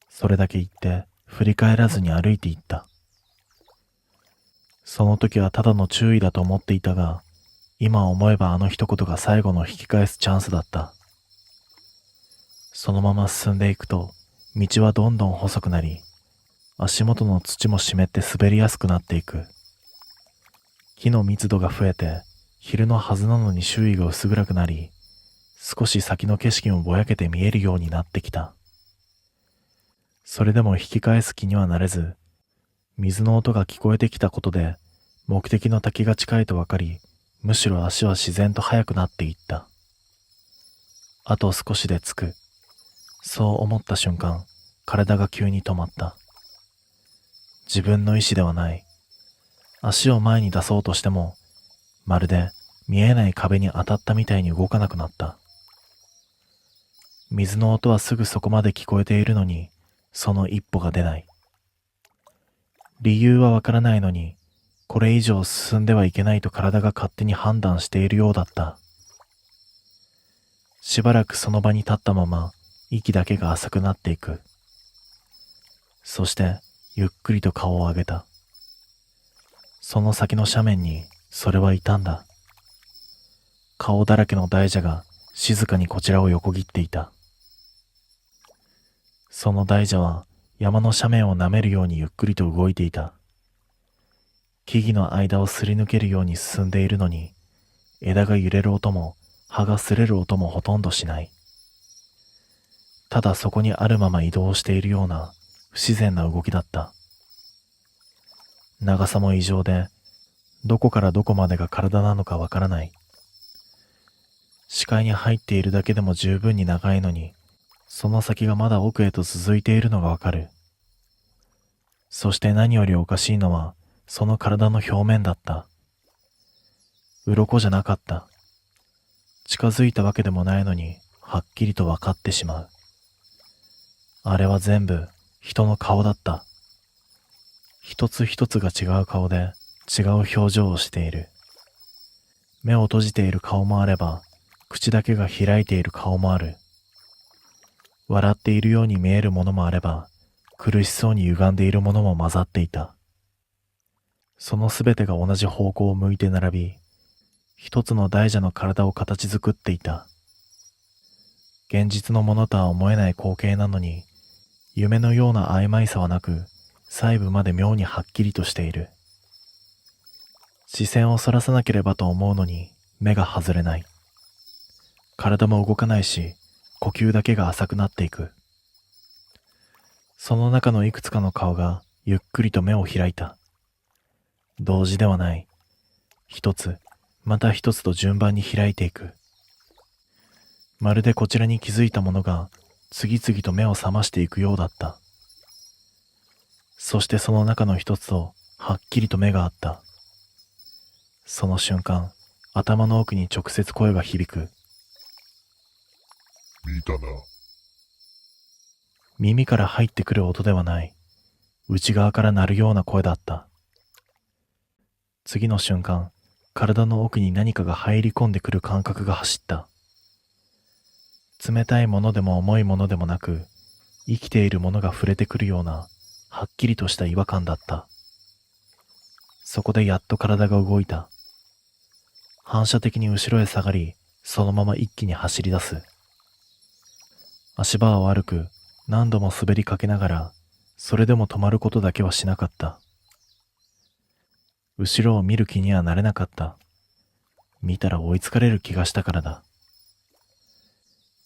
それだけ言って振り返らずに歩いていった。その時はただの注意だと思っていたが、今思えばあの一言が最後の引き返すチャンスだった。そのまま進んでいくと、道はどんどん細くなり、足元の土も湿って滑りやすくなっていく。木の密度が増えて、昼のはずなのに周囲が薄暗くなり、少し先の景色もぼやけて見えるようになってきた。それでも引き返す気にはなれず、水の音が聞こえてきたことで、目的の滝が近いとわかり、むしろ足は自然と速くなっていった。あと少しで着く。そう思った瞬間、体が急に止まった。自分の意志ではない。足を前に出そうとしても、まるで見えない壁に当たったみたいに動かなくなった。水の音はすぐそこまで聞こえているのに、その一歩が出ない。理由はわからないのに、これ以上進んではいけないと体が勝手に判断しているようだった。しばらくその場に立ったまま、息だけが浅くなっていく。そして、ゆっくりと顔を上げた。その先の斜面に、それはいたんだ。顔だらけの大蛇が、静かにこちらを横切っていた。その大蛇は、山の斜面を舐めるようにゆっくりと動いていた。木々の間をすり抜けるように進んでいるのに、枝が揺れる音も、葉が擦れる音もほとんどしない。ただそこにあるまま移動しているような不自然な動きだった。長さも異常で、どこからどこまでが体なのかわからない。視界に入っているだけでも十分に長いのに、その先がまだ奥へと続いているのがわかる。そして何よりおかしいのは、その体の表面だった。鱗じゃなかった。近づいたわけでもないのに、はっきりとわかってしまう。あれは全部人の顔だった。一つ一つが違う顔で違う表情をしている。目を閉じている顔もあれば、口だけが開いている顔もある。笑っているように見えるものもあれば、苦しそうに歪んでいるものも混ざっていた。そのすべてが同じ方向を向いて並び、一つの大蛇の体を形作っていた。現実のものとは思えない光景なのに、夢のような曖昧さはなく、細部まで妙にはっきりとしている。視線をそらさなければと思うのに、目が外れない。体も動かないし、呼吸だけが浅くなっていく。その中のいくつかの顔がゆっくりと目を開いた。同時ではない。一つ、また一つと順番に開いていく。まるでこちらに気づいたものが次々と目を覚ましていくようだった。そしてその中の一つとはっきりと目が合った。その瞬間、頭の奥に直接声が響く。見たな。耳から入ってくる音ではない。内側から鳴るような声だった。次の瞬間、体の奥に何かが入り込んでくる感覚が走った。冷たいものでも重いものでもなく、生きているものが触れてくるような、はっきりとした違和感だった。そこでやっと体が動いた。反射的に後ろへ下がり、そのまま一気に走り出す。足場を悪く、何度も滑りかけながら、それでも止まることだけはしなかった。後ろを見る気にはなれなかった。見たら追いつかれる気がしたからだ。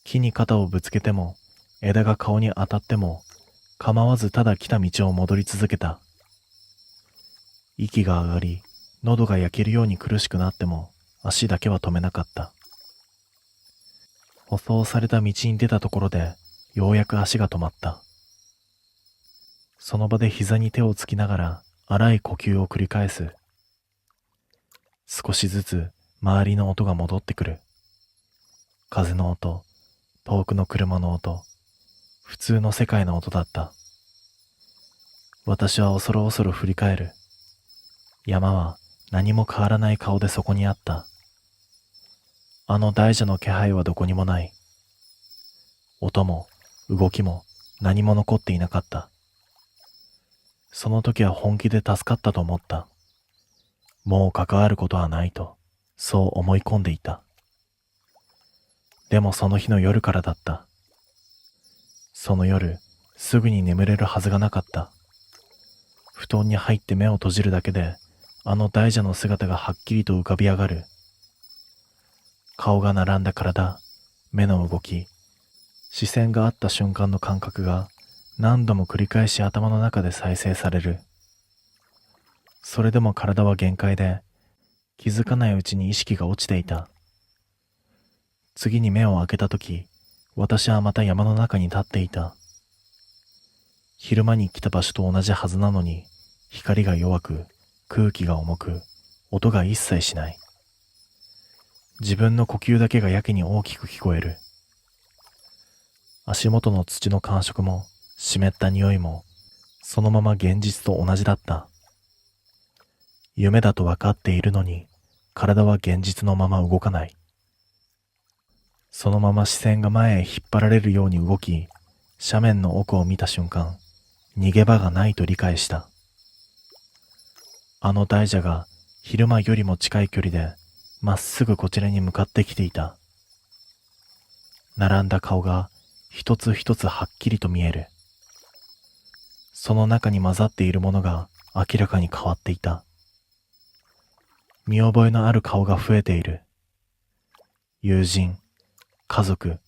木に肩をぶつけても、枝が顔に当たっても、構わずただ来た道を戻り続けた。息が上がり、喉が焼けるように苦しくなっても、足だけは止めなかった。舗装された道に出たところで、ようやく足が止まった。その場で膝に手をつきながら、荒い呼吸を繰り返す。少しずつ周りの音が戻ってくる。風の音、遠くの車の音、普通の世界の音だった。私は恐る恐る振り返る。山は何も変わらない顔でそこにあった。あの大蛇の気配はどこにもない。音も動きも何も残っていなかった。その時は本気で助かったと思った。もう関わることはないと、そう思い込んでいた。でもその日の夜からだった。その夜、すぐに眠れるはずがなかった。布団に入って目を閉じるだけで、あの大蛇の姿がはっきりと浮かび上がる。顔が並んだ体、目の動き、視線が合った瞬間の感覚が何度も繰り返し頭の中で再生される。それでも体は限界で、気づかないうちに意識が落ちていた。次に目を開けたとき、私はまた山の中に立っていた。昼間に来た場所と同じはずなのに、光が弱く、空気が重く、音が一切しない。自分の呼吸だけがやけに大きく聞こえる。足元の土の感触も、湿った匂いも、そのまま現実と同じだった。夢だと分かっているのに、体は現実のまま動かない。そのまま視線が前へ引っ張られるように動き、斜面の奥を見た瞬間、逃げ場がないと理解した。あの大蛇が昼間よりも近い距離で、まっすぐこちらに向かってきていた。並んだ顔が一つ一つはっきりと見える。その中に混ざっているものが明らかに変わっていた。見覚えのある顔が増えている。友人、家族、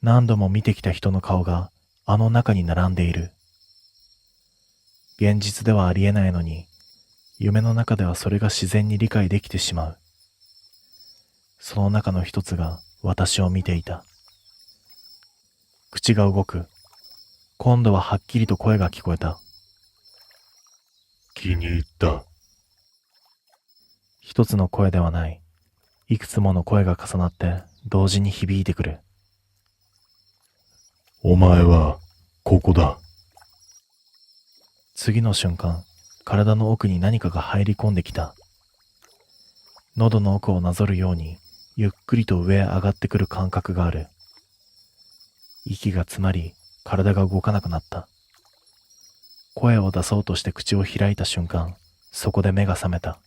何度も見てきた人の顔があの中に並んでいる。現実ではありえないのに、夢の中ではそれが自然に理解できてしまう。その中の一つが私を見ていた。口が動く。今度ははっきりと声が聞こえた。気に入った。一つの声ではない。いくつもの声が重なって同時に響いてくる。お前は、ここだ。次の瞬間、体の奥に何かが入り込んできた。喉の奥をなぞるように、ゆっくりと上へ上がってくる感覚がある。息が詰まり、体が動かなくなった。声を出そうとして口を開いた瞬間、そこで目が覚めた。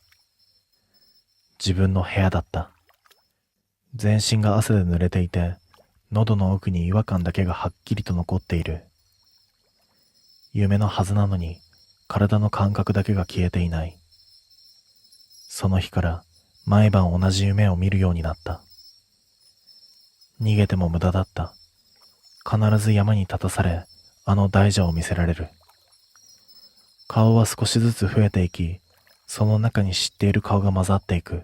自分の部屋だった。全身が汗で濡れていて、喉の奥に違和感だけがはっきりと残っている。夢のはずなのに、体の感覚だけが消えていない。その日から毎晩同じ夢を見るようになった。逃げても無駄だった。必ず山に立たされ、あの大蛇を見せられる。顔は少しずつ増えていき、その中に知っている顔が混ざっていく。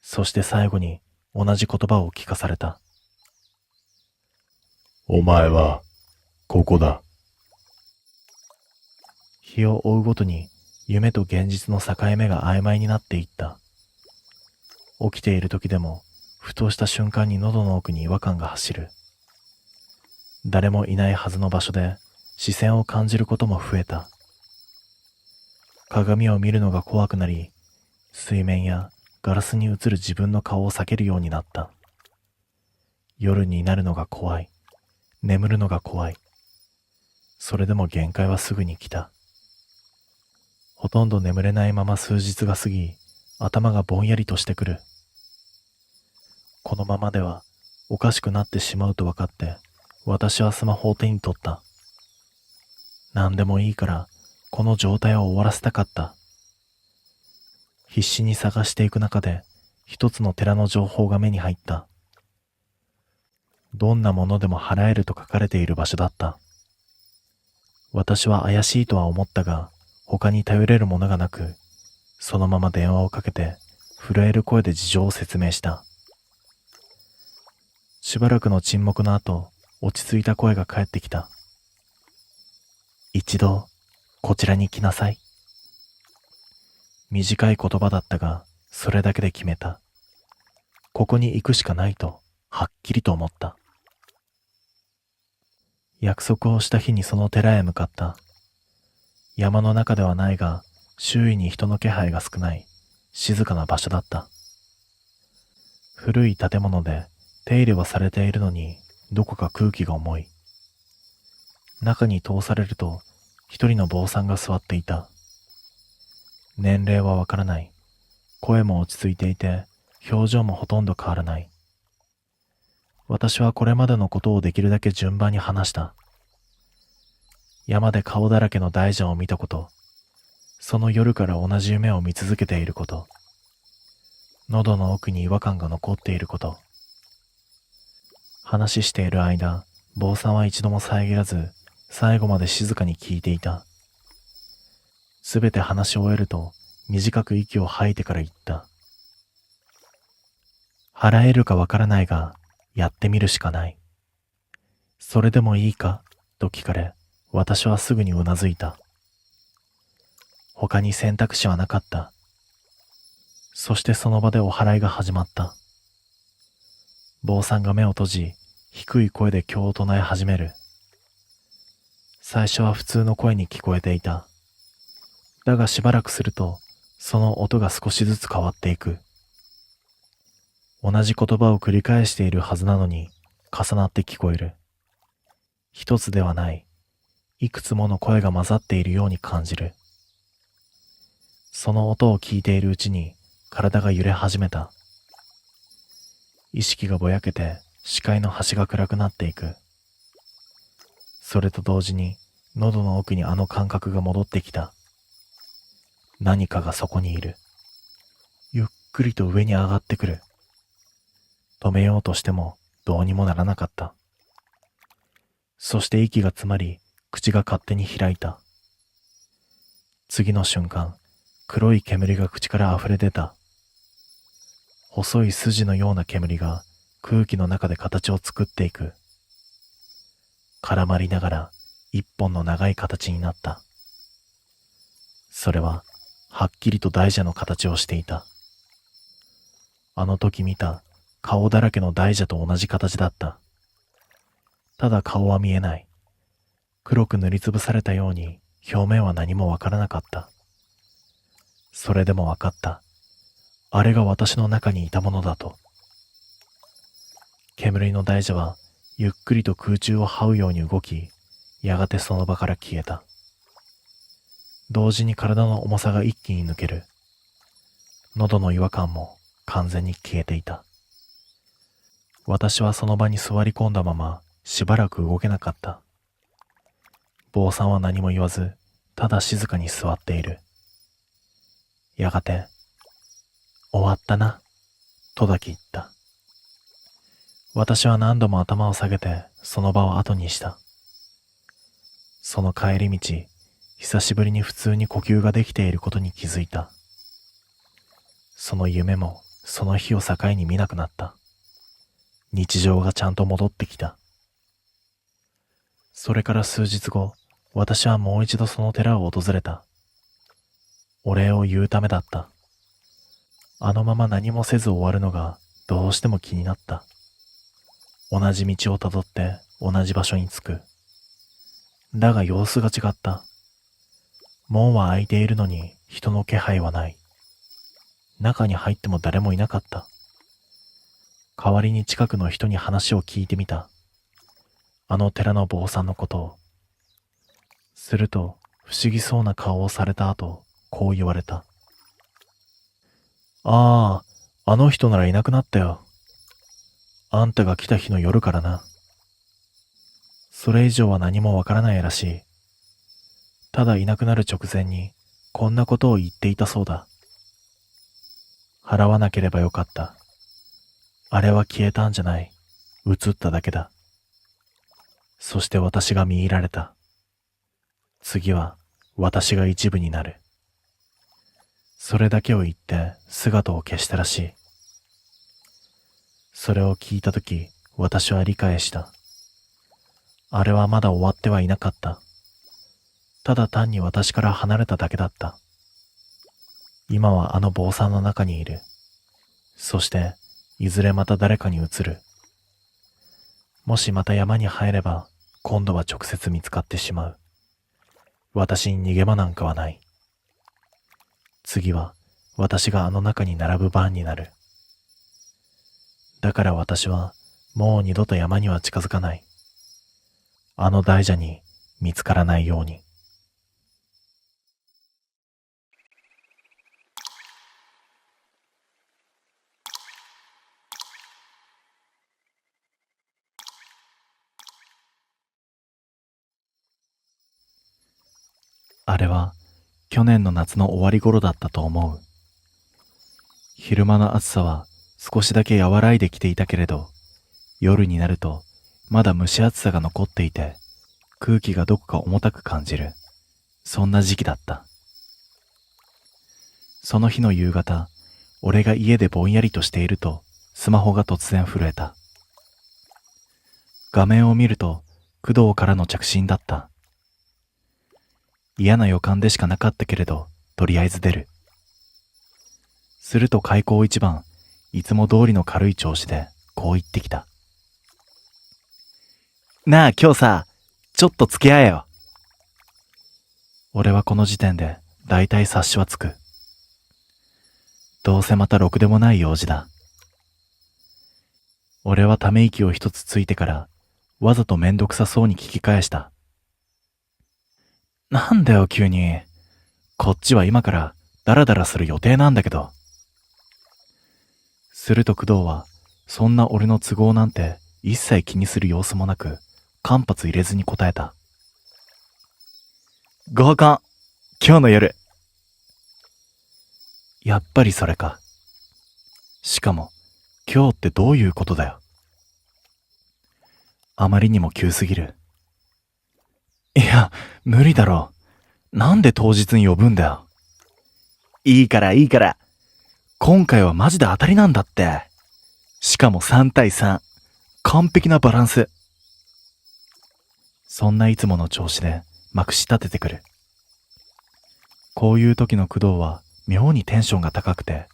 そして最後に同じ言葉を聞かされた。お前は、ここだ。日を追うごとに夢と現実の境目が曖昧になっていった。起きている時でも、ふとした瞬間に喉の奥に違和感が走る。誰もいないはずの場所で視線を感じることも増えた。鏡を見るのが怖くなり、水面やガラスに映る自分の顔を避けるようになった。夜になるのが怖い。眠るのが怖い。それでも限界はすぐに来た。ほとんど眠れないまま数日が過ぎ、頭がぼんやりとしてくる。このままではおかしくなってしまうと分かって、私はスマホを手に取った。何でもいいからこの状態を終わらせたかった。必死に探していく中で一つの寺の情報が目に入った。どんなものでも払えると書かれている場所だった。私は怪しいとは思ったが、他に頼れるものがなく、そのまま電話をかけて震える声で事情を説明した。しばらくの沈黙の後、落ち着いた声が返ってきた。一度こちらに来なさい。短い言葉だったが、それだけで決めた。ここに行くしかないとはっきりと思った。約束をした日にその寺へ向かった。山の中ではないが、周囲に人の気配が少ない静かな場所だった。古い建物で手入れはされているのに、どこか空気が重い。中に通されると、一人の坊さんが座っていた。年齢はわからない。声も落ち着いていて、表情もほとんど変わらない。私はこれまでのことをできるだけ順番に話した。山で顔だらけの大蛇を見たこと、その夜から同じ夢を見続けていること、喉の奥に違和感が残っていること。話している間、坊さんは一度も遮らず、最後まで静かに聞いていた。すべて話し終えると、短く息を吐いてから言った。払えるかわからないが、やってみるしかない。それでもいいかと聞かれ、私はすぐにうなずいた。他に選択肢はなかった。そしてその場でお祓いが始まった。坊さんが目を閉じ、低い声で経を唱え始める。最初は普通の声に聞こえていた。だがしばらくすると、その音が少しずつ変わっていく。同じ言葉を繰り返しているはずなのに、重なって聞こえる。一つではない、いくつもの声が混ざっているように感じる。その音を聞いているうちに、体が揺れ始めた。意識がぼやけて、視界の端が暗くなっていく。それと同時に、喉の奥にあの感覚が戻ってきた。何かがそこにいる。ゆっくりと上に上がってくる。止めようとしてもどうにもならなかった。そして息が詰まり、口が勝手に開いた。次の瞬間、黒い煙が口から溢れ出た。細い筋のような煙が空気の中で形を作っていく。絡まりながら一本の長い形になった。それははっきりと大蛇の形をしていた。あの時見た顔だらけの大蛇と同じ形だった。ただ顔は見えない。黒く塗りつぶされたように表面は何もわからなかった。それでもわかった。あれが私の中にいたものだと。煙の大蛇はゆっくりと空中を這うように動き、やがてその場から消えた。同時に体の重さが一気に抜ける。喉の違和感も完全に消えていた。私はその場に座り込んだまましばらく動けなかった。坊さんは何も言わず、ただ静かに座っている。やがて、終わったな、とだけ言った。私は何度も頭を下げてその場を後にした。その帰り道、久しぶりに普通に呼吸ができていることに気づいた。その夢もその日を境に見なくなった。日常がちゃんと戻ってきた。それから数日後、私はもう一度その寺を訪れた。お礼を言うためだった。あのまま何もせず終わるのがどうしても気になった。同じ道をたどって同じ場所に着く。だが様子が違った。門は開いているのに人の気配はない。中に入っても誰もいなかった。代わりに近くの人に話を聞いてみた。あの寺の坊さんのことを。すると不思議そうな顔をされた後、こう言われた。ああ、あの人ならいなくなったよ。あんたが来た日の夜からな。それ以上は何もわからないらしい。ただいなくなる直前にこんなことを言っていたそうだ。払わなければよかった。あれは消えたんじゃない。映っただけだ。そして私が見入られた。次は私が一部になる。それだけを言って姿を消したらしい。それを聞いたとき、私は理解した。あれはまだ終わってはいなかった。ただ単に私から離れただけだった。今はあの坊さんの中にいる。そして、いずれまた誰かに移る。もしまた山に入れば、今度は直接見つかってしまう。私に逃げ場なんかはない。次は、私があの中に並ぶ番になる。だから私は、もう二度と山には近づかない。あの大蛇に見つからないように。あれは去年の夏の終わり頃だったと思う。昼間の暑さは少しだけ和らいできていたけれど、夜になるとまだ蒸し暑さが残っていて、空気がどこか重たく感じる。そんな時期だった。その日の夕方、俺が家でぼんやりとしていると、スマホが突然震えた。画面を見ると、工藤からの着信だった。嫌な予感でしかなかったけれど、とりあえず出る。すると開口一番、いつも通りの軽い調子で、こう言ってきた。なあ、今日さ、ちょっと付き合えよ。俺はこの時点で、だいたい察しはつく。どうせまたろくでもない用事だ。俺はため息を一つついてから、わざとめんどくさそうに聞き返した。なんだよ急に。こっちは今からダラダラする予定なんだけど。すると工藤は、そんな俺の都合なんて一切気にする様子もなく、間髪入れずに答えた。合コン、今日の夜。やっぱりそれか。しかも、今日ってどういうことだよ。あまりにも急すぎる。いや、無理だろう。なんで当日に呼ぶんだよ。いいからいいから。今回はマジで当たりなんだって。しかも3対3。完璧なバランス。そんないつもの調子でまくし立ててくる。こういう時の工藤は妙にテンションが高くて、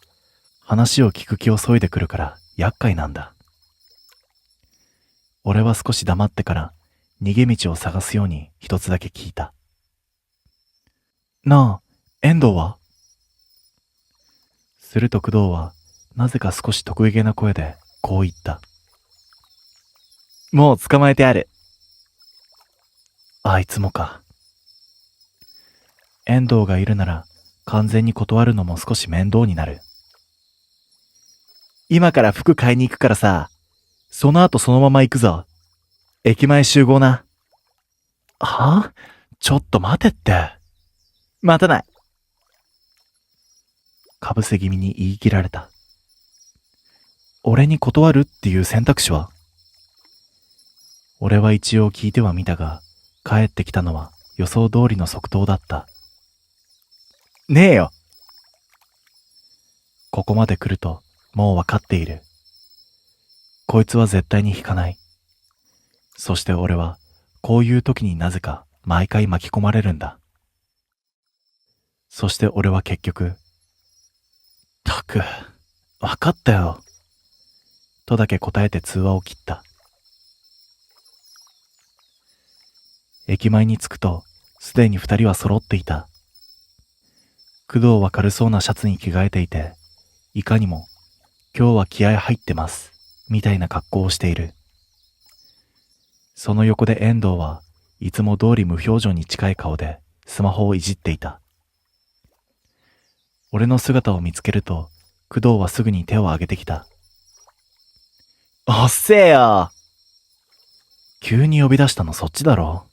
話を聞く気を削いでくるから厄介なんだ。俺は少し黙ってから逃げ道を探すように一つだけ聞いた。なあ、遠藤は？すると工藤はなぜか少し得意げな声でこう言った。もう捕まえてある。あいつもか。遠藤がいるなら完全に断るのも少し面倒になる。今から服買いに行くからさ、その後そのまま行くぞ。駅前集合な。はぁ？ちょっと待てって。待たない。かぶせ気味に言い切られた。俺に断るっていう選択肢は？俺は一応聞いてはみたが、帰ってきたのは予想通りの即答だった。ねえよ。ここまで来るともうわかっている。こいつは絶対に引かない。そして俺はこういう時になぜか毎回巻き込まれるんだ。そして俺は結局、たく、わかったよ。とだけ答えて通話を切った。駅前に着くと、すでに二人は揃っていた。工藤は軽そうなシャツに着替えていて、いかにも、今日は気合入ってます、みたいな格好をしている。その横で遠藤はいつも通り無表情に近い顔でスマホをいじっていた。俺の姿を見つけると、工藤はすぐに手を挙げてきた。おっせえよ。急に呼び出したのそっちだろ。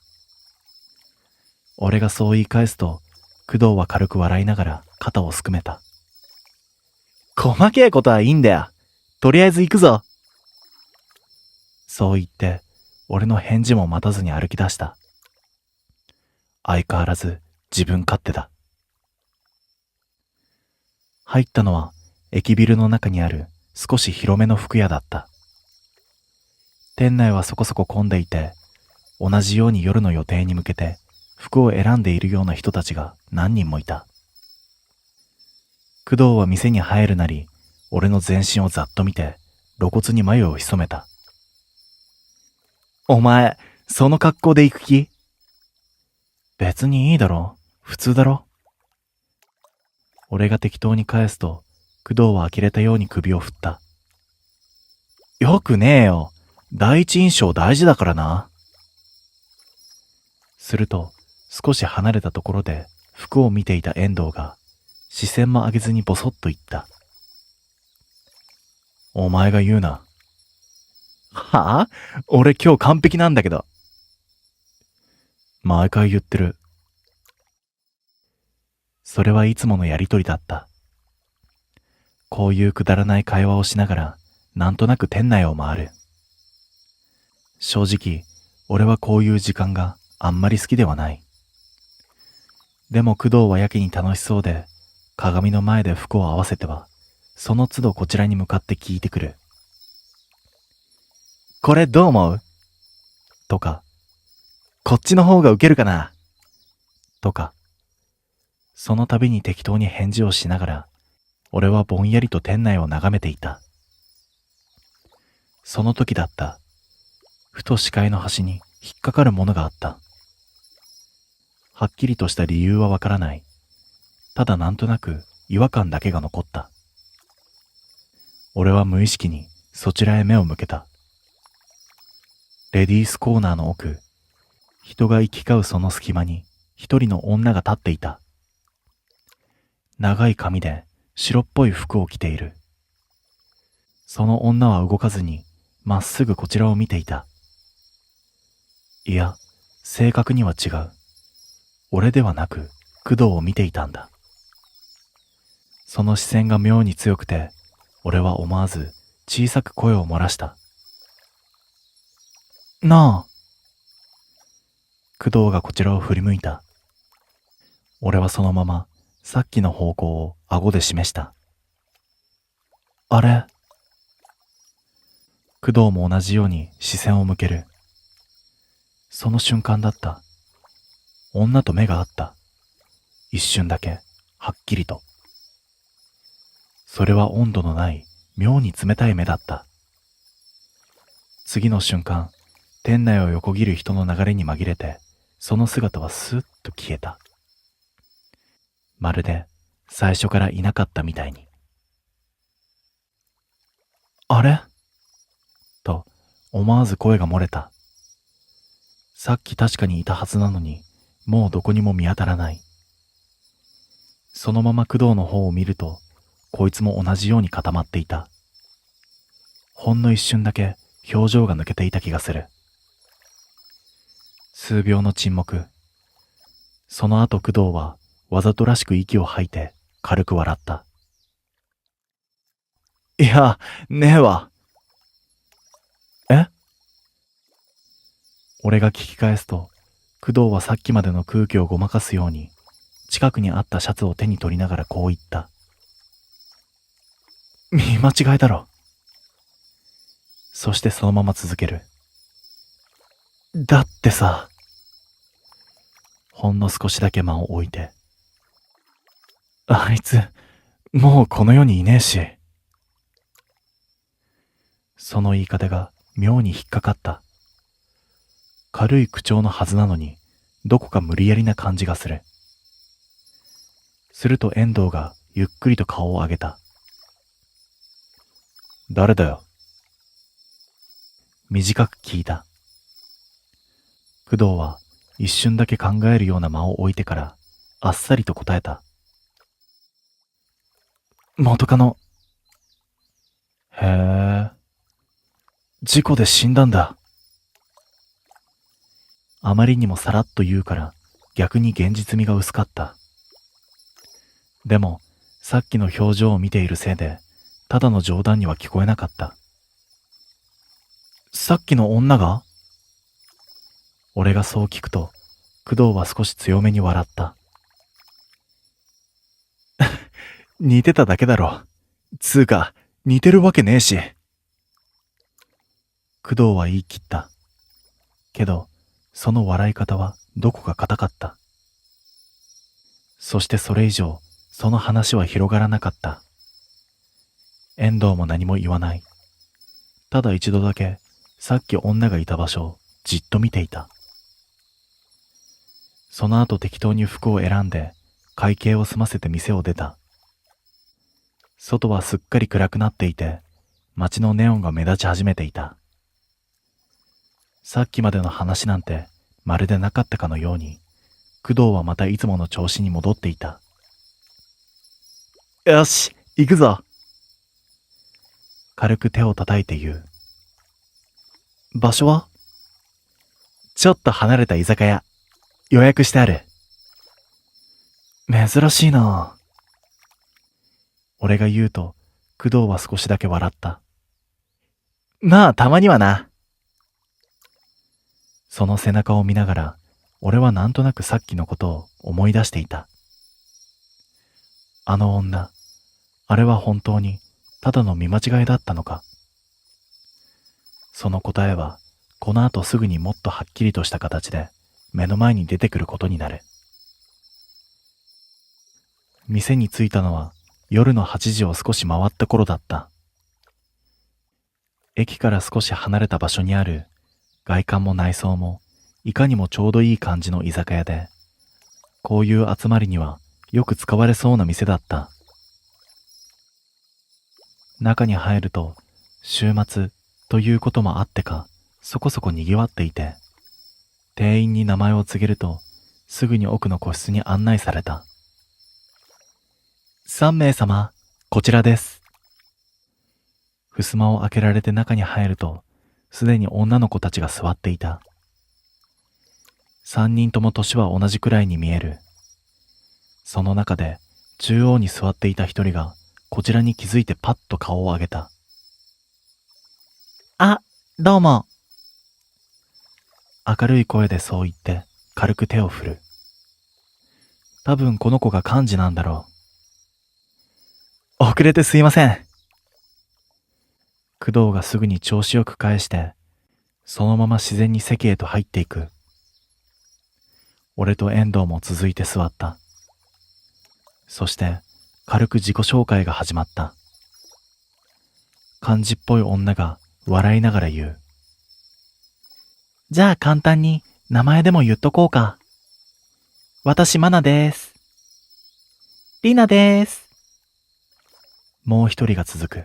俺がそう言い返すと、工藤は軽く笑いながら肩をすくめた。細けえことはいいんだよ。とりあえず行くぞ。そう言って、俺の返事も待たずに歩き出した。相変わらず自分勝手だ。入ったのは駅ビルの中にある少し広めの服屋だった。店内はそこそこ混んでいて、同じように夜の予定に向けて服を選んでいるような人たちが何人もいた。工藤は店に入るなり、俺の全身をざっと見て露骨に眉を潜めた。お前、その格好で行く気？別にいいだろ。普通だろ。俺が適当に返すと、工藤は呆れたように首を振った。よくねえよ。第一印象大事だからな。すると、少し離れたところで服を見ていた遠藤が、視線も上げずにボソッと言った。お前が言うな。はぁ？俺今日完璧なんだけど。毎回言ってる。それはいつものやりとりだった。こういうくだらない会話をしながら、なんとなく店内を回る。正直、俺はこういう時間があんまり好きではない。でも工藤はやけに楽しそうで、鏡の前で服を合わせては、その都度こちらに向かって聞いてくる。これどう思う？とか、こっちの方がウケるかな？とか、その度に適当に返事をしながら、俺はぼんやりと店内を眺めていた。その時だった。ふと視界の端に引っかかるものがあった。はっきりとした理由はわからない。ただなんとなく違和感だけが残った。俺は無意識にそちらへ目を向けた。レディースコーナーの奥、人が行き交うその隙間に一人の女が立っていた。長い髪で白っぽい服を着ている。その女は動かずにまっすぐこちらを見ていた。いや、正確には違う。俺ではなく工藤を見ていたんだ。その視線が妙に強くて、俺は思わず小さく声を漏らした。なあ。工藤がこちらを振り向いた。俺はそのままさっきの方向を顎で示した。あれ？工藤も同じように視線を向ける。その瞬間だった。女と目が合った。一瞬だけ、はっきりと。それは温度のない妙に冷たい目だった。次の瞬間、店内を横切る人の流れに紛れて、その姿はスッと消えた。まるで最初からいなかったみたいに。あれ？と思わず声が漏れた。さっき確かにいたはずなのに、もうどこにも見当たらない。そのまま工藤の方を見ると、こいつも同じように固まっていた。ほんの一瞬だけ表情が抜けていた気がする。数秒の沈黙。その後工藤はわざとらしく息を吐いて軽く笑った。いや、ねえわ。え？俺が聞き返すと、工藤はさっきまでの空気をごまかすように、近くにあったシャツを手に取りながらこう言った。見間違いだろ。そしてそのまま続ける。だってさ。ほんの少しだけ間を置いて。あいつ、もうこの世にいねえし。その言い方が妙に引っかかった。軽い口調のはずなのに、どこか無理やりな感じがする。すると遠藤がゆっくりと顔を上げた。誰だよ。短く聞いた。工藤は一瞬だけ考えるような間を置いてからあっさりと答えた。元カノ。へえ。事故で死んだんだ。あまりにもさらっと言うから逆に現実味が薄かった。でもさっきの表情を見ているせいでただの冗談には聞こえなかった。さっきの女が？俺がそう聞くと工藤は少し強めに笑った。似てただけだろ。つうか似てるわけねえし。工藤は言い切った。けどその笑い方はどこか硬かった。そしてそれ以上その話は広がらなかった。遠藤も何も言わない。ただ一度だけさっき女がいた場所をじっと見ていた。その後適当に服を選んで会計を済ませて店を出た。外はすっかり暗くなっていて街のネオンが目立ち始めていた。さっきまでの話なんてまるでなかったかのように工藤はまたいつもの調子に戻っていた。よし、行くぞ。軽く手を叩いて言う。場所は？ちょっと離れた居酒屋。予約してある。珍しいな。俺が言うと工藤は少しだけ笑った。まあたまにはな。その背中を見ながら俺はなんとなくさっきのことを思い出していた。あの女、あれは本当にただの見間違いだったのか。その答えはこの後すぐにもっとはっきりとした形で目の前に出てくることになる。店に着いたのは夜の8時を少し回った頃だった。駅から少し離れた場所にある外観も内装もいかにもちょうどいい感じの居酒屋で、こういう集まりにはよく使われそうな店だった。中に入ると週末ということもあってかそこそこ賑わっていて、店員に名前を告げるとすぐに奥の個室に案内された。3名様、こちらです。襖を開けられて中に入るとすでに女の子たちが座っていた。3人とも年は同じくらいに見える。その中で中央に座っていた一人がこちらに気づいてパッと顔を上げた。あ、どうも。明るい声でそう言って軽く手を振る。多分この子が幹事なんだろう。遅れてすいません。工藤がすぐに調子よく返して、そのまま自然に席へと入っていく。俺と遠藤も続いて座った。そして軽く自己紹介が始まった。幹事っぽい女が笑いながら言う。じゃあ簡単に名前でも言っとこうか。私マナです。リナです。もう一人が続く。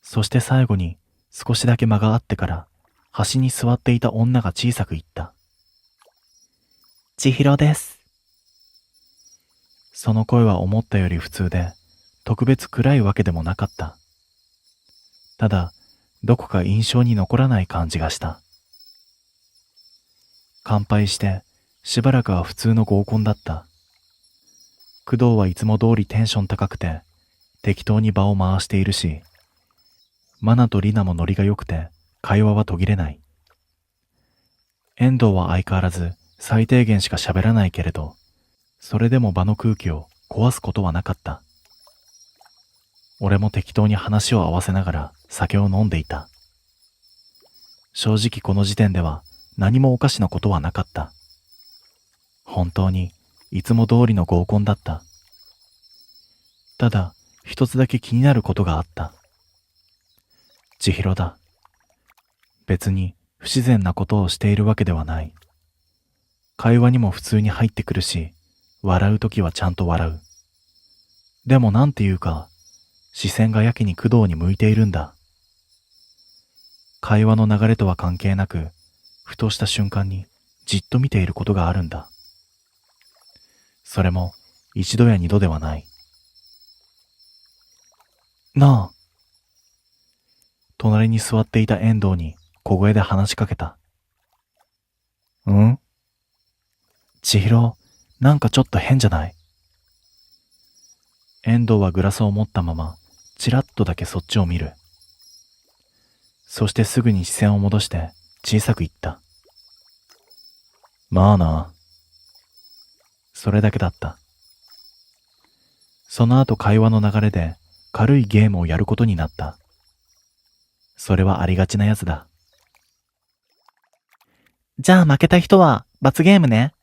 そして最後に少しだけ間があってから端に座っていた女が小さく言った。千尋です。その声は思ったより普通で特別暗いわけでもなかった。ただどこか印象に残らない感じがした。乾杯してしばらくは普通の合コンだった。工藤はいつも通りテンション高くて適当に場を回しているし、マナとリナもノリが良くて会話は途切れない。遠藤は相変わらず最低限しか喋らないけれど、それでも場の空気を壊すことはなかった。俺も適当に話を合わせながら酒を飲んでいた。正直この時点では何もおかしなことはなかった。本当にいつも通りの合コンだった。ただ一つだけ気になることがあった。千尋だ。別に不自然なことをしているわけではない。会話にも普通に入ってくるし、笑うときはちゃんと笑う。でもなんていうか、視線がやけに工藤に向いているんだ。会話の流れとは関係なく、ふとした瞬間にじっと見ていることがあるんだ。それも一度や二度ではない。なあ。隣に座っていた遠藤に小声で話しかけた。ん？千尋、なんかちょっと変じゃない？遠藤はグラスを持ったまま、ちらっとだけそっちを見る。そしてすぐに視線を戻して小さく言った。まあな。それだけだった。その後会話の流れで軽いゲームをやることになった。それはありがちなやつだ。じゃあ負けた人は罰ゲームね。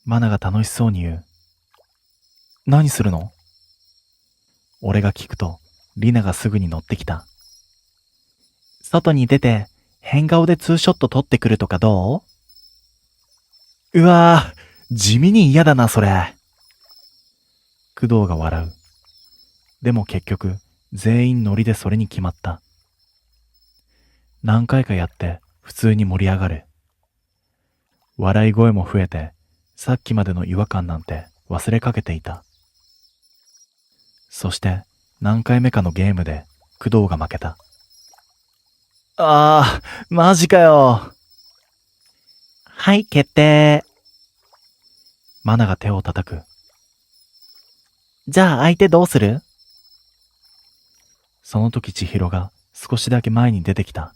マナが楽しそうに言う。何するの？俺が聞くと、リナがすぐに乗ってきた。外に出て、変顔でツーショット撮ってくるとかどう？うわぁ、地味に嫌だな、それ。工藤が笑う。でも結局、全員ノリでそれに決まった。何回かやって、普通に盛り上がる。笑い声も増えて、さっきまでの違和感なんて忘れかけていた。そして何回目かのゲームで工藤が負けた。ああ、マジかよ。はい、決定。マナが手を叩く。じゃあ相手どうする？その時千尋が少しだけ前に出てきた。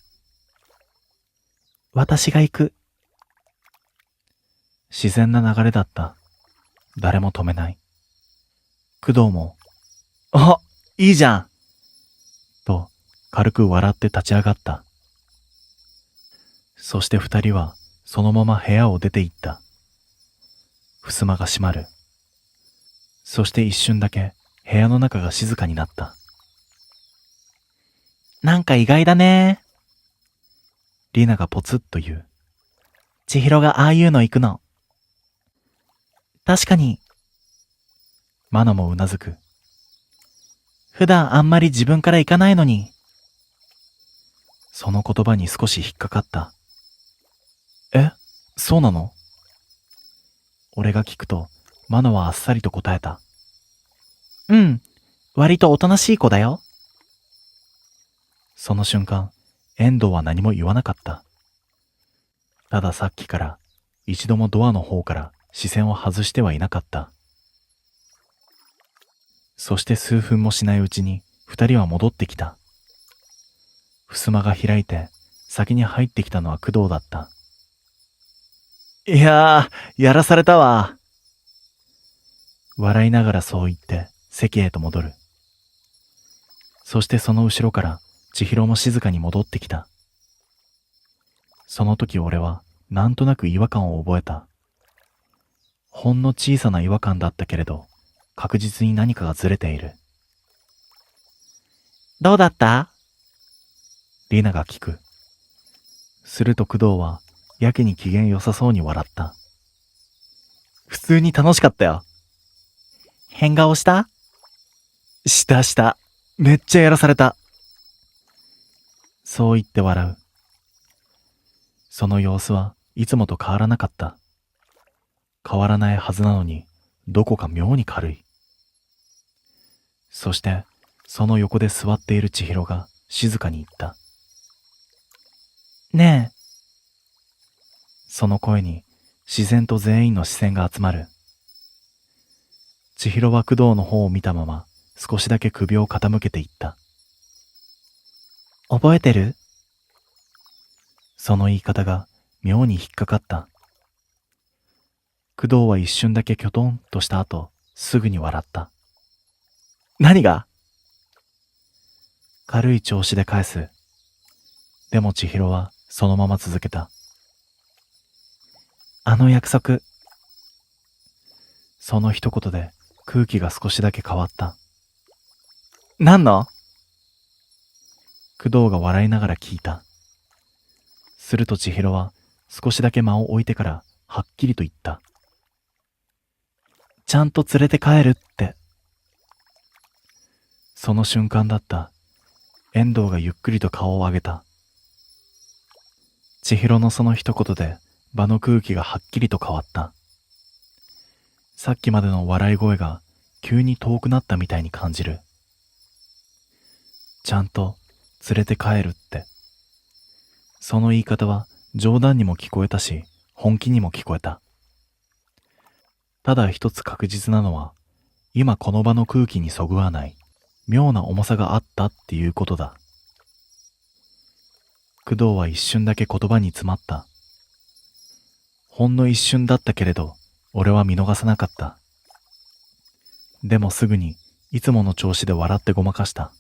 私が行く。自然な流れだった。誰も止めない。工藤も、あ、いいじゃんと軽く笑って立ち上がった。そして二人はそのまま部屋を出て行った。襖が閉まる。そして一瞬だけ部屋の中が静かになった。なんか意外だね。リナがポツッと言う。千尋がああいうの行くの。確かに。マナもうなずく。普段あんまり自分から行かないのに。その言葉に少し引っかかった。え、そうなの？俺が聞くと、マナはあっさりと答えた。うん、割とおとなしい子だよ。その瞬間、遠藤は何も言わなかった。たださっきから一度もドアの方から視線を外してはいなかった。そして数分もしないうちに二人は戻ってきた。襖が開いて先に入ってきたのは工藤だった。いやー、やらされたわ。笑いながらそう言って席へと戻る。そしてその後ろから千尋も静かに戻ってきた。その時俺はなんとなく違和感を覚えた。ほんの小さな違和感だったけれど、確実に何かがずれている。どうだった？リナが聞く。すると工藤はやけに機嫌良さそうに笑った。普通に楽しかったよ。変顔した？した。めっちゃやらされた。そう言って笑う。その様子はいつもと変わらなかった。変わらないはずなのに、どこか妙に軽い。そして、その横で座っている千尋が静かに言った。ねえ。その声に自然と全員の視線が集まる。千尋は工藤の方を見たまま少しだけ首を傾けていった。覚えてる？その言い方が妙に引っかかった。工藤は一瞬だけキョトンとした後、すぐに笑った。何が？軽い調子で返す。でも千尋はそのまま続けた。あの約束。その一言で空気が少しだけ変わった。何の？工藤が笑いながら聞いた。すると千尋は少しだけ間を置いてからはっきりと言った。ちゃんと連れて帰るって。その瞬間だった。遠藤がゆっくりと顔を上げた。千尋のその一言で場の空気がはっきりと変わった。さっきまでの笑い声が急に遠くなったみたいに感じる。ちゃんと連れて帰るって。その言い方は冗談にも聞こえたし、本気にも聞こえた。ただ一つ確実なのは、今この場の空気にそぐわない妙な重さがあったっていうことだ。工藤は一瞬だけ言葉に詰まった。ほんの一瞬だったけれど、俺は見逃さなかった。でもすぐにいつもの調子で笑ってごまかした。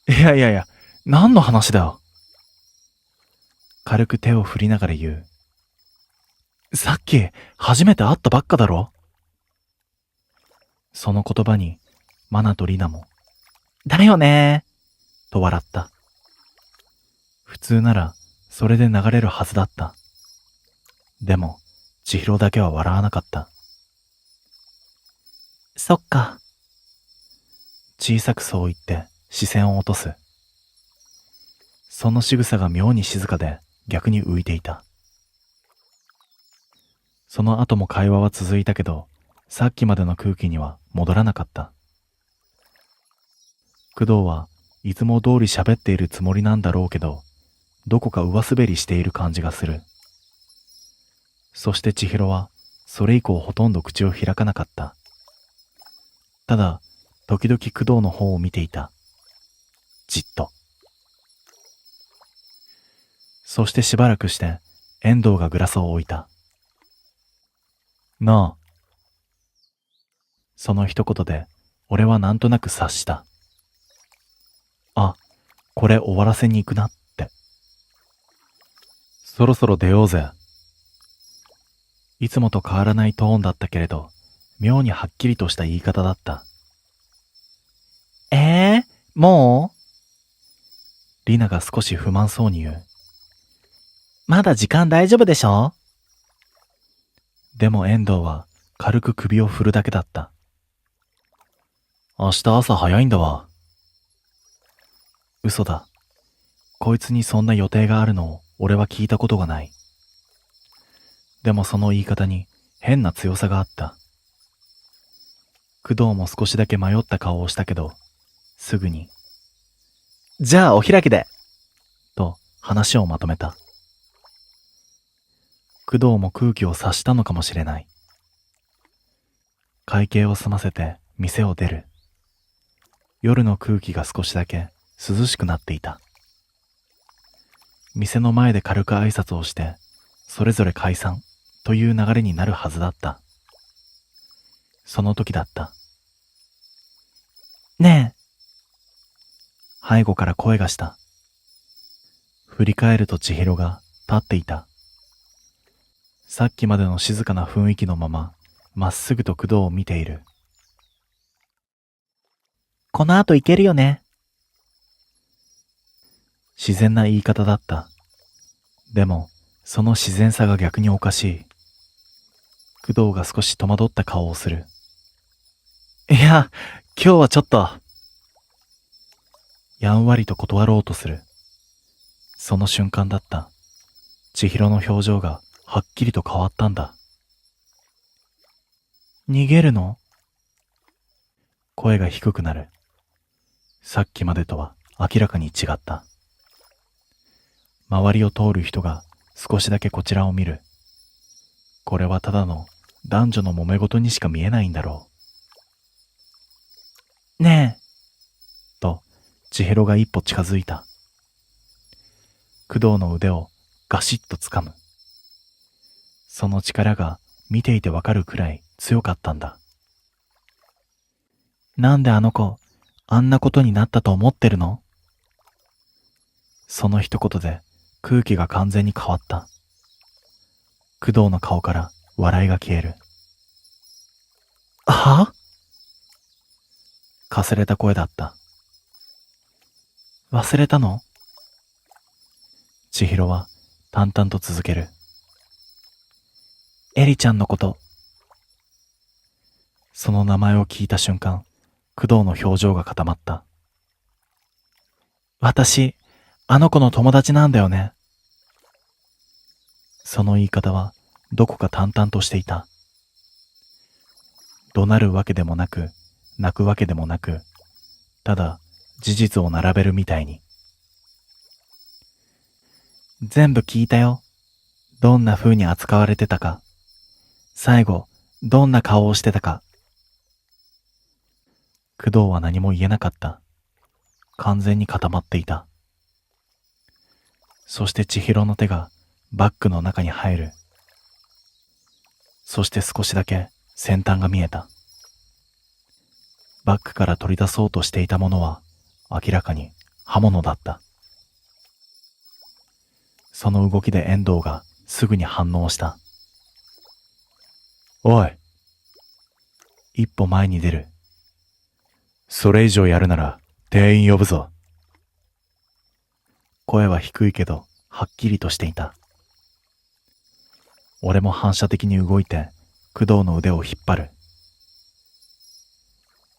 いやいやいや、何の話だよ。軽く手を振りながら言う。さっき初めて会ったばっかだろ。その言葉にマナとリナも、だよねーと笑った。普通ならそれで流れるはずだった。でも千尋だけは笑わなかった。そっか。小さくそう言って視線を落とす。その仕草が妙に静かで逆に浮いていた。その後も会話は続いたけど、さっきまでの空気には戻らなかった。工藤はいつも通り喋っているつもりなんだろうけど、どこか上滑りしている感じがする。そして千尋はそれ以降ほとんど口を開かなかった。ただ、時々工藤の方を見ていた。じっと。そしてしばらくして遠藤がグラスを置いた。なあ。その一言で俺はなんとなく察した。あ、これ終わらせに行くなって。そろそろ出ようぜ。いつもと変わらないトーンだったけれど、妙にはっきりとした言い方だった。もう？リナが少し不満そうに言う。まだ時間大丈夫でしょ？でも遠藤は軽く首を振るだけだった。明日朝早いんだわ。嘘だ。こいつにそんな予定があるのを俺は聞いたことがない。でもその言い方に変な強さがあった。工藤も少しだけ迷った顔をしたけど、すぐに、じゃあお開きでと話をまとめた。工藤も空気を察したのかもしれない。会計を済ませて店を出る。夜の空気が少しだけ涼しくなっていた。店の前で軽く挨拶をして、それぞれ解散という流れになるはずだった。その時だった。ねえ。背後から声がした。振り返ると千尋が立っていた。さっきまでの静かな雰囲気のまま、まっすぐと工藤を見ている。この後行けるよね。自然な言い方だった。でも、その自然さが逆におかしい。工藤が少し戸惑った顔をする。いや、今日はちょっと。やんわりと断ろうとする。その瞬間だった。千尋の表情がはっきりと変わったんだ。逃げるの？声が低くなる。さっきまでとは明らかに違った。周りを通る人が少しだけこちらを見る。これはただの男女の揉め事にしか見えないんだろう。ねえ。と、千尋が一歩近づいた。工藤の腕をガシッと掴む。その力が見ていてわかるくらい強かったんだ。なんであの子、あんなことになったと思ってるの？その一言で空気が完全に変わった。工藤の顔から笑いが消える。は？かすれた声だった。忘れたの？千尋は淡々と続ける。エリちゃんのこと。その名前を聞いた瞬間、工藤の表情が固まった。私、あの子の友達なんだよね。その言い方はどこか淡々としていた。怒鳴るわけでもなく、泣くわけでもなく、ただ事実を並べるみたいに。全部聞いたよ。どんな風に扱われてたか。最後、どんな顔をしてたか。工藤は何も言えなかった。完全に固まっていた。そして千尋の手がバッグの中に入る。そして少しだけ先端が見えた。バッグから取り出そうとしていたものは明らかに刃物だった。その動きで遠藤がすぐに反応した。おい。一歩前に出る。それ以上やるなら店員呼ぶぞ。声は低いけどはっきりとしていた。俺も反射的に動いて工藤の腕を引っ張る。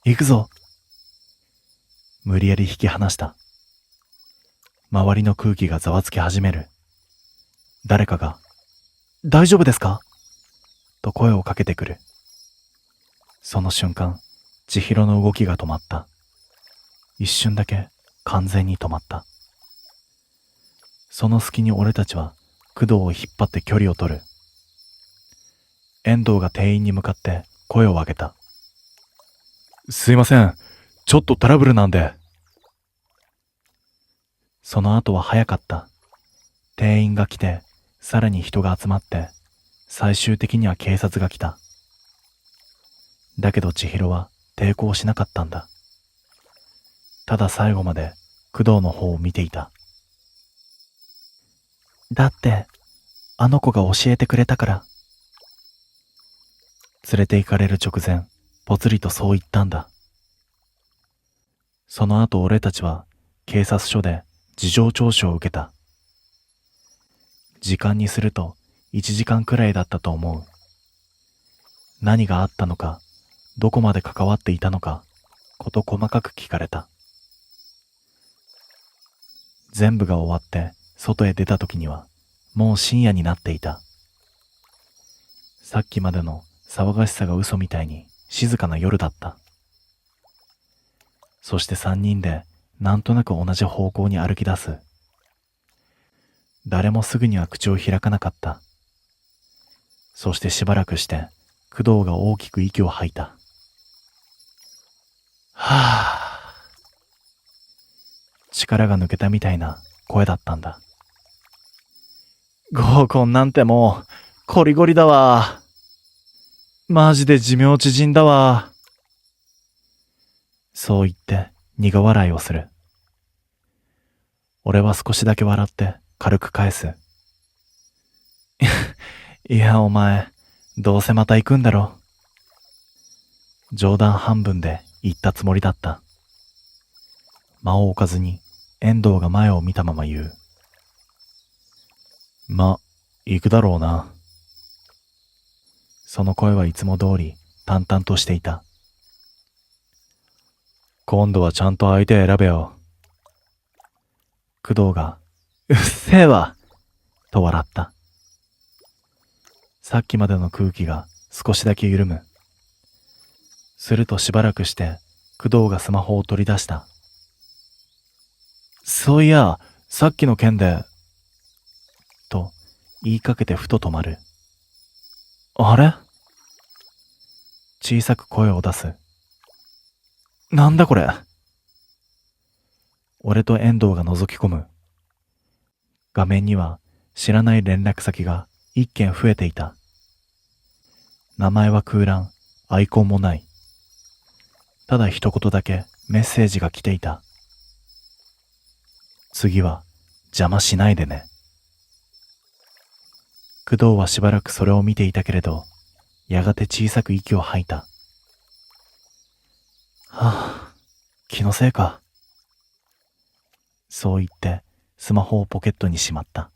行くぞ。無理やり引き離した。周りの空気がざわつき始める。誰かが、大丈夫ですか？と声をかけてくる。その瞬間、千尋の動きが止まった。一瞬だけ完全に止まった。その隙に俺たちは工藤を引っ張って距離を取る。遠藤が店員に向かって声を上げた。すいません。ちょっとトラブルなんで。その後は早かった。店員が来て、さらに人が集まって、最終的には警察が来た。だけど千尋は抵抗しなかったんだ。ただ最後まで工藤の方を見ていた。だって、あの子が教えてくれたから。連れて行かれる直前、ぽつりとそう言ったんだ。その後俺たちは警察署で事情聴取を受けた。時間にすると1時間くらいだったと思う。何があったのか、どこまで関わっていたのか、事細かく聞かれた。全部が終わって外へ出た時にはもう深夜になっていた。さっきまでの騒がしさが嘘みたいに静かな夜だった。そして三人でなんとなく同じ方向に歩き出す。誰もすぐには口を開かなかった。そしてしばらくして工藤が大きく息を吐いた。はぁ。力が抜けたみたいな声だったんだ。合コンなんてもうコリゴリだわ。マジで寿命縮んだわ。そう言って苦笑いをする。俺は少しだけ笑って軽く返す。いやお前、どうせまた行くんだろ。冗談半分で言ったつもりだった。間を置かずに遠藤が前を見たまま言う。行くだろうな。その声はいつも通り淡々としていた。今度はちゃんと相手選べよ。工藤が、うっせえわと笑った。さっきまでの空気が少しだけ緩む。するとしばらくして工藤がスマホを取り出した。そういや、さっきの件で、と言いかけてふと止まる。あれ？小さく声を出す。なんだこれ。俺と遠藤が覗き込む。画面には知らない連絡先が一件増えていた。名前は空欄、アイコンもない。ただ一言だけメッセージが来ていた。次は邪魔しないでね。工藤はしばらくそれを見ていたけれど、やがて小さく息を吐いた。はぁ、気のせいか。そう言ってスマホをポケットにしまった。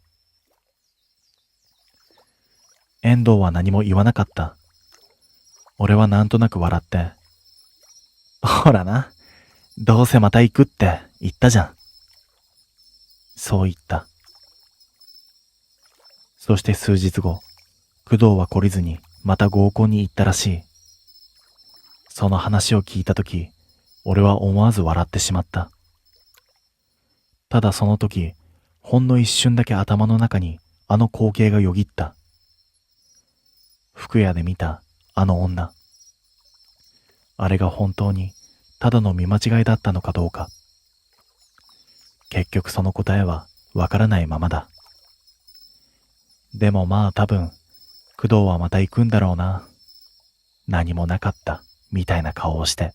遠藤は何も言わなかった。俺はなんとなく笑って、ほらな、どうせまた行くって言ったじゃん。そう言った。そして数日後、工藤は懲りずにまた合コンに行ったらしい。その話を聞いたとき、俺は思わず笑ってしまった。ただその時、ほんの一瞬だけ頭の中にあの光景がよぎった。服屋で見たあの女。あれが本当にただの見間違いだったのかどうか。結局その答えはわからないままだ。でもまあ多分、工藤はまた行くんだろうな。何もなかったみたいな顔をして。